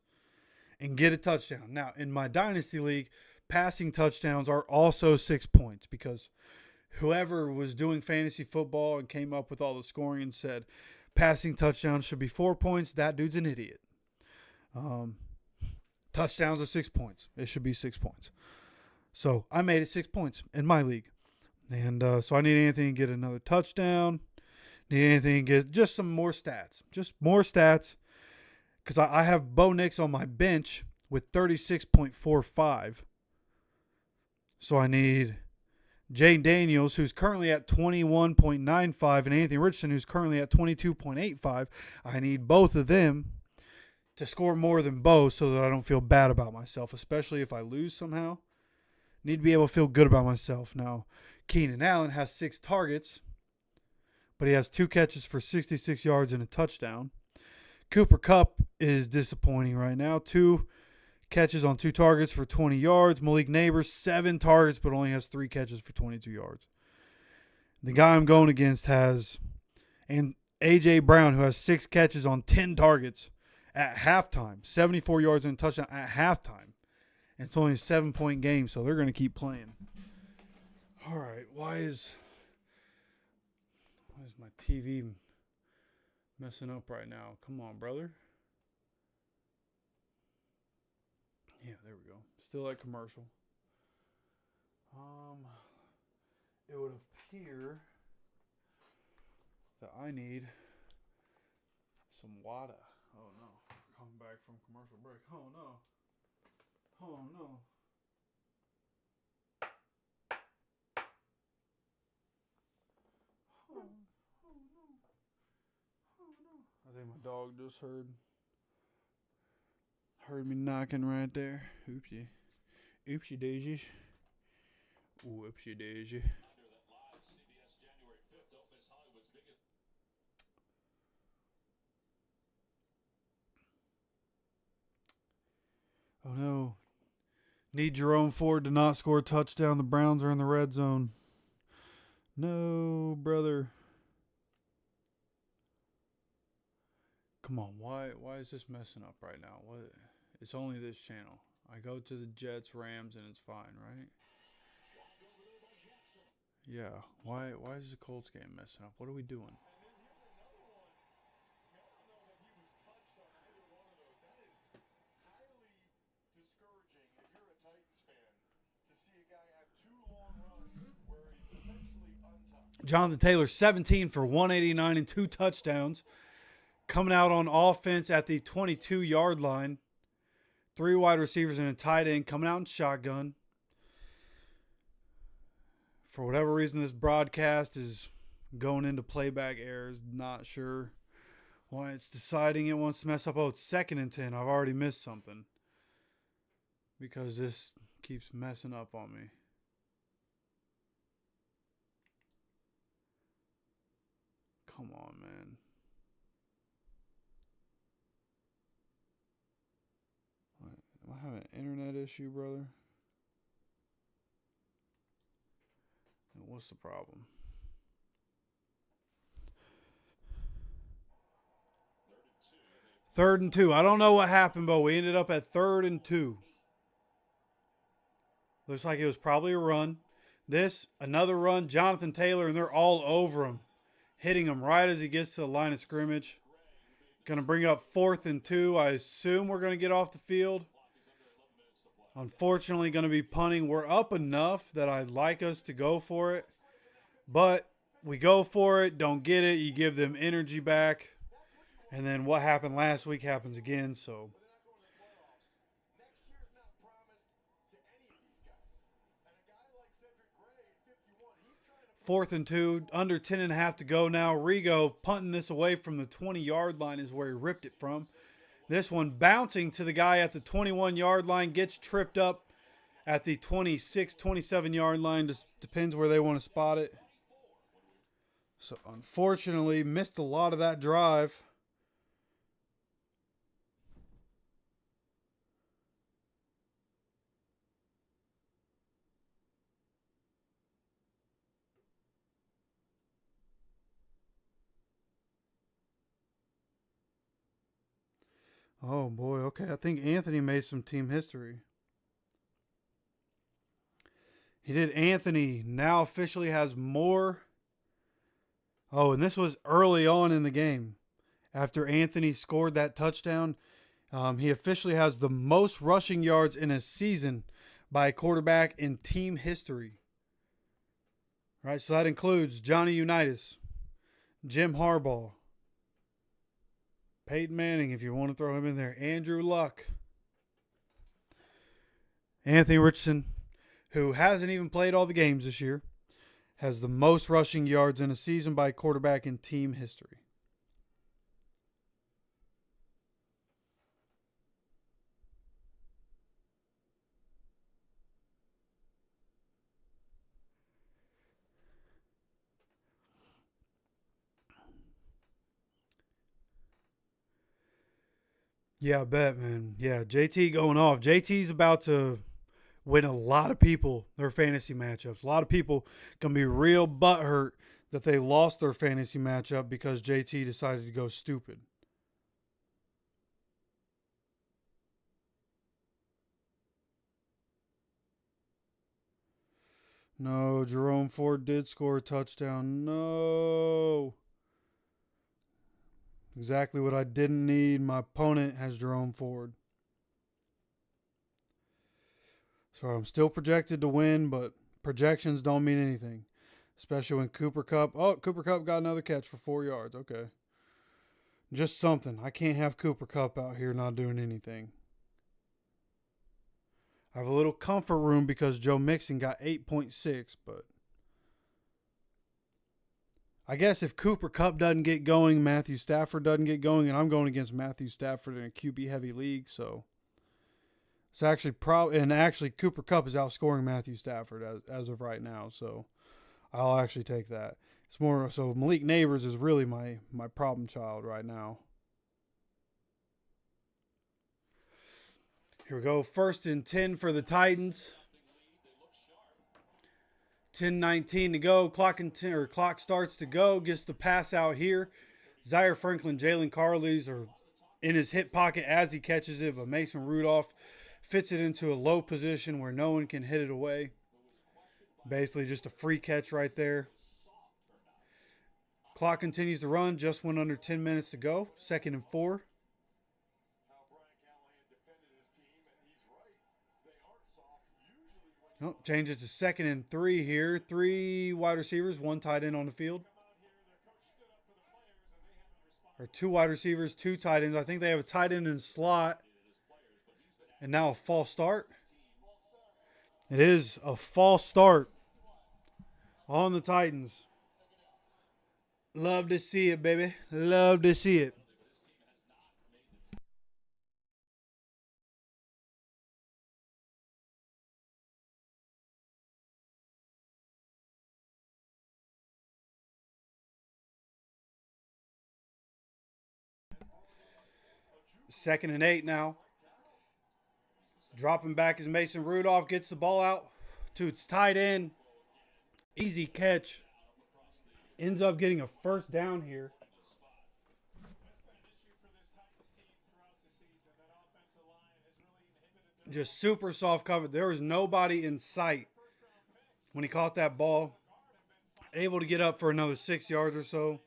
and get a touchdown. Now, in my Dynasty League, passing touchdowns are also 6 points because whoever was doing fantasy football and came up with all the scoring and said passing touchdowns should be 4 points, that dude's an idiot. Touchdowns are 6 points. It should be 6 points. So I made it 6 points in my league. And so I need Anthony to get another touchdown. Need Anthony to get just some more stats. Just more stats. Because I have Bo Nix on my bench with 36.45. So I need Jane Daniels, who's currently at 21.95, and Anthony Richardson, who's currently at 22.85. I need both of them to score more than Bo so that I don't feel bad about myself, especially if I lose somehow. Need to be able to feel good about myself. Now, Keenan Allen has 6 targets, but he has 2 catches for 66 yards and a touchdown. Cooper Kupp is disappointing right now. 2 catches on 2 targets for 20 yards. Malik Neighbors, 7 targets, but only has 3 catches for 22 yards. The guy I'm going against has A.J. Brown, who has 6 catches on 10 targets at halftime. 74 yards and a touchdown at halftime. And it's only a 7-point game, so they're going to keep playing. All right, why is my TV messing up right now? Come on, brother. Yeah, there we go. Still that commercial. It would appear that I need some water. Oh no. Coming back from commercial break. Oh no. Oh no. Oh no. Oh no. I think my dog just heard me knocking right there. Oopsie. Oopsie daisy. Whoopsie daisy. Oh no. Need Jerome Ford to not score a touchdown. The Browns are in the red zone. No, brother. Come on, why is this messing up right now? What? It's only this channel. I go to the Jets, Rams, and it's fine, right? Yeah. Why is the Colts game messing up? What are we doing? Jonathan Taylor, 17 for 189 and 2 touchdowns. Coming out on offense at the 22-yard line. 3 wide receivers and a tight end coming out in shotgun. For whatever reason, this broadcast is going into playback errors. Not sure why it's deciding it wants to mess up. Oh, it's 2nd and 10. I've already missed something. Because this keeps messing up on me. Come on, man. Am I having an internet issue, brother? What's the problem? Third and 2. I don't know what happened, but we ended up at 3rd and 2. Looks like it was probably a run. This, another run, Jonathan Taylor, and they're all over him. Hitting him right as he gets to the line of scrimmage. Going to bring up 4th and 2. I assume we're going to get off the field. Unfortunately, going to be punting. We're up enough that I'd like us to go for it. But we go for it, don't get it. You give them energy back. And then what happened last week happens again. So 4th and 2, under 10.5 to go now. Rigo punting this away from the 20-yard line is where he ripped it from. This one bouncing to the guy at the 21-yard line, gets tripped up at the 26, 27-yard line. Just depends where they want to spot it. So unfortunately, missed a lot of that drive. Oh, boy. Okay, I think Anthony made some team history. He did. Anthony now officially has more. Oh, and this was early on in the game. After Anthony scored that touchdown, he officially has the most rushing yards in a season by a quarterback in team history. Right, so that includes Johnny Unitas, Jim Harbaugh, Peyton Manning, if you want to throw him in there, Andrew Luck, Anthony Richardson, who hasn't even played all the games this year, has the most rushing yards in a season by a quarterback in team history. Yeah, I bet, man. Yeah, JT going off. JT's about to win a lot of people their fantasy matchups. A lot of people can be real butthurt that they lost their fantasy matchup because JT decided to go stupid. No, Jerome Ford did score a touchdown. No. Exactly what I didn't need. My opponent has Jerome Ford. So I'm still projected to win, but projections don't mean anything. Especially when Cooper Kupp. Oh, Cooper Kupp got another catch for 4 yards. Okay. Just something. I can't have Cooper Kupp out here not doing anything. I have a little comfort room because Joe Mixon got 8.6, but I guess if Cooper Kupp doesn't get going, Matthew Stafford doesn't get going, and I'm going against Matthew Stafford in a QB-heavy league, so it's actually actually Cooper Kupp is outscoring Matthew Stafford as of right now, so I'll actually take that. It's more so Malik Neighbors is really my problem child right now. Here we go. 1st and 10 for the Titans. 10:19 to go. Clock starts to go. Gets the pass out here. Zaire Franklin, Jalen Carley's are in his hip pocket as he catches it, but Mason Rudolph fits it into a low position where no one can hit it away. Basically just a free catch right there. Clock continues to run. Just went under 10 minutes to go. 2nd and 4. Oh, change it to 2nd and 3 here. 3 wide receivers, 1 tight end on the field. Or 2 wide receivers, 2 tight ends. I think they have a tight end in the slot. And now a false start. It is a false start on the Titans. Love to see it, baby. Love to see it. Second and 8 now. Dropping back is Mason Rudolph. Gets the ball out to its tight end. Easy catch. Ends up getting a first down here. Just super soft cover. There was nobody in sight when he caught that ball. Able to get up for another 6 yards or so.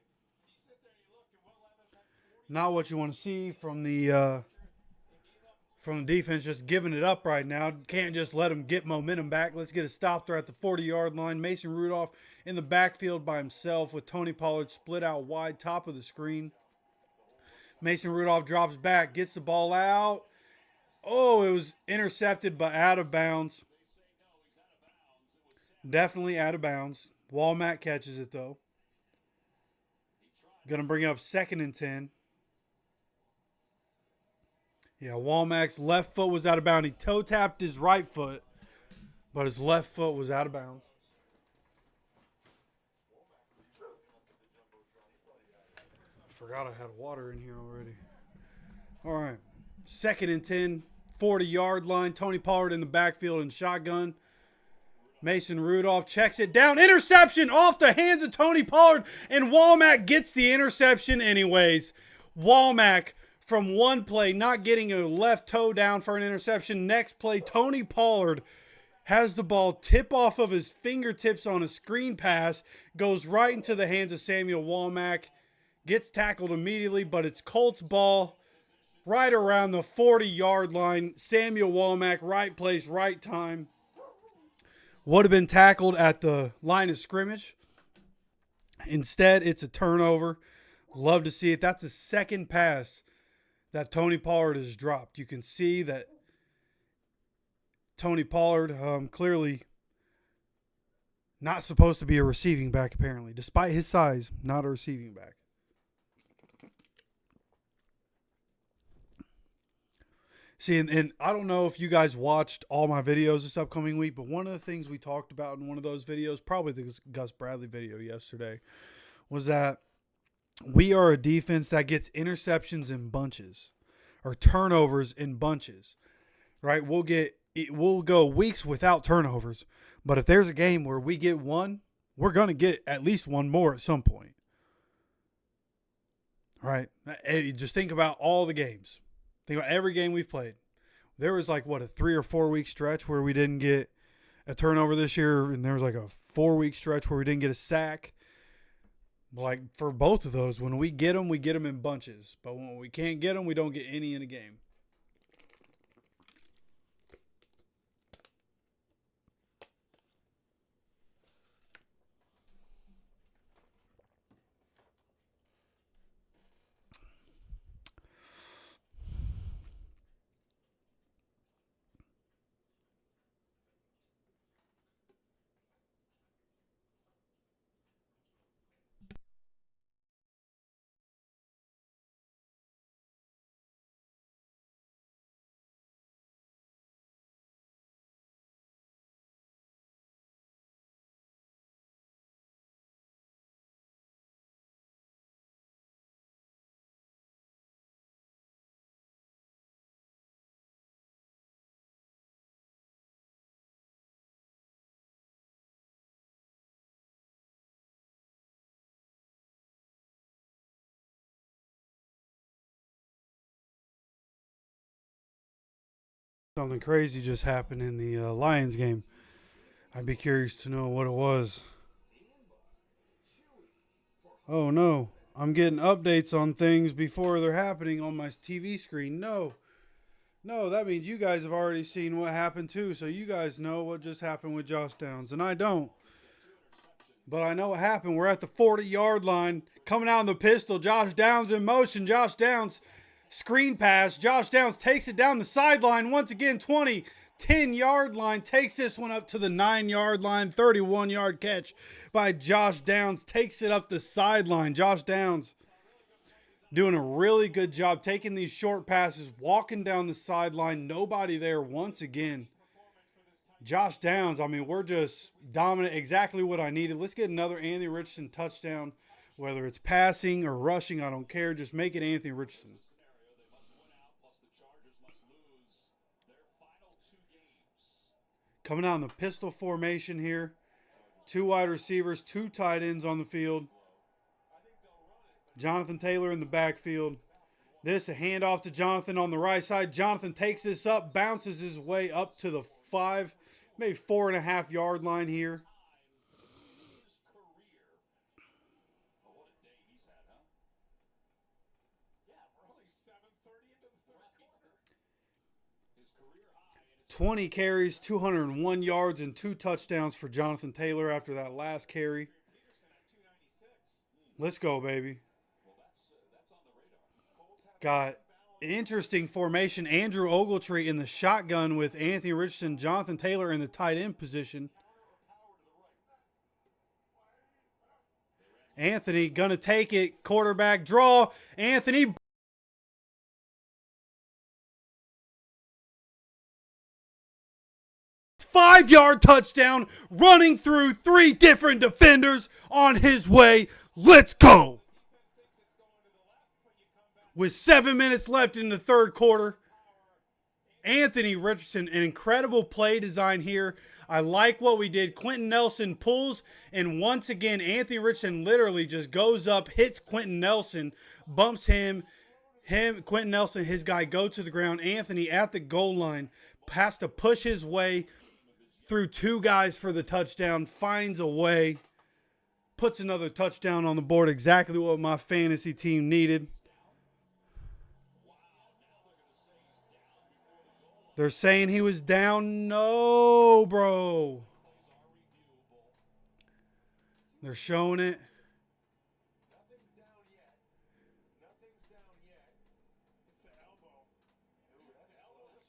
Not what you want to see from the defense, just giving it up right now. Can't just let them get momentum back. Let's get a stop there at the 40-yard line. Mason Rudolph in the backfield by himself with Tony Pollard split out wide, top of the screen. Mason Rudolph drops back, gets the ball out. Oh, it was intercepted, but out of bounds. Definitely out of bounds. Walmack catches it, though. Going to bring up 2nd and 10. Yeah, Walmack's left foot was out of bounds. He toe tapped his right foot, but his left foot was out of bounds. Forgot I had water in here already. All right. 2nd and 10, 40-yard line. Tony Pollard in the backfield and shotgun. Mason Rudolph checks it down. Interception off the hands of Tony Pollard, and Walmack gets the interception anyways. Walmack from one play not getting a left toe down for an interception. Next play, Tony Pollard has the ball tip off of his fingertips on a screen pass, goes right into the hands of Samuel Walmack, gets tackled immediately, but it's Colts ball right around the 40-yard line. Samuel Walmack, right place, right time. Would have been tackled at the line of scrimmage. Instead, it's a turnover. Love to see it. That's the second pass that Tony Pollard has dropped. You can see that Tony Pollard clearly not supposed to be a receiving back, apparently. Despite his size, not a receiving back. See, and I don't know if you guys watched all my videos this upcoming week, but one of the things we talked about in one of those videos, probably the Gus Bradley video yesterday, was that we are a defense that gets interceptions in bunches or turnovers in bunches, right? We'll go weeks without turnovers, but if there's a game where we get one, we're going to get at least one more at some point, right? Hey, just think about all the games. Think about every game we've played. There was like, a 3 or 4 week stretch where we didn't get a turnover this year, and there was like a 4-week stretch where we didn't get a sack. Like, for both of those, when we get them in bunches. But when we can't get them, we don't get any in a game. Something crazy just happened in the Lions game. I'd be curious to know what it was. Oh no, I'm getting updates on things before they're happening on my TV screen. No, that means you guys have already seen what happened too, so you guys know what just happened with Josh Downs, and I don't. But I know what happened. We're at the 40-yard line, coming out in the pistol. Josh Downs in motion. Josh Downs, screen pass. Josh Downs takes it down the sideline. Once again, 20, 10-yard line. Takes this one up to the 9-yard line. 31-yard catch by Josh Downs. Takes it up the sideline. Josh Downs doing a really good job taking these short passes, walking down the sideline. Nobody there once again. Josh Downs, I mean, we're just dominant. Exactly what I needed. Let's get another Anthony Richardson touchdown. Whether it's passing or rushing, I don't care. Just make it Anthony Richardson. Coming out in the pistol formation here. 2 wide receivers, 2 tight ends on the field. Jonathan Taylor in the backfield. This a handoff to Jonathan on the right side. Jonathan takes this up, bounces his way up to the 5, maybe 4.5-yard line here. 20 carries, 201 yards, and 2 touchdowns for Jonathan Taylor after that last carry. Let's go, baby. Got interesting formation. Andrew Ogletree in the shotgun with Anthony Richardson, Jonathan Taylor in the tight end position. Anthony gonna take it. Quarterback draw. Anthony. 5-yard touchdown, running through 3 different defenders on his way. Let's go. With 7 minutes left in the third quarter, Anthony Richardson, an incredible play design here. I like what we did. Quentin Nelson pulls, and once again, Anthony Richardson literally just goes up, hits Quentin Nelson, bumps him, Quentin Nelson, his guy, go to the ground. Anthony at the goal line has to push his way through 2 guys for the touchdown, finds a way, puts another touchdown on the board, exactly what my fantasy team needed. They're saying he was down. No, bro. They're showing it.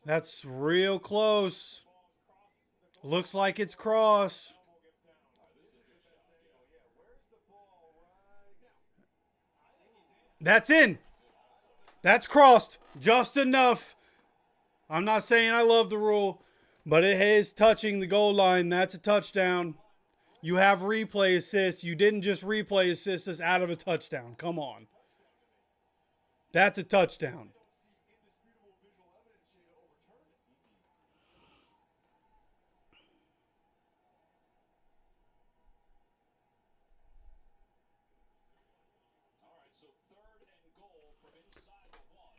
That's real close. Looks like it's cross. That's in. That's crossed. Just enough. I'm not saying I love the rule, but it is touching the goal line. That's a touchdown. You have replay assist. You didn't just replay assist us out of a touchdown. Come on. That's a touchdown.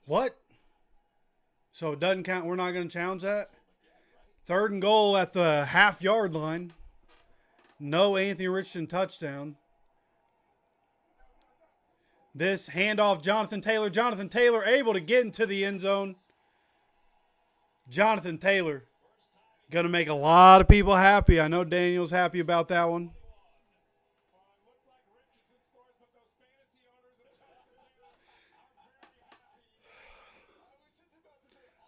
What? So it doesn't count. We're not going to challenge that. 3rd and goal at the half-yard line. No Anthony Richardson touchdown. This handoff, Jonathan Taylor. Jonathan Taylor able to get into the end zone. Jonathan Taylor going to make a lot of people happy. I know Daniel's happy about that one.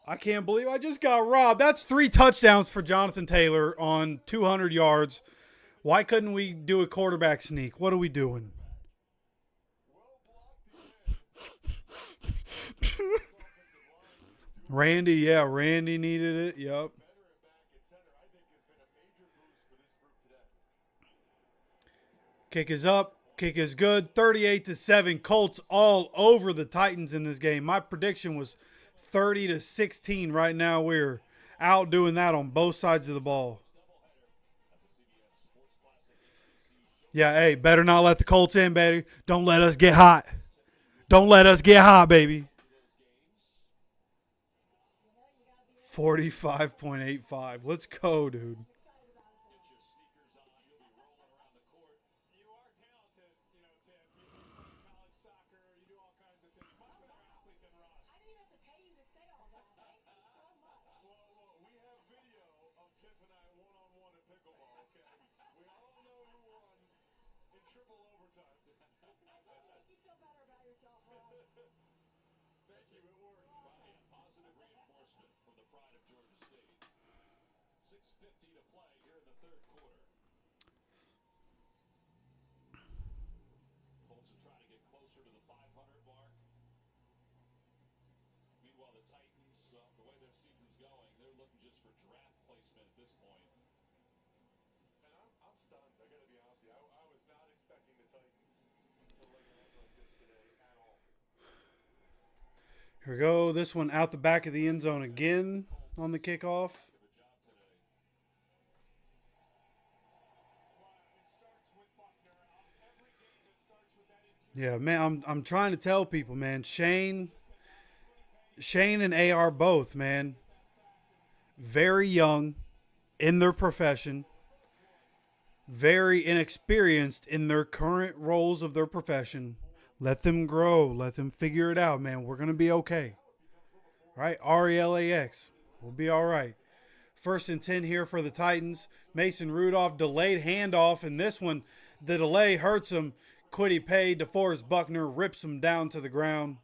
I can't believe I just got robbed. That's 3 touchdowns for Jonathan Taylor on 200 yards. Why couldn't we do a quarterback sneak? What are we doing? Randy, yeah, Randy needed it. Yep. Kick is up. Kick is good. 38-7. Colts all over the Titans in this game. My prediction was 30-16. Right now we're out doing that on both sides of the ball. Yeah, hey, better not let the Colts in, baby. Don't let us get hot. Don't let us get hot, baby. 45.85. Let's go, dude. Here we go. This one out the back of the end zone again on the kickoff. Yeah, man, I'm trying to tell people, man. Shane and AR both, man. Very young in their profession. Very inexperienced in their current roles of their profession. Let them grow. Let them figure it out, man. We're going to be okay. All right? RELAX. We'll be all right. 1st and 10 here for the Titans. Mason Rudolph, delayed handoff, and this one, the delay hurts him. Kwity Paye, DeForest Buckner rips him down to the ground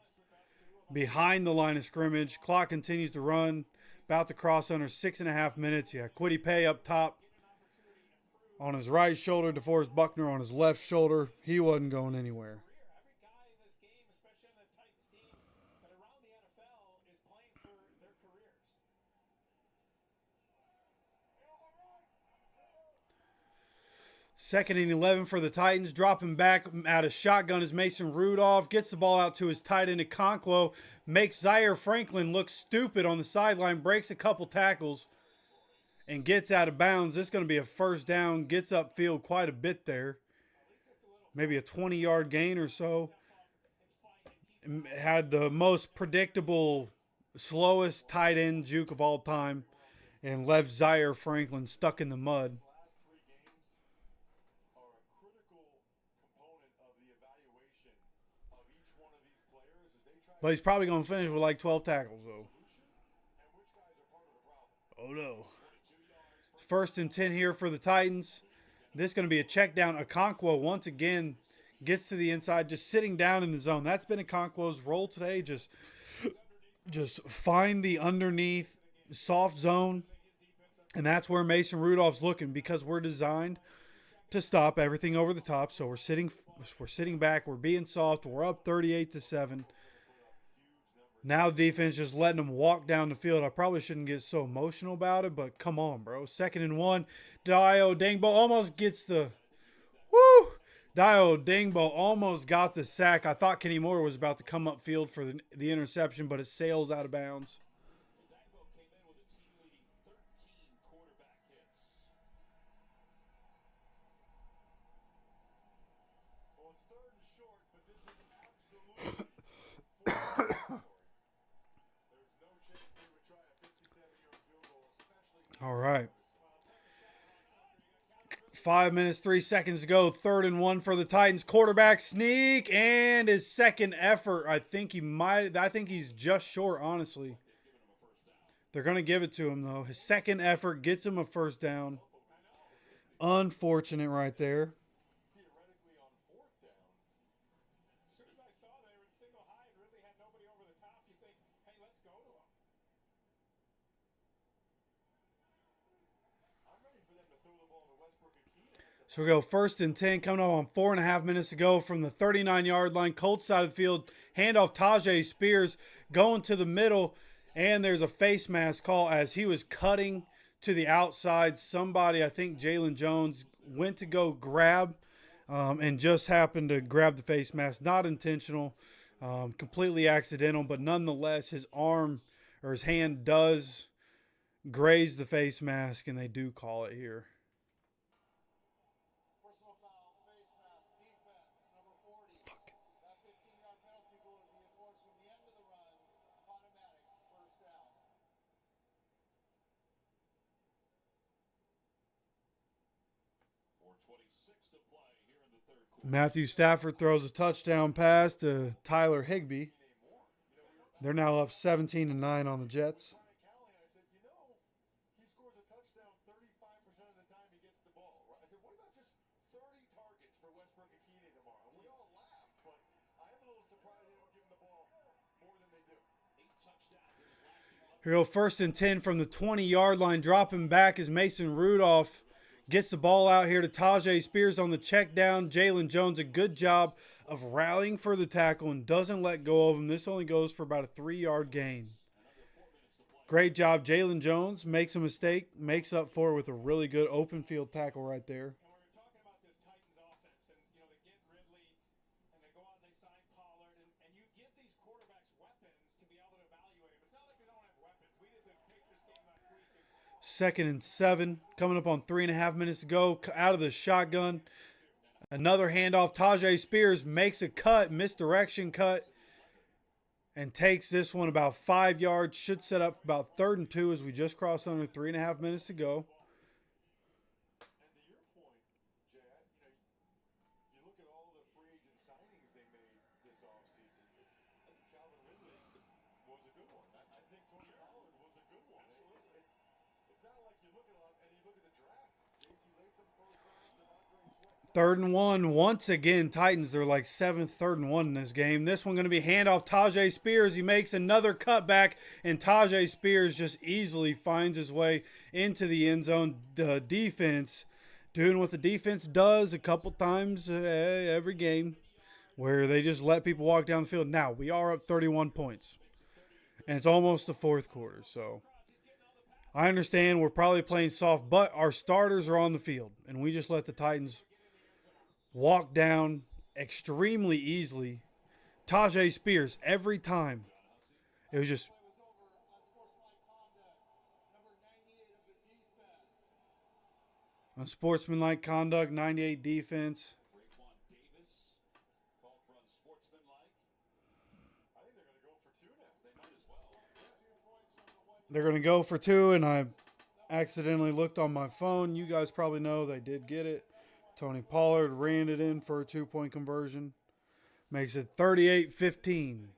behind the line of scrimmage. Clock continues to run. About to cross under 6.5 minutes. Yeah, Kwity Paye up top on his right shoulder. DeForest Buckner on his left shoulder. He wasn't going anywhere. Second and 11 for the Titans. Dropping back out of shotgun is Mason Rudolph. Gets the ball out to his tight end, Okonkwo. Makes Zaire Franklin look stupid on the sideline. Breaks a couple tackles and gets out of bounds. This is going to be a first down. Gets upfield quite a bit there. Maybe a 20-yard gain or so. Had the most predictable, slowest tight end juke of all time. And left Zaire Franklin stuck in the mud. But he's probably going to finish with like 12 tackles, though. Oh, no. 1st and 10 here for the Titans. This is going to be a check down. Okonkwo once again gets to the inside, just sitting down in the zone. That's been Okonkwo's role today. Just find the underneath soft zone. And that's where Mason Rudolph's looking, because we're designed to stop everything over the top. So we're sitting back. We're being soft. We're up 38-7. Now the defense just letting them walk down the field. I probably shouldn't get so emotional about it, but come on, bro. 2nd and 1. Dio Dingbo almost gets the Dio Dingbo almost got the sack. I thought Kenny Moore was about to come upfield for the interception, but it sails out of bounds. All right. 5 minutes, 3 seconds to go. 3rd and 1 for the Titans. Quarterback sneak and his second effort. I think he's just short, honestly. They're going to give it to him, though. His second effort gets him a first down. Unfortunate right there. So we go 1st and 10, coming up on 4.5 minutes to go from the 39-yard line. Colts side of the field, handoff Tajay Spears going to the middle, and there's a face mask call as he was cutting to the outside. Somebody, I think Jalen Jones, went to go grab and just happened to grab the face mask. Not intentional, completely accidental, but nonetheless his arm or his hand does graze the face mask, and they do call it here. Matthew Stafford throws a touchdown pass to Tyler Higbee. They're now up 17-9 on the Jets. Here we go, 1st and 10 from the 20-yard line. Dropping back is Mason Rudolph. Gets the ball out here to Tajay Spears on the check down. Jalen Jones, a good job of rallying for the tackle and doesn't let go of him. This only goes for about a 3-yard gain. Great job. Jalen Jones makes a mistake, makes up for it with a really good open field tackle right there. Second and 7, coming up on 3.5 minutes to go. Out of the shotgun, another handoff. Tajay Spears makes a cut, misdirection cut, and takes this one about 5 yards. Should set up for about 3rd and 2 as we just crossed under 3.5 minutes to go. Third and one. Once again, Titans, they're like seventh, third and one in this game. This one going to be handoff. Tajay Spears. He makes another cutback, and Tajay Spears just easily finds his way into the end zone. The defense doing what the defense does a couple times every game, where they just let people walk down the field. Now, we are up 31 points, and it's almost the fourth quarter, so I understand we're probably playing soft, but our starters are on the field, and we just let the Titans walk down extremely easily. Tajay Spears, every time. It was just unsportsmanlike conduct, 98 defense. They're going to go for two, and I accidentally looked on my phone. You guys probably know they did get it. Tony Pollard ran it in for a two-point conversion. Makes it 38-15.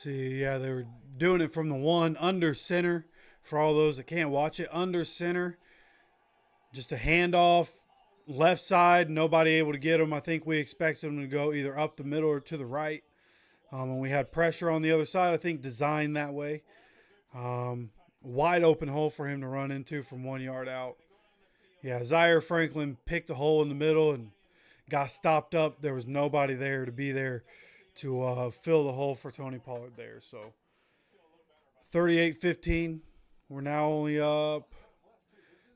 See, yeah, they were doing it from the one under center. For all those that can't watch it, under center. Just a handoff, left side, nobody able to get him. I think we expected him to go either up the middle or to the right. And we had pressure on the other side, I think designed that way. Wide open hole for him to run into from 1 yard out. Yeah, Zaire Franklin picked a hole in the middle and got stopped up. There was nobody there to be there to fill the hole for Tony Pollard there. So 38-15. We're now only up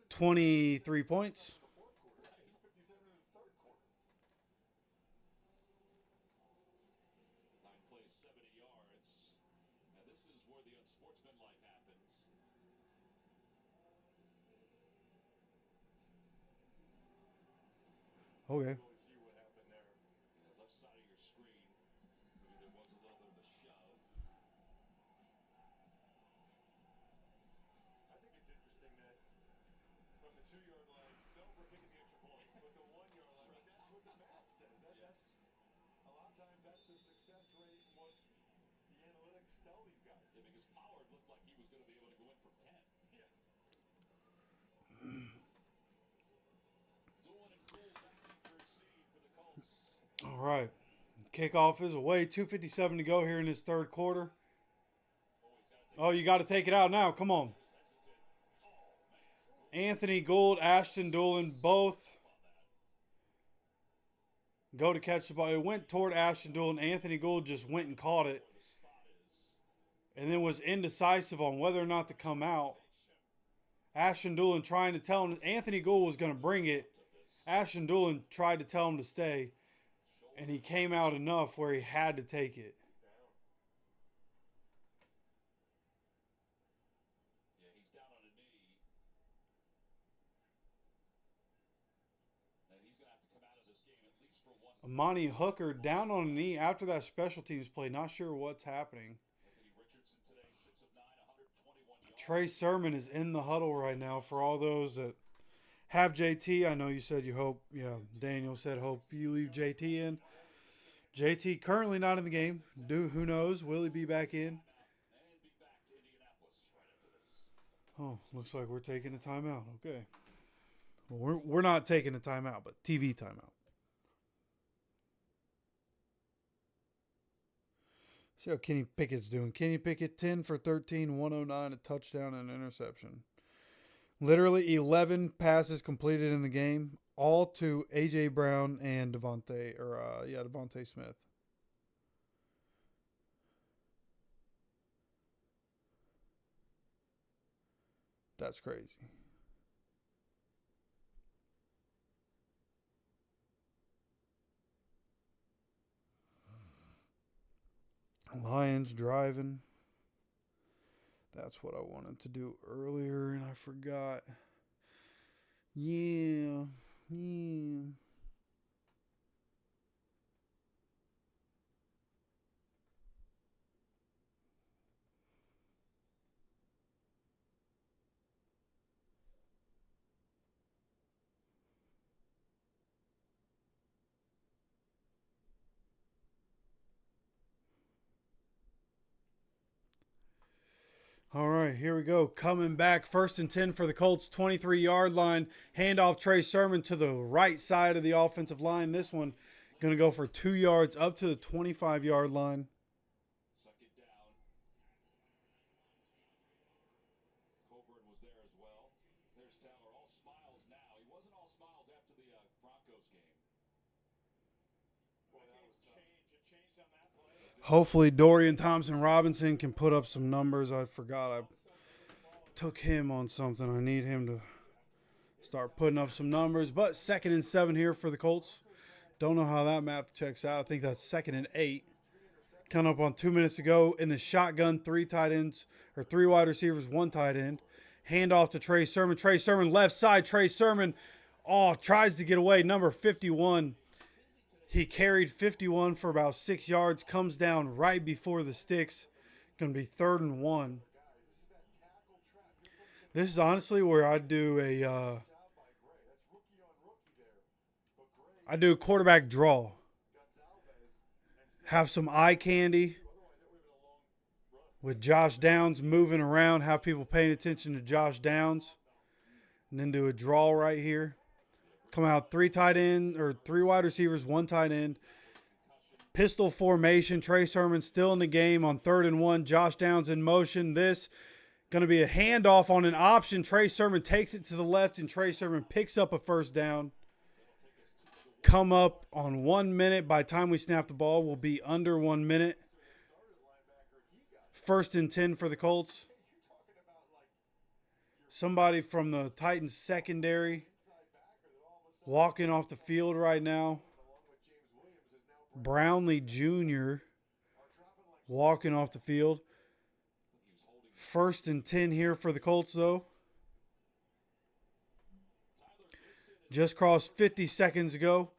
23 points. Okay. All right. Kickoff is away. 2:57 to go here in this third quarter. Oh, you got to take it out now. Come on. Anthony Gould, Ashton Doolin, both go to catch the ball. It went toward Ashton Doolin. Anthony Gould just went and caught it. And then was indecisive on whether or not to come out. Ashton Doolin trying to tell him Anthony Gould was going to bring it. Ashton Doolin tried to tell him to stay. And he came out enough where he had to take it. Amani Hooker down on a knee after that special teams play. Not sure what's happening. Trey Sermon is in the huddle right now for all those that have JT. I know you said you hope, Daniel said hope you leave JT in. JT currently not in the game. Who knows? Will he be back in? Oh, looks like we're taking a timeout. Okay. Well, we're not taking a timeout, but TV timeout. See how Kenny Pickett's doing. Kenny Pickett, 10 for 13, 109, a touchdown and an interception. Literally 11 passes completed in the game, all to A.J. Brown and Devontae Smith. That's crazy. Lions driving. That's what I wanted to do earlier, and I forgot. Yeah. All right, here we go. Coming back, 1st and 10 for the Colts, 23-yard line. Handoff Trey Sermon to the right side of the offensive line. This one going to go for 2 yards up to the 25-yard line. Hopefully Dorian Thompson-Robinson can put up some numbers. I forgot I took him on something. I need him to start putting up some numbers. But 2nd and 7 here for the Colts. Don't know how that math checks out. I think that's 2nd and 8. Coming up on 2 minutes to go in the shotgun, 3 tight ends, or 3 wide receivers, 1 tight end. Handoff to Trey Sermon. Trey Sermon left side. Trey Sermon, tries to get away. Number 51. He carried 51 for about 6 yards. Comes down right before the sticks. Going to be 3rd and 1. This is honestly where I do a quarterback draw. Have some eye candy with Josh Downs moving around. Have people paying attention to Josh Downs. And then do a draw right here. Come out 3 tight end or 3 wide receivers, 1 tight end. Pistol formation. Trey Sermon still in the game on 3rd and 1. Josh Downs in motion. This going to be a handoff on an option. Trey Sermon takes it to the left, and Trey Sermon picks up a 1st down. Come up on 1 minute. By the time we snap the ball, we'll be under 1 minute. 1st and 10 for the Colts. Somebody from the Titans secondary walking off the field right now. Brownlee Jr. walking off the field. 1st and 10 here for the Colts, though. Just crossed 50 seconds ago.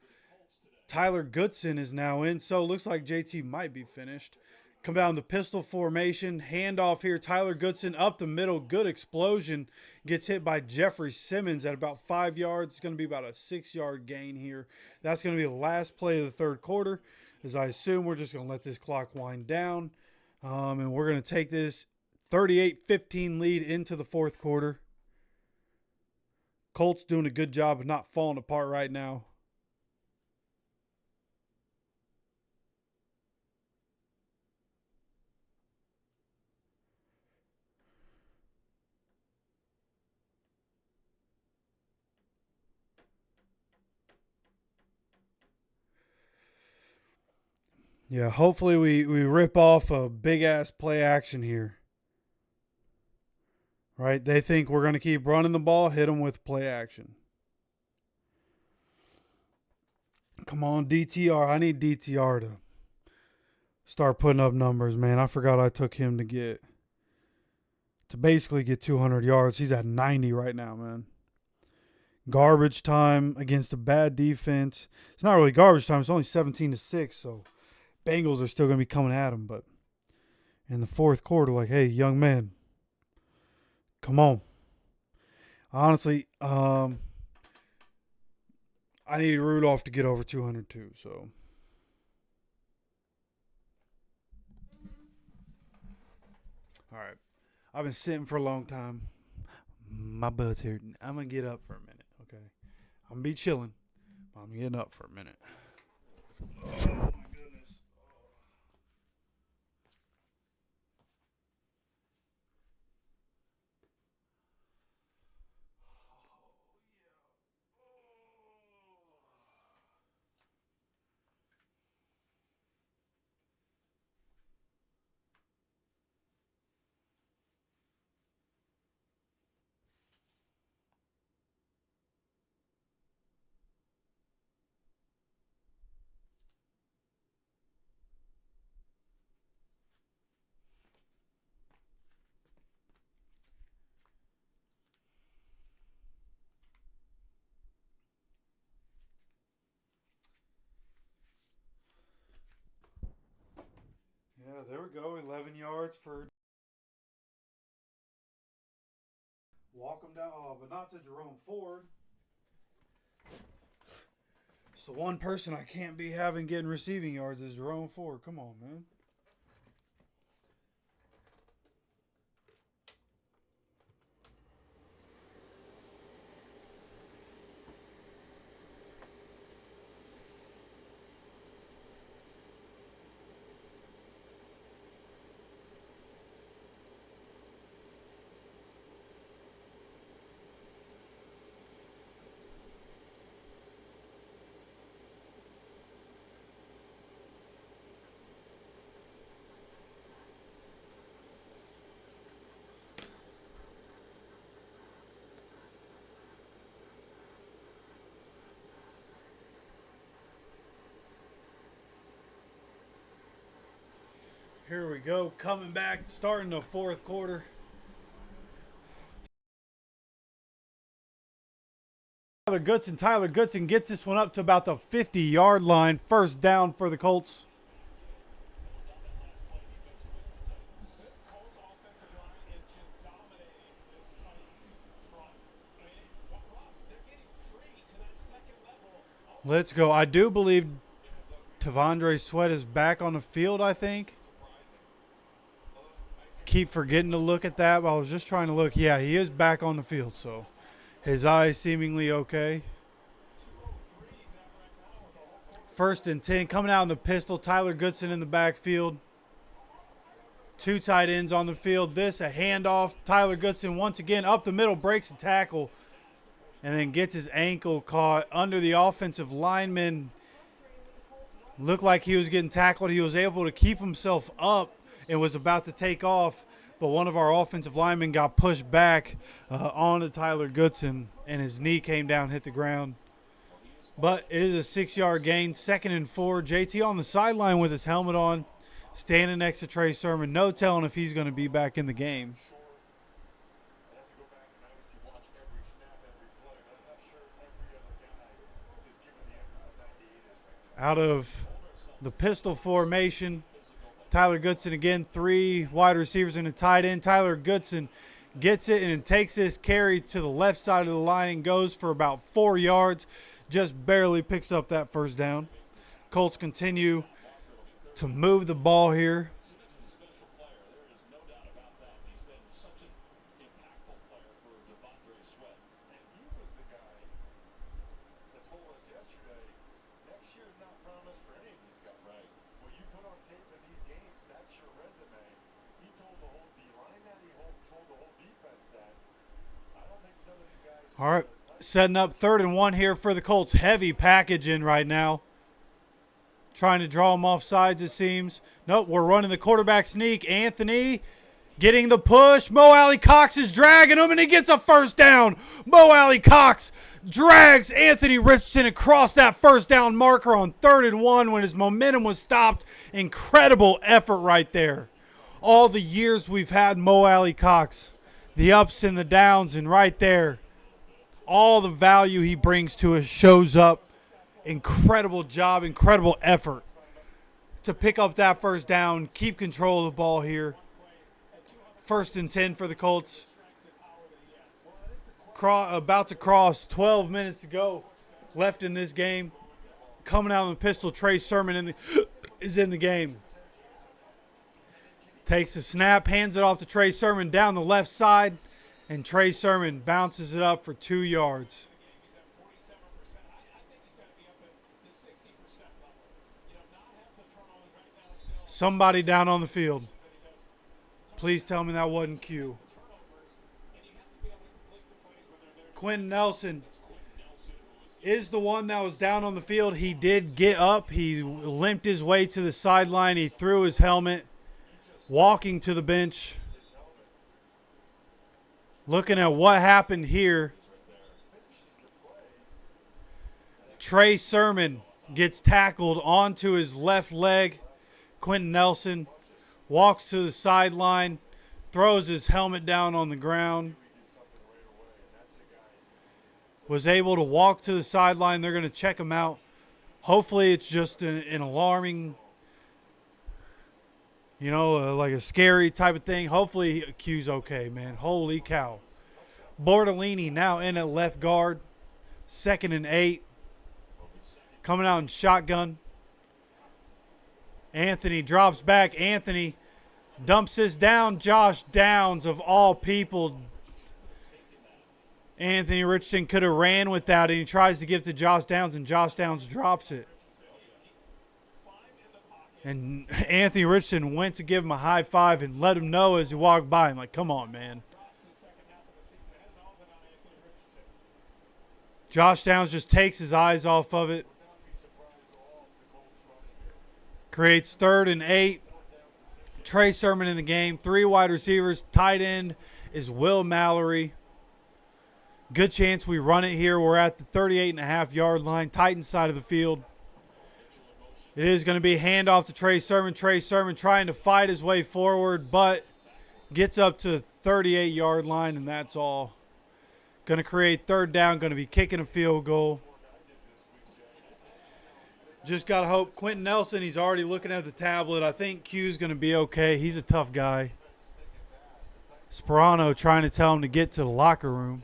Tyler Goodson is now in, so looks like JT might be finished. Come down the pistol formation. Handoff here. Tyler Goodson up the middle. Good explosion. Gets hit by Jeffrey Simmons at about 5 yards. It's going to be about a 6-yard gain here. That's going to be the last play of the 3rd quarter. As I assume we're just going to let this clock wind down. And we're going to take this 38-15 lead into the 4th quarter. Colts doing a good job of not falling apart right now. Yeah, hopefully we rip off a big-ass play action here. Right? They think we're going to keep running the ball, hit them with play action. Come on, DTR. I need DTR to start putting up numbers, man. I forgot I took him to basically get 200 yards. He's at 90 right now, man. Garbage time against a bad defense. It's not really garbage time. It's only 17-6, so Bengals are still going to be coming at him. But in the 4th quarter, like, hey, young man, come on. Honestly, I need Rudolph to get over 200 too, so. All right. I've been sitting for a long time. My butt's hurting. I'm going to get up for a minute, okay? I'm going to be chilling. I'm getting up for a minute. Oh, my goodness. we go. 11 yards for. Walk him down, but not to Jerome Ford. It's the one person I can't be having getting receiving yards is Jerome Ford. Come on, man. Here we go, coming back, starting the fourth quarter. Tyler Goodson gets this one up to about the 50-yard line. First down for the Colts. Let's go. I do believe T'Vondre Sweat is back on the field, I think. Keep forgetting to look at that, but I was just trying to look. Yeah, he is back on the field, so his eye is seemingly okay. 1st and 10, coming out in the pistol. Tyler Goodson in the backfield. 2 tight ends on the field. This, a handoff. Tyler Goodson once again up the middle, breaks a tackle, and then gets his ankle caught under the offensive lineman. Looked like he was getting tackled. He was able to keep himself up and was about to take off, but one of our offensive linemen got pushed back onto Tyler Goodson, and his knee came down, hit the ground. But it is a 6-yard gain, 2nd and 4. JT on the sideline with his helmet on, standing next to Trey Sermon. No telling if he's going to be back in the game. Out of the pistol formation, Tyler Goodson again, 3 wide receivers and a tight end. Tyler Goodson gets it and takes this carry to the left side of the line and goes for about 4 yards. Just barely picks up that first down. Colts continue to move the ball here. All right, setting up 3rd and 1 here for the Colts. Heavy packaging right now. Trying to draw them off sides, it seems. Nope, we're running the quarterback sneak. Anthony getting the push. Mo Alley Cox is dragging him, and he gets a first down. Mo Alley Cox drags Anthony Richardson across that first down marker on 3rd and 1 when his momentum was stopped. Incredible effort right there. All the years we've had Mo Alley Cox, the ups and the downs, and right there, all the value he brings to us shows up. Incredible job, incredible effort to pick up that first down, keep control of the ball here. 1st and 10 for the Colts. About to cross, 12 minutes to go left in this game. Coming out of the pistol, Trey Sermon is in the game. Takes a snap, hands it off to Trey Sermon down the left side. And Trey Sermon bounces it up for 2 yards. Somebody down on the field. Please tell me that wasn't Q. Quentin Nelson is the one that was down on the field. He did get up. He limped his way to the sideline. He threw his helmet, walking to the bench. Looking at what happened here, Trey Sermon gets tackled onto his left leg. Quentin Nelson walks to the sideline, throws his helmet down on the ground. Was able to walk to the sideline. They're going to check him out. Hopefully it's just an alarming You know, like a scary type of thing. Hopefully Q's okay, man. Holy cow. Bortolini now in at left guard. 2nd and 8. Coming out in shotgun. Anthony drops back. Anthony dumps this down. Josh Downs, of all people. Anthony Richardson could have ran with that, and he tries to give to Josh Downs, and Josh Downs drops it. And Anthony Richardson went to give him a high five and let him know as he walked by. I'm like, come on, man. Josh Downs just takes his eyes off of it. Creates 3rd and 8. Trey Sermon in the game. 3 wide receivers. Tight end is Will Mallory. Good chance we run it here. We're at the 38.5-yard line. Titans side of the field. It is going to be handoff to Trey Sermon. Trey Sermon trying to fight his way forward, but gets up to the 38-yard line, and that's all. Going to create 3rd down. Going to be kicking a field goal. Just got to hope. Quentin Nelson, he's already looking at the tablet. I think Q's going to be okay. He's a tough guy. Sperano trying to tell him to get to the locker room.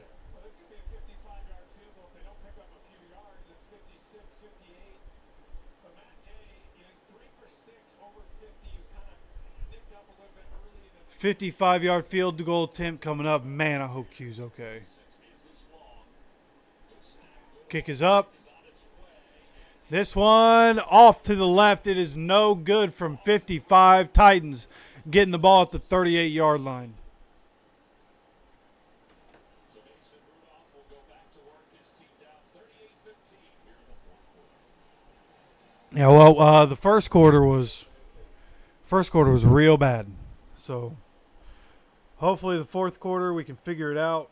A 55-yard field goal attempt coming up. Man, I hope Q's okay. Kick is up. This one off to the left. It is no good from 55. Titans getting the ball at the 38-yard line. Yeah, well, the first quarter was real bad. So hopefully the fourth quarter we can figure it out.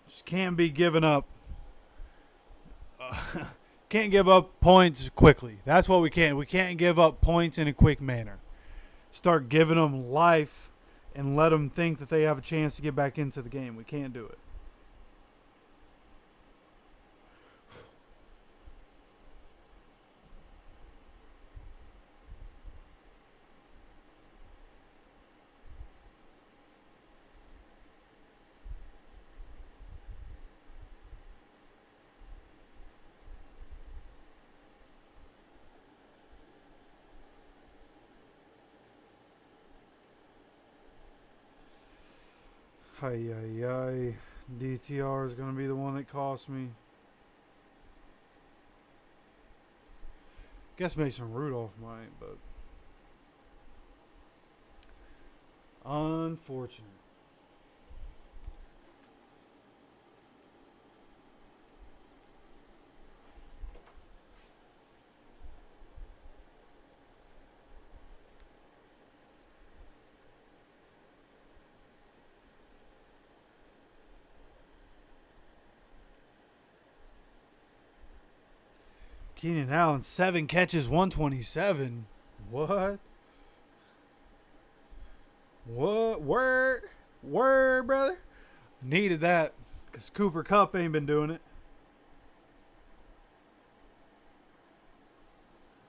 Just can't be giving up. Can't give up points quickly. That's what we can't. We can't give up points in a quick manner. Start giving them life and let them think that they have a chance to get back into the game. We can't do it. DTR is going to be the one that cost me. Guess Mason Rudolph might, but unfortunate. Keenan Allen, 7 catches, 127. What? Word, brother. Needed that because Cooper Kupp ain't been doing it.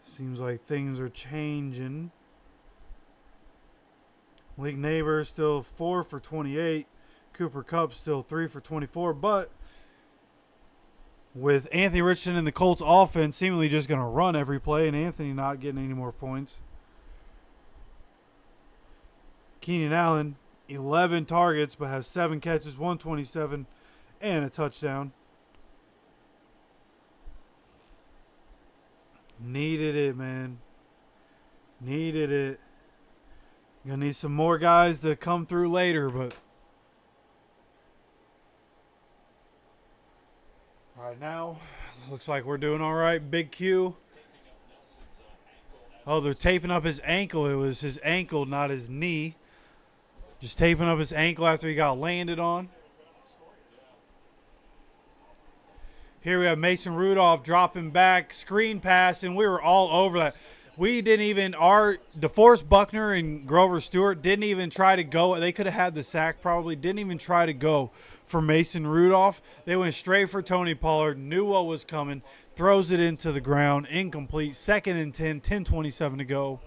Seems like things are changing. League Neighbor still 4 for 28. Cooper Kupp still 3 for 24, but with Anthony Richardson and the Colts offense seemingly just going to run every play and Anthony not getting any more points. Keenan Allen, 11 targets but has 7 catches, 127, and a touchdown. Needed it, man. Needed it. Going to need some more guys to come through later, but right now, looks like we're doing all right. Big Q. Oh, they're taping up his ankle. It was his ankle, not his knee. Just taping up his ankle after he got landed on. Here we have Mason Rudolph dropping back, screen pass, and we were all over that. We didn't even, DeForest Buckner and Grover Stewart didn't even try to go. They could have had the sack probably. Didn't even try to go for Mason Rudolph. They went straight for Tony Pollard, knew what was coming, throws it into the ground, incomplete. 2nd and 10, 10:27 to go.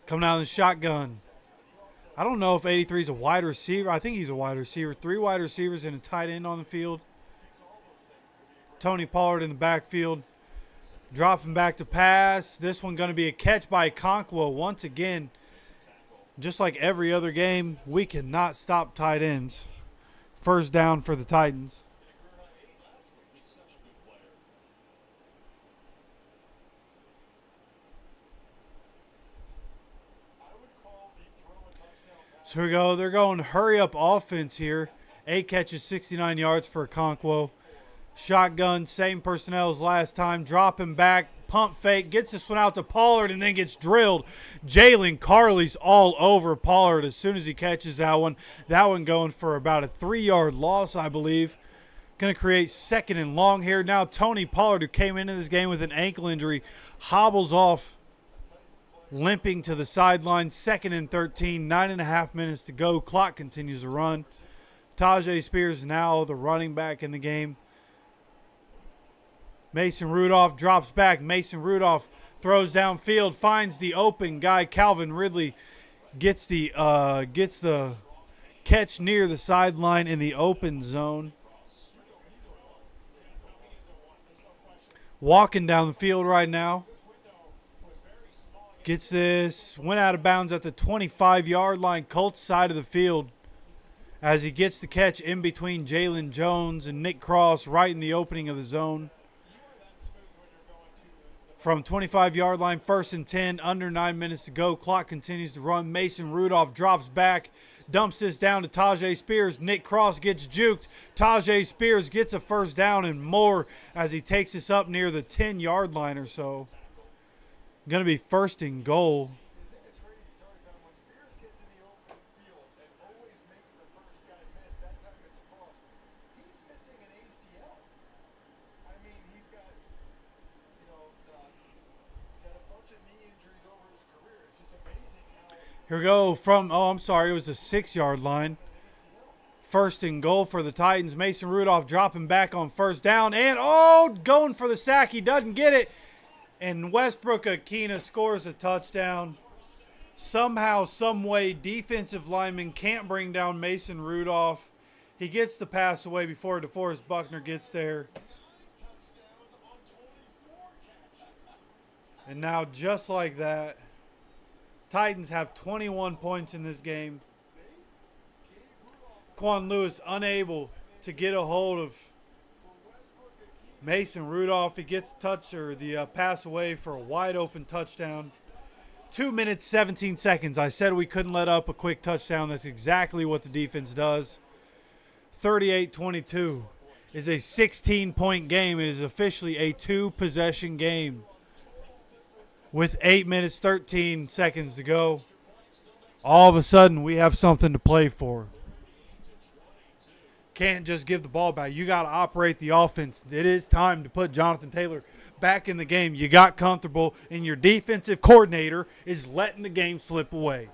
Coming out in the shotgun. I don't know if 83 is a wide receiver. I think he's a wide receiver. 3 wide receivers and a tight end on the field. Tony Pollard in the backfield. Dropping back to pass. This one going to be a catch by Okonkwo once again. Just like every other game, we cannot stop tight ends. First down for the Titans. So we go. They're going hurry up offense here. 8 catches, 69 yards for Okonkwo. Shotgun, same personnel as last time. Dropping back, pump fake, gets this one out to Pollard and then gets drilled. Jalen Carley's all over Pollard as soon as he catches that one. That one going for about a 3-yard loss, I believe. Going to create second and long here. Now Tony Pollard, who came into this game with an ankle injury, hobbles off, limping to the sideline. Second and 13, 9.5 minutes to go. Clock continues to run. Tajay Spears now the running back in the game. Mason Rudolph drops back. Mason Rudolph throws downfield, finds the open guy. Calvin Ridley gets the catch near the sideline in the open zone. Walking down the field right now. Gets this. Went out of bounds at the 25-yard line. Colts side of the field. As he gets the catch in between Jalen Jones and Nick Cross right in the opening of the zone. From 25-yard line, 1st and 10, under 9 minutes to go. Clock continues to run. Mason Rudolph drops back, dumps this down to Tajay Spears. Nick Cross gets juked. Tajay Spears gets a first down and more as he takes this up near the 10-yard line or so. Going to be 1st and goal. Here we go from, it was a 6-yard line. 1st and goal for the Titans. Mason Rudolph dropping back on 1st down. And, going for the sack. He doesn't get it. And Westbrook Akina scores a touchdown. Somehow, some way, defensive lineman can't bring down Mason Rudolph. He gets the pass away before DeForest Buckner gets there. And now, just like that, Titans have 21 points in this game. Quan Lewis unable to get a hold of Mason Rudolph. He gets the pass away for a wide open touchdown. 2 minutes, 17 seconds. I said we couldn't let up a quick touchdown. That's exactly what the defense does. 38-22 is a 16-point game. It is officially a 2-possession game. With 8 minutes, 13 seconds to go, all of a sudden we have something to play for. Can't just give the ball back. You got to operate the offense. It is time to put Jonathan Taylor back in the game. You got comfortable, and your defensive coordinator is letting the game slip away.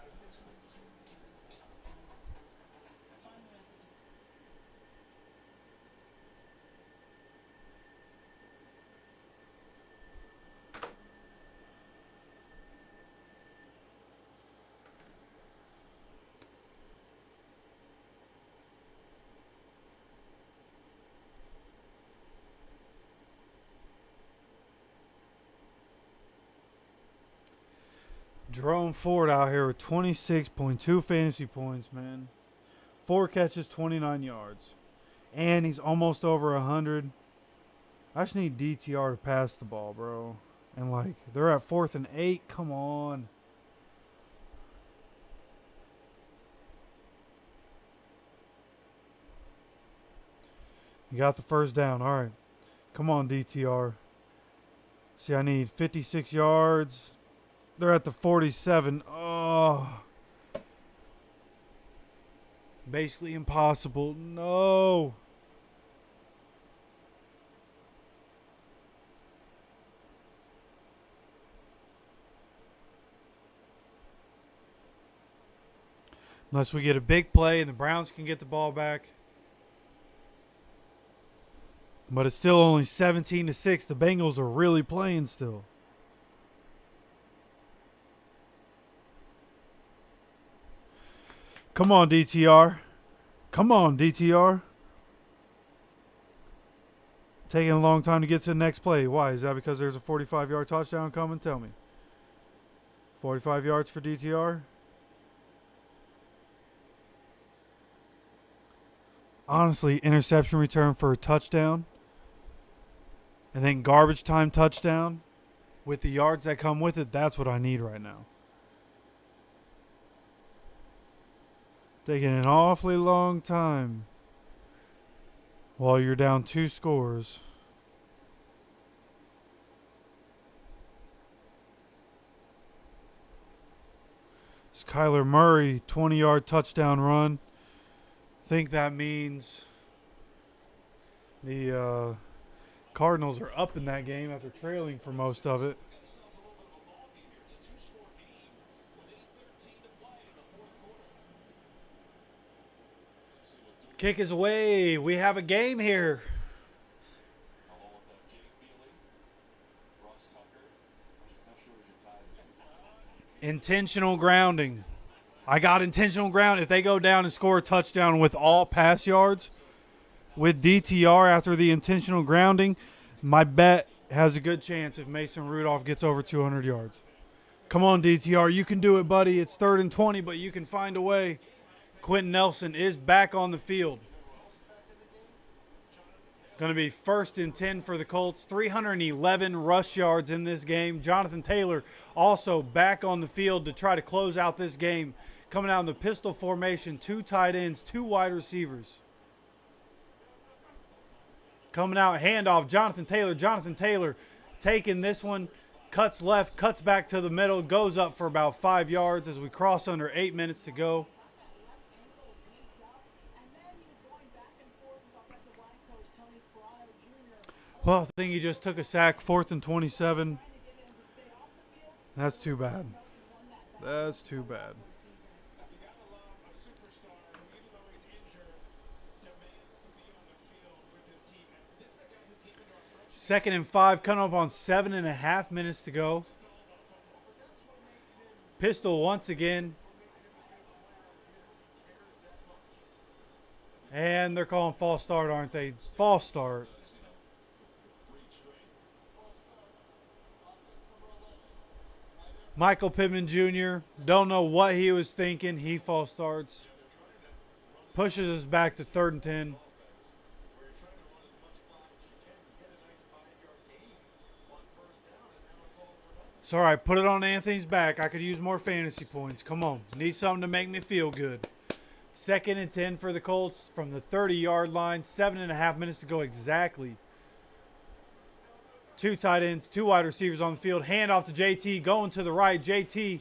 Jerome Ford out here with 26.2 fantasy points, man. 4 catches, 29 yards. And he's almost over 100. I just need DTR to pass the ball, bro. And, they're at 4th and 8. Come on. You got the first down. All right. Come on, DTR. See, I need 56 yards. They're at the 47. Oh. Basically impossible. No. Unless we get a big play and the Browns can get the ball back. But it's still only 17-6. The Bengals are really playing still. Come on, DTR. Come on, DTR. Taking a long time to get to the next play. Why? Is that because there's a 45-yard touchdown coming? Tell me. 45 yards for DTR. Honestly, interception return for a touchdown. And then garbage time touchdown. With the yards that come with it, that's what I need right now. Taking an awfully long time while you're down 2 scores. It's Kyler Murray, 20-yard touchdown run. I think that means the Cardinals are up in that game after trailing for most of it. Kick is away. We have a game here. Intentional grounding. I got intentional ground. If they go down and score a touchdown with all pass yards with DTR after the intentional grounding, my bet has a good chance if Mason Rudolph gets over 200 yards. Come on, DTR. You can do it, buddy. It's 3rd and 20, but you can find a way. Quentin Nelson is back on the field. Going to be 1st and 10 for the Colts. 311 rush yards in this game. Jonathan Taylor also back on the field to try to close out this game. Coming out in the pistol formation, 2 tight ends, 2 wide receivers. Coming out, handoff, Jonathan Taylor. Jonathan Taylor taking this one. Cuts left, cuts back to the middle, goes up for about 5 yards as we cross under 8 minutes to go. Well, I think he just took a sack, 4th and 27. That's too bad. That's too bad. Second and 5, coming up on 7.5 minutes to go. Pistol once again. And they're calling false start, aren't they? False start. Michael Pittman Jr., don't know what he was thinking. He false starts. Pushes us back to 3rd and 10. It's all right. Put it on Anthony's back. I could use more fantasy points. Come on. Need something to make me feel good. 2nd and 10 for the Colts from the 30-yard line. 7.5 minutes to go exactly. 2 tight ends, 2 wide receivers on the field. Hand off to JT, going to the right. JT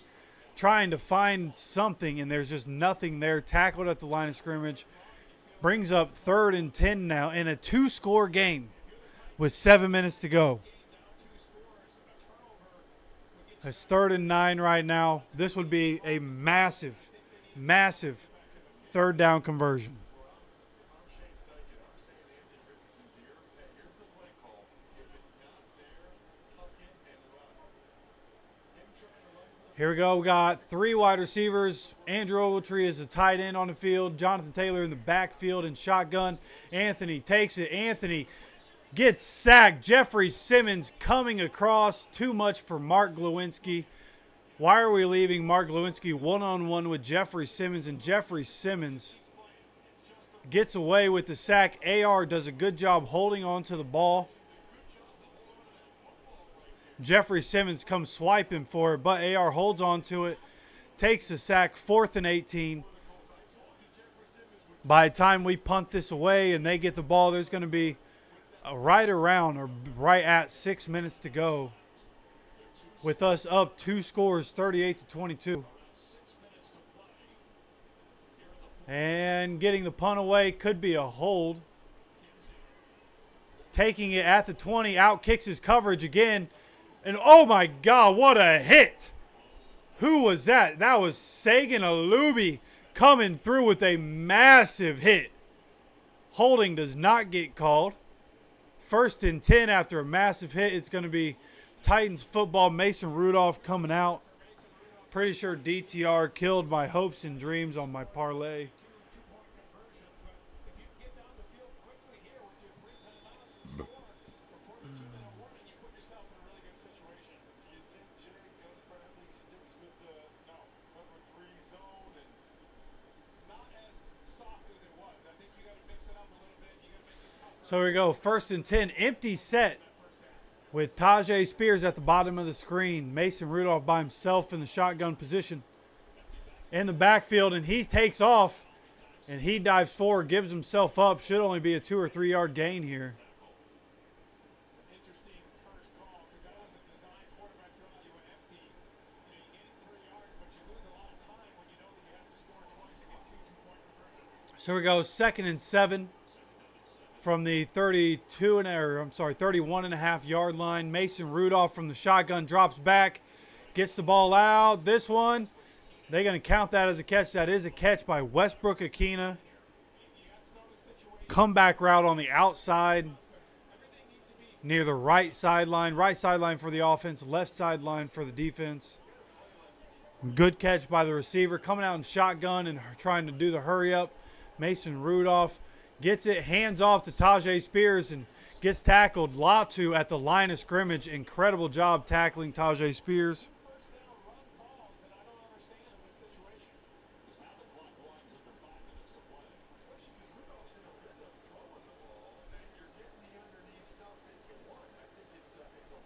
trying to find something, and there's just nothing there. Tackled at the line of scrimmage. Brings up 3rd and 10 now in a 2-score game with 7 minutes to go. It's 3rd and 9 right now. This would be a massive, massive 3rd down conversion. Here we go. We got 3 wide receivers. Andrew Ogletree is a tight end on the field. Jonathan Taylor in the backfield in shotgun. Anthony takes it. Anthony gets sacked. Jeffrey Simmons coming across. Too much for Mark Glowinski. Why are we leaving Mark Glowinski one-on-one with Jeffrey Simmons? And Jeffrey Simmons gets away with the sack. AR does a good job holding on to the ball. Jeffrey Simmons comes swiping for it, but AR holds on to it, takes the sack, 4th and 18. By the time we punt this away and they get the ball, there's going to be right around or right at 6 minutes to go with us up 2 scores, 38-22. And getting the punt away could be a hold. Taking it at the 20, out kicks his coverage again. And oh my God, what a hit. Who was that? That was Sagan Alubi coming through with a massive hit. Holding does not get called. 1st and 10 after a massive hit. It's going to be Titans football. Mason Rudolph coming out. Pretty sure DTR killed my hopes and dreams on my parlay. So here we go. 1st and 10. Empty set with Tajay Spears at the bottom of the screen. Mason Rudolph by himself in the shotgun position in the backfield. And he takes off and he dives forward, gives himself up. Should only be a 2 or 3 yard gain here. So we go 2nd and 7 from the 31.5 yard line. Mason Rudolph from the shotgun drops back, gets the ball out. This one, they're going to count that as a catch. That is a catch by Westbrook Akina. Comeback route on the outside near the right sideline. Right sideline for the offense, left sideline for the defense. Good catch by the receiver. Coming out in shotgun and trying to do the hurry up. Mason Rudolph gets it, hands off to Tajay Spears and gets tackled. Latu at the line of scrimmage. Incredible job tackling Tajay Spears.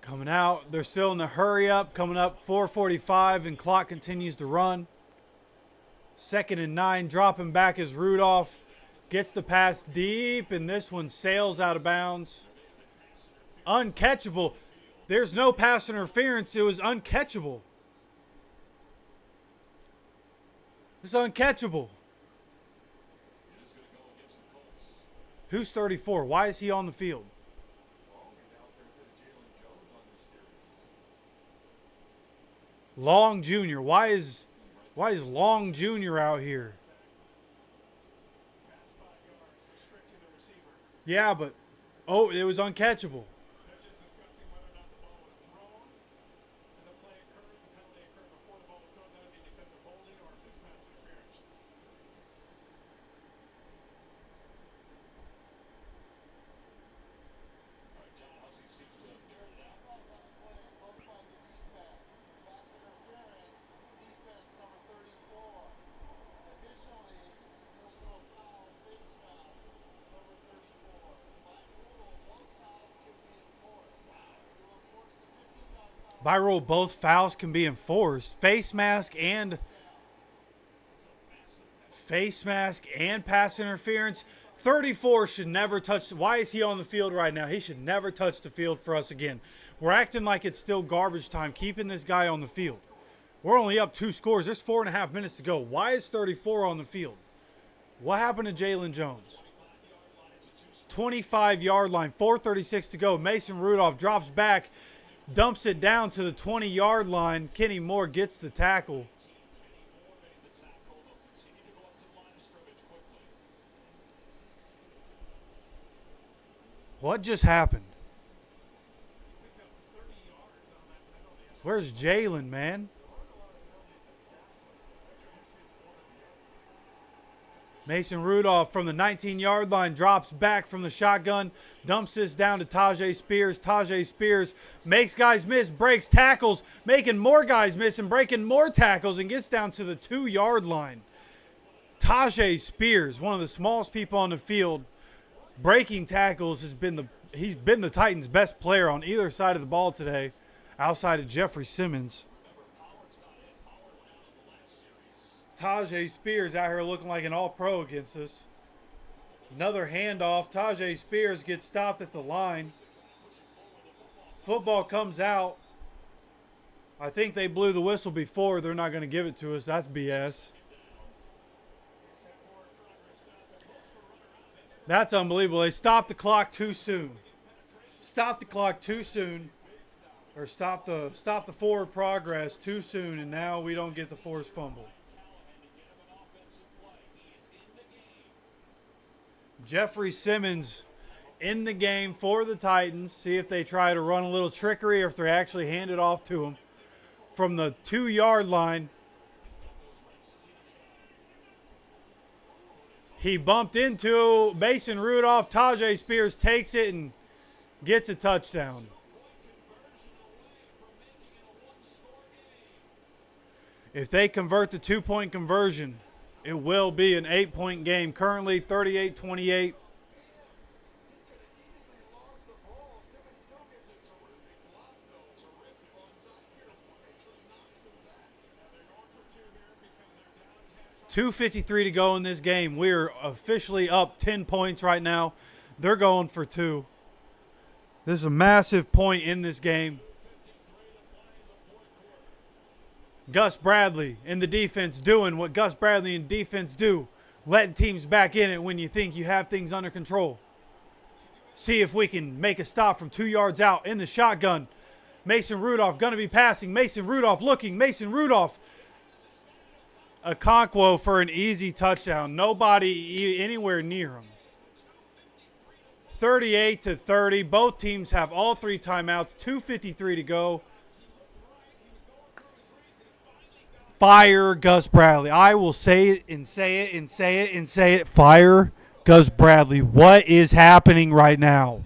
Coming out, they're still in the hurry up. Coming up 4:45 and clock continues to run. 2nd and 9, dropping back is Rudolph. Gets the pass deep, and this one sails out of bounds. Uncatchable. There's no pass interference. It was uncatchable. It's uncatchable. Who's 34? Why is he on the field? Long Jr. Why is Long Jr. out here? Yeah, but it was uncatchable. By rule, both fouls can be enforced. Face mask and pass interference. 34 should never touch. Why is he on the field right now? He should never touch the field for us again. We're acting like it's still garbage time, keeping this guy on the field. We're only up 2 scores. There's 4.5 minutes to go. Why is 34 on the field? What happened to Jalen Jones? 25-yard line, 4:36 to go. Mason Rudolph drops back, dumps it down to the 20-yard line. Kenny Moore gets the tackle. What just happened? Where's Jalen, man? Mason Rudolph from the 19-yard line drops back from the shotgun, dumps this down to Tajay Spears. Tajay Spears makes guys miss, breaks tackles, making more guys miss and breaking more tackles, and gets down to the 2-yard line. Tajay Spears, one of the smallest people on the field, breaking tackles, he's been the Titans' best player on either side of the ball today, outside of Jeffrey Simmons. Tajay Spears out here looking like an all-pro against us. Another handoff. Tajay Spears gets stopped at the line. Football comes out. I think they blew the whistle before. They're not going to give it to us. That's BS. That's unbelievable. They stopped the clock too soon. Stopped the clock too soon. Or stopped the forward progress too soon, and now we don't get the forced fumble. Jeffrey Simmons in the game for the Titans. See if they try to run a little trickery or if they actually hand it off to him. From the 2-yard line, He bumped into Mason Rudolph. Tajay Spears takes it and gets a touchdown. If they convert the 2-point conversion, it will be an 8-point game. Currently 38-28. .253 to go in this game. We're officially up 10 points right now. They're going for 2. This is a massive point in this game. Gus Bradley and the defense doing what Gus Bradley and defense do. Letting teams back in it when you think you have things under control. See if we can make a stop from 2 yards out in the shotgun. Mason Rudolph going to be passing. Mason Rudolph looking. Mason Rudolph. Okonkwo for an easy touchdown. Nobody anywhere near him. 38-30. Both teams have all 3 timeouts. 2:53 to go. Fire Gus Bradley. I will say it and say it and say it and say it. Fire Gus Bradley. What is happening right now?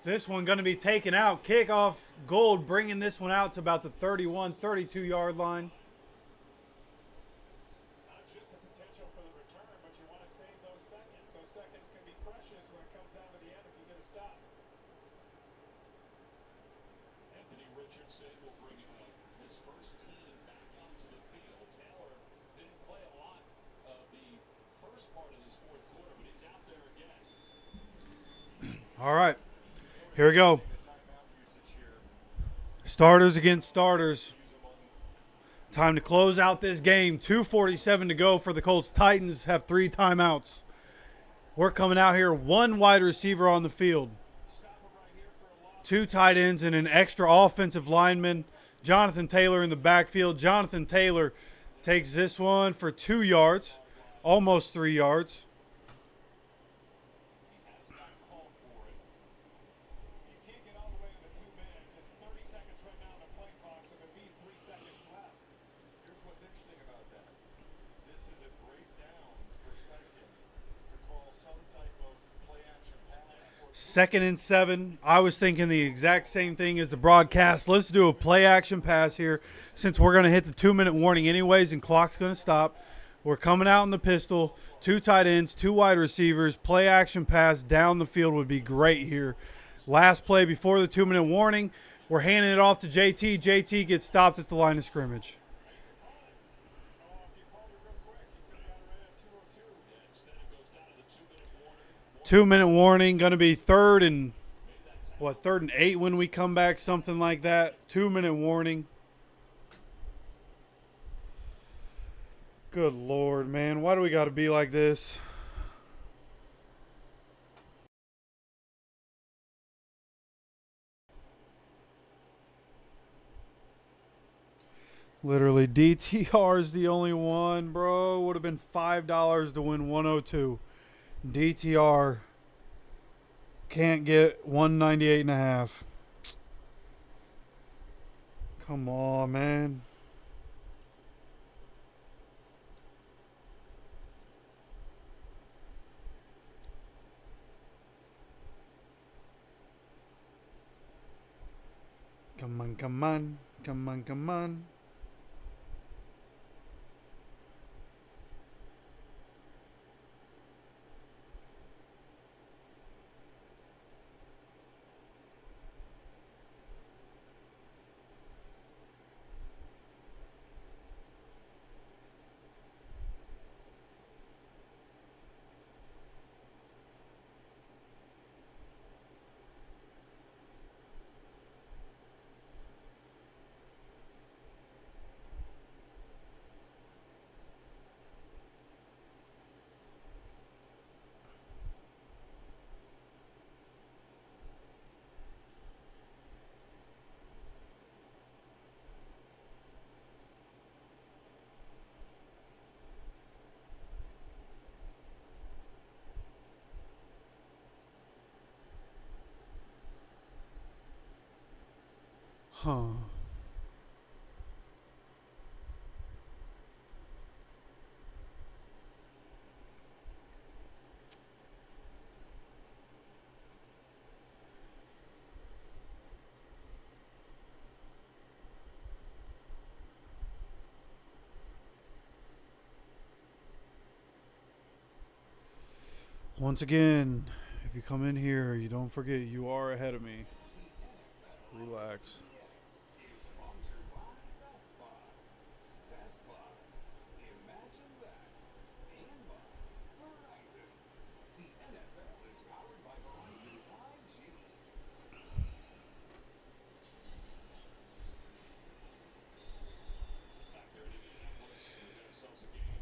This one going to be taken out. Kickoff Gold bringing this one out to about the 31, 32-yard line. Not just the potential for the return, but you want to save those seconds. Those seconds can be precious when it comes down to the end if you get a stop. Anthony Richardson will bring his first team back onto the field. Taylor didn't play a lot of the first part of this fourth quarter, but he's out there again. All right. Here we go. Starters against starters. Time to close out this game. 2:47 to go for the Colts. Titans have 3 timeouts. We're coming out here. 1 wide receiver on the field. 2 tight ends and an extra offensive lineman. Jonathan Taylor in the backfield. Jonathan Taylor takes this one for 2 yards. Almost 3 yards. Second and 7. I was thinking the exact same thing as the broadcast. Let's do a play action pass here since we're going to hit the 2-minute warning anyways and clock's going to stop. We're coming out in the pistol. 2 tight ends, 2 wide receivers. Play action pass down the field would be great here. Last play before the 2-minute warning. We're handing it off to JT. JT gets stopped at the line of scrimmage. Two-minute warning, going to be third and 8 when we come back, something like that. 2-minute warning. Good Lord, man. Why do we got to be like this? Literally, DTR is the only one, bro. Would have been $5 to win 102. DTR can't get 198.5. Come on, man. Come on. Come on. Come on. Huh. Once again, if you come in here, you don't forget you are ahead of me. Relax.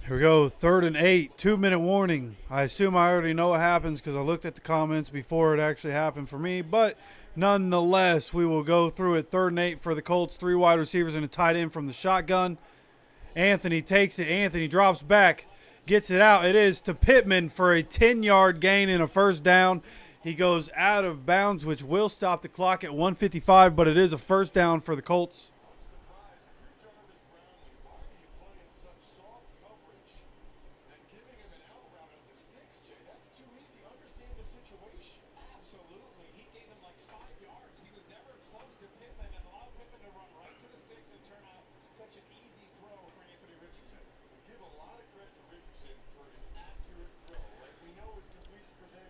Here we go, 3rd and 8, 2-minute warning. I assume I already know what happens because I looked at the comments before it actually happened for me. But nonetheless, we will go through it. 3rd and 8 for the Colts, 3 wide receivers and a tight end from the shotgun. Anthony takes it. Anthony drops back, gets it out. It is to Pittman for a 10-yard gain and a first down. He goes out of bounds, which will stop the clock at 1:55, but it is a first down for the Colts.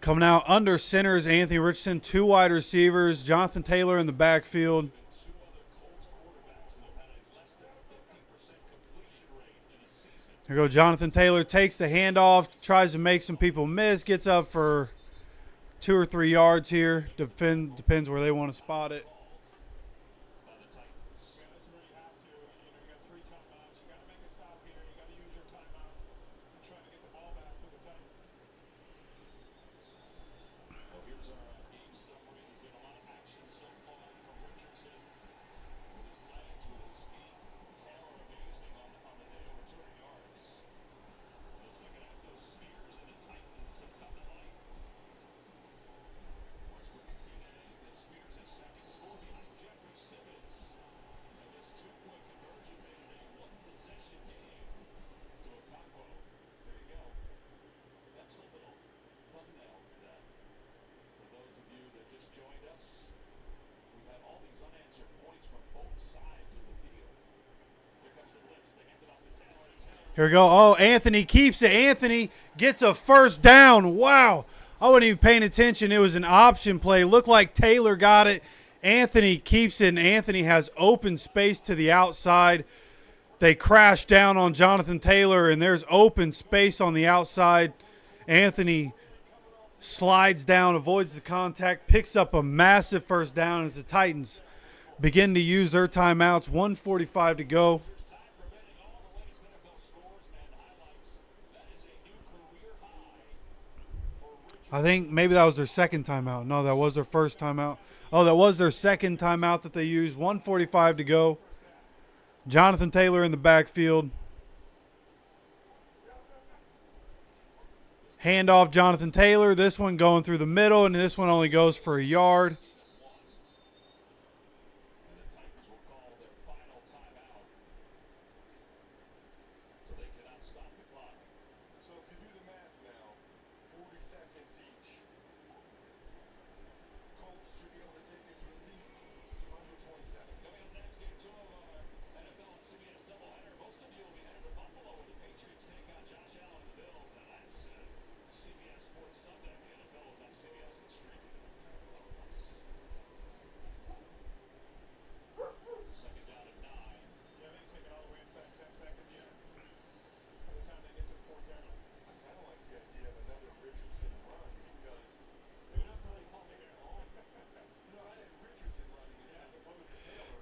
Coming out under center is Anthony Richardson, 2 wide receivers, Jonathan Taylor in the backfield. Here we go, Jonathan Taylor takes the handoff, tries to make some people miss, gets up for 2 or 3 yards here. Depends where they want to spot it. Here we go. Oh, Anthony keeps it. Anthony gets a first down. Wow. I wasn't even paying attention. It was an option play. Looked like Taylor got it. Anthony keeps it, and Anthony has open space to the outside. They crash down on Jonathan Taylor, and there's open space on the outside. Anthony slides down, avoids the contact, picks up a massive first down as the Titans begin to use their timeouts. 1:45 to go. I think maybe that was their second timeout. No, that was their first timeout. Oh, that was their second timeout that they used. 1:45 to go. Jonathan Taylor in the backfield. Handoff Jonathan Taylor. This one going through the middle, and this one only goes for a yard.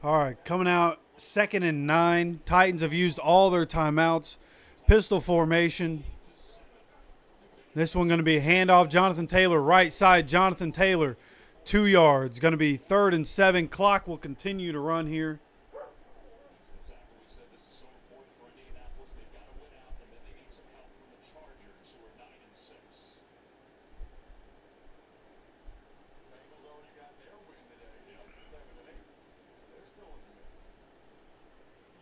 All right, coming out 2nd and 9. Titans have used all their timeouts. Pistol formation. This one going to be a handoff. Jonathan Taylor, right side. Jonathan Taylor, 2 yards. Going to be 3rd and 7. Clock will continue to run here. That's exactly what we said. This is so important for Indianapolis. They've got to win out, and then they need some help from the Chargers, who are 9 and 6. Bengals already got their win today. Yeah. 7 and 8. They're still in the mix.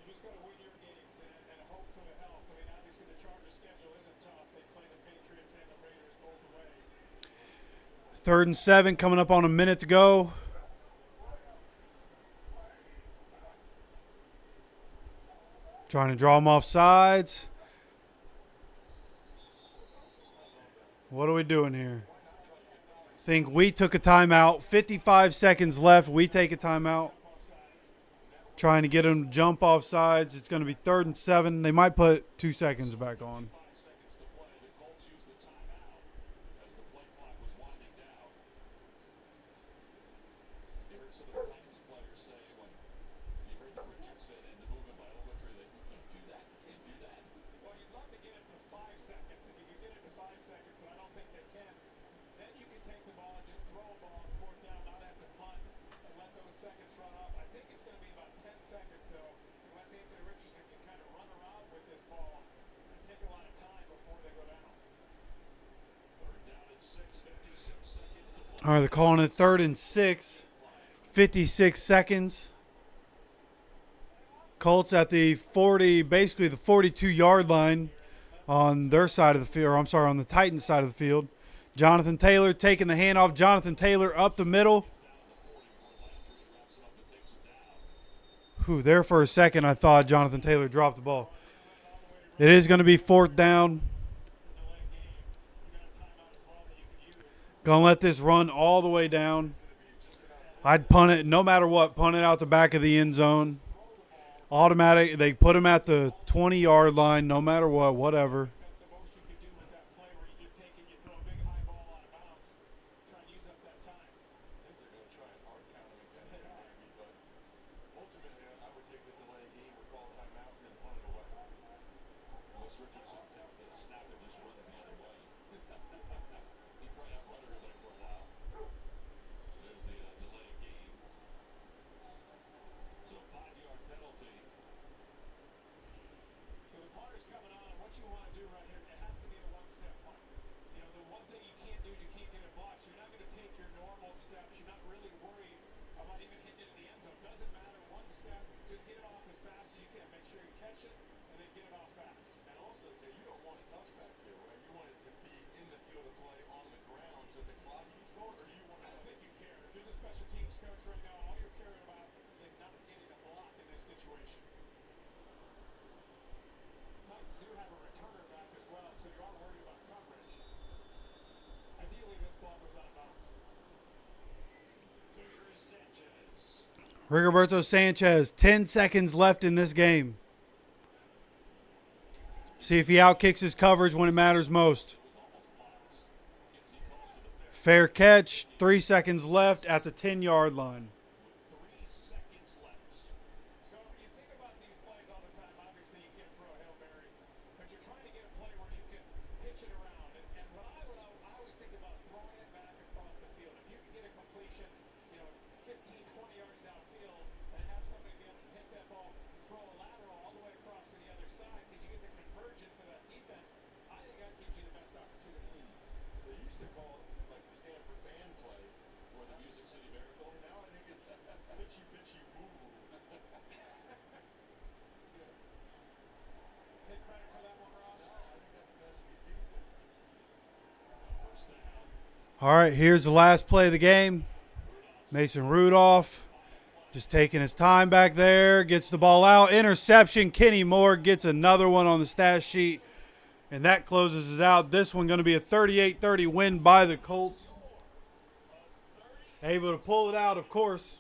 You just got to win your games and hope for the help. I mean, obviously the Chargers' schedule isn't tough. They play the Patriots and the Raiders both away. 3rd and 7, coming up on a minute to go. Trying to draw them off sides. What are we doing here? Think we took a timeout. 55 seconds left. We take a timeout. Trying to get them to jump off sides. It's going to be 3rd and 7. They might put 2 seconds back on. 5 seconds to play. The Colts used the timeout as the play clock was winding down. You heard some of the Titans players say when you heard the Richardson and the movement by Ogletree that you can't do that, you can't do that. Well, you'd love to get it to 5 seconds, and you can get it to 5 seconds, but I don't think they can. Then you can take the ball and just throw a ball on 4th down, not have to punt, and let those seconds run off. I think it's going to be about 10 seconds, though, unless Anthony Richardson can kind of run around with this ball and take a lot of time before they go down. 3rd down and 6, 56 seconds to play. All right, they're calling it 3rd and 6. 56 seconds. Colts at the 40, basically the 42-yard line on their side of the field. Or I'm sorry, on the Titans side of the field. Jonathan Taylor taking the handoff. Jonathan Taylor up the middle. There for a second, I thought Jonathan Taylor dropped the ball. It is going to be 4th down. Going to let this run all the way down. I'd punt it no matter what. Punt it out the back of the end zone. Automatic. They put him at the 20-yard line no matter what, whatever. The most you can do with that play where you just take it, you throw a big high ball out of bounds, try and use up that time. I think they're going to try and hard count him again, maybe, but ultimately I would take the delay game or call timeout and then punt it away. Unless Richardson takes the snap and just runs the other way. He probably outrun her there for a while. There's the delay game. So a 5-yard penalty. So the punter's coming on, and what you want to do right here, it has to be a one-step punt. You know, the one thing you can't do is you can't get it blocked. So you're not going to take your normal steps. You're not really worried about even hitting it in the end zone. Doesn't matter. One step, just get it off as fast as you can. Make sure you catch it, and then get it off fast. And also, Jay, you don't want a touchback here, right? You want it to be in the field of play on the ground so the clock keeps going, or do you want to? I don't think you care. If you're the special teams coach right now, all you're caring about is not getting a block in this situation. Titans do have a returner back as well, so you are worried about coverage. Ideally, this ball goes out of bounds. So here is Sanchez. Rigoberto Sanchez, 10 seconds left in this game. See if he outkicks his coverage when it matters most. Fair catch, 3 seconds left at the 10-yard line. 3 seconds left. So you think about these plays all the time. Obviously, you can't throw a Hail Mary, but you're trying to get a play where you can pitch it around. And what I always think about throwing it back across the field. If you can get a completion, 15, 20 yards downfield, and have somebody be able to take that ball, throw a lateral all the way across to the other side, because you get the convergence of that defense, I think that gives you the best opportunity. They used to call it like the Stanford band play, or the Music City Miracle. Now I think it's pitchy, pitchy, woo woo. Take credit for that one, Ross? No, I think that's the best we do. First down. All right, here's the last play of the game. Mason Rudolph just taking his time back there. Gets the ball out. Interception. Kenny Moore gets another one on the stat sheet. And that closes it out. This one going to be a 38-30 win by the Colts. Able to pull it out, of course.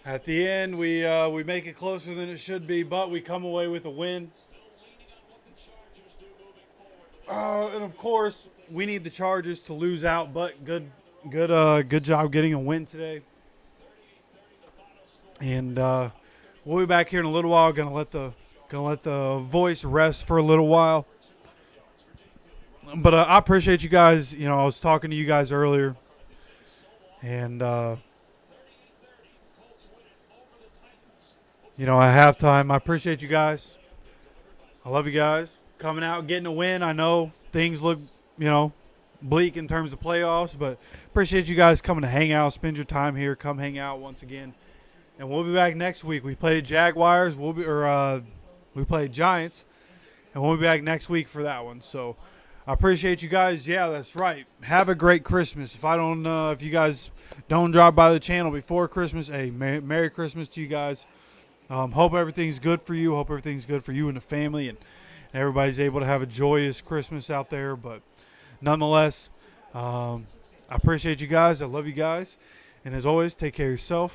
At the end, we make it closer than it should be, but we come away with a win. And of course, we need the Chargers to lose out, but good job getting a win today. And we'll be back here in a little while. Gonna let the voice rest for a little while. But I appreciate you guys. You know, I was talking to you guys earlier, and you know, at halftime, I appreciate you guys. I love you guys coming out, getting a win. I know things look, you know, bleak in terms of playoffs, but appreciate you guys coming to hang out, spend your time here, come hang out once again. And we'll be back next week. We played Jaguars, we played Giants, and we'll be back next week for that one. So I appreciate you guys. Yeah, that's right. Have a great Christmas. If you guys don't drop by the channel before Christmas, hey, Merry Christmas to you guys. Hope everything's good for you. Hope everything's good for you and the family, and everybody's able to have a joyous Christmas out there. But nonetheless, I appreciate you guys. I love you guys. And as always, take care of yourself.